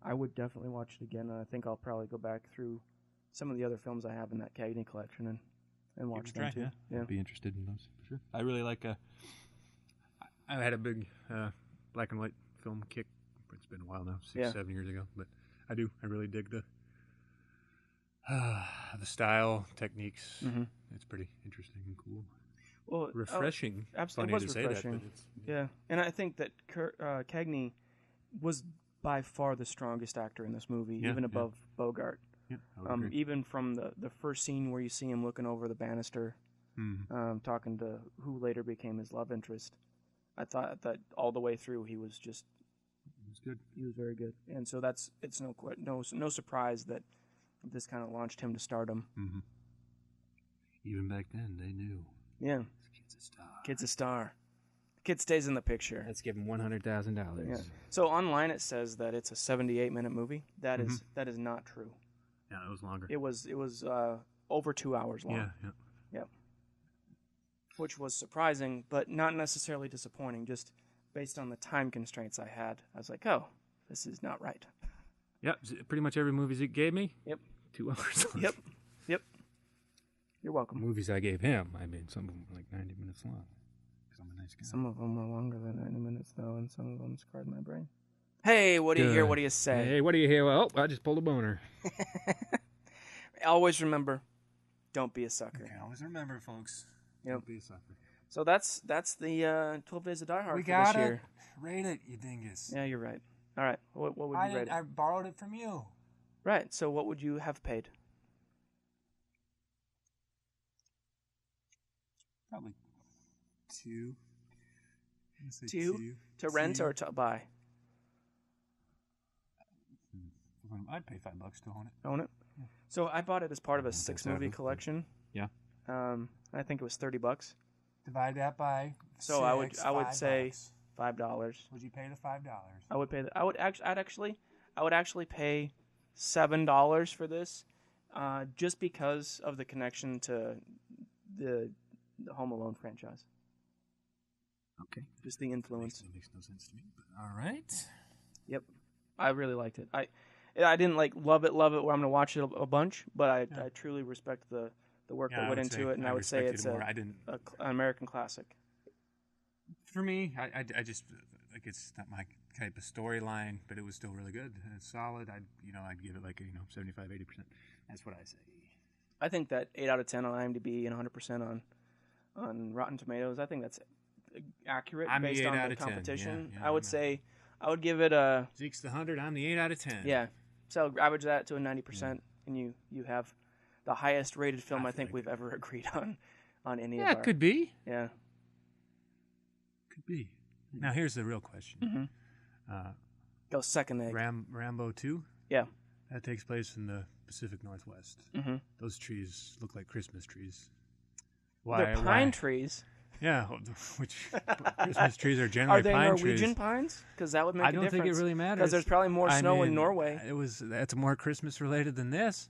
I would definitely watch it again, and I think I'll probably go back through some of the other films I have in that Cagney collection and watch them too. Yeah. I'd be interested in those for sure. I really like. I had a big black and white film kick. It's been a while now, 7 years ago, but I do. I really dig the style, techniques. Mm-hmm. It's pretty interesting and cool. Well, refreshing. Absolutely, it was refreshing. Yeah, and I think that Cagney was by far the strongest actor in this movie, even above Bogart. Yeah, even from the first scene where you see him looking over the banister, talking to who later became his love interest. I thought that all the way through he was good. He was very good, and so it's no surprise that this kind of launched him to stardom. Mm-hmm. Even back then, they knew. Yeah, this kid's a star. Kid's a star. Kid stays in the picture. Let's give him $100,000. Yeah. So online it says that it's a 78-minute movie. That is not true. Yeah, it was longer. It was over 2 hours long. Yeah. Which was surprising, but not necessarily disappointing. Just based on the time constraints I had, I was like, "Oh, this is not right." Yep, pretty much every movie he gave me. Yep. 2 hours long. Yep. You're welcome. Movies I gave him, I mean, some of them were like 90 minutes long. I'm a nice guy. Some of them were longer than 90 minutes, though, and some of them scarred my brain. Hey, what do you hear? What do you say? Hey, what do you hear? Oh, I just pulled a boner. Always remember, don't be a sucker. Okay, always remember, folks. Yep. Don't be a sucker. So that's the 12 Days of Die Hard we for got this year. Rate it, you dingus. Yeah, you're right. All right. What would you rate it? I borrowed it from you. Right. So what would you have paid? Probably 2. Two? To rent or to buy? I'd pay $5 to own it. Own it? Yeah. So I bought it as part of a 6-movie collection. Yeah. I think it was $30. Divide that by so 6, I would say $5. Would you pay the $5? I would pay. I would actually pay $7 for this, just because of the connection to the Home Alone franchise. Okay. Just the influence. Makes no sense to me, but all right. Yep. I really liked it. I didn't love it where I'm going to watch it a bunch, but I truly respect the work that went into it, and I would say it's an American classic. For me, I just like it's not my type of storyline, but it was still really good. It's solid. I'd give it 75-80%. That's what I say. I think that 8 out of 10 on IMDb and 100% on Rotten Tomatoes. I think that's accurate I'm the based 8 on out the of 10. competition. Yeah, I would say I would give it a Zeke's the 100. I'm the 8 out of 10. yeah. So average that to a 90%, and you have the highest rated film I think we've ever agreed on any of our. Yeah, it could be. Yeah. Could be. Now here's the real question. Go second egg. Rambo 2? Yeah. That takes place in the Pacific Northwest. Mm-hmm. Those trees look like Christmas trees. They're pine trees. Yeah, which Christmas trees are generally pine trees. Are they Norwegian trees. pines? Because that would make a difference. I don't think it really matters. Because there's probably more snow in Norway. That's more Christmas related than this.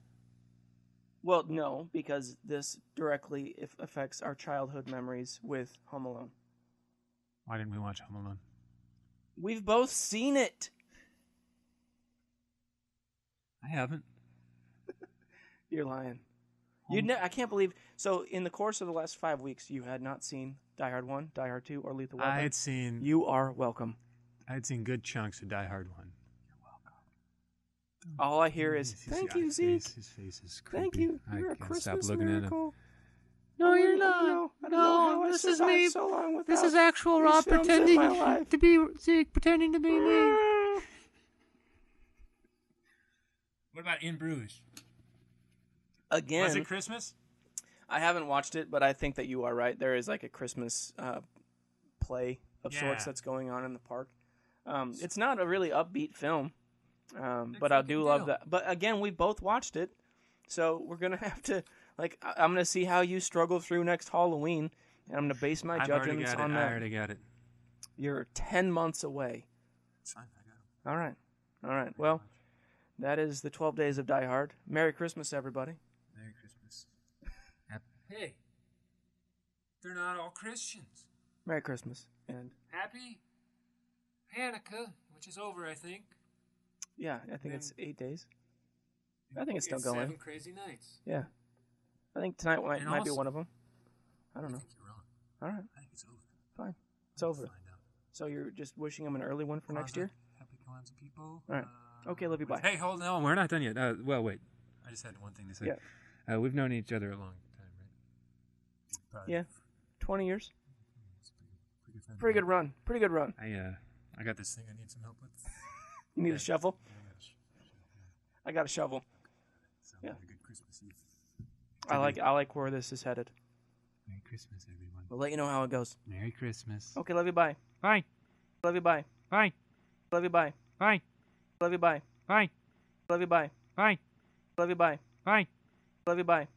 Well, no, because this directly affects our childhood memories with Home Alone. Why didn't we watch Home Alone? We've both seen it. I haven't. You're lying. I can't believe. So, in the course of the last 5 weeks, you had not seen Die Hard 1, Die Hard 2, or Lethal Weapon? I had seen... You are welcome. I had seen good chunks of Die Hard 1. You're welcome. All I hear is, thank you, Zeke. His face is creepy. Thank you. You're a can't Christmas stop looking miracle. No, you're not. No, this is me. So long this is actual Rob pretending to be Zeke, pretending to be me. What about In Bruges? Again, Was it Christmas? I haven't watched it, but I think that you are right. There is like a Christmas play of sorts that's going on in the park. It's not a really upbeat film, but I do love that. But again, we both watched it, so we're gonna have to I'm gonna see how you struggle through next Halloween, and I'm gonna base my judgments on that. I already got it. You're 10 months away. It's fine. I got it. All right. Well, that is the 12 Days of Die Hard. Merry Christmas, everybody. Merry Christmas. Hey, they're not all Christians. Merry Christmas. And Happy Hanukkah, which is over, I think. Yeah, I think it's 8 days. I think it's still going. 7 crazy nights. Yeah. I think tonight might be one of them. I don't know. I think you're wrong. All right. I think it's over. Fine. It's over. Find out. So you're just wishing them an early one for next year? Happy Kwanzaa, people. All right. Okay, love you, bye. Hey, hold on. We're not done yet. Well, wait. I just had one thing to say. Yeah. We've known each other a long time, right? Probably. Yeah. 20 years. Pretty good run. Pretty good run. I got this thing I need some help with. You need a shovel? Yeah, I got a shovel. Sounds like a good Christmas Eve. I like where this is headed. Merry Christmas, everyone. We'll let you know how it goes. Merry Christmas. Okay, love you, bye. Bye. Love you, bye. Bye. Love you, bye. Bye. Love you, bye. Bye. Love you, bye. Bye. Love you, bye. Bye. Love you, bye.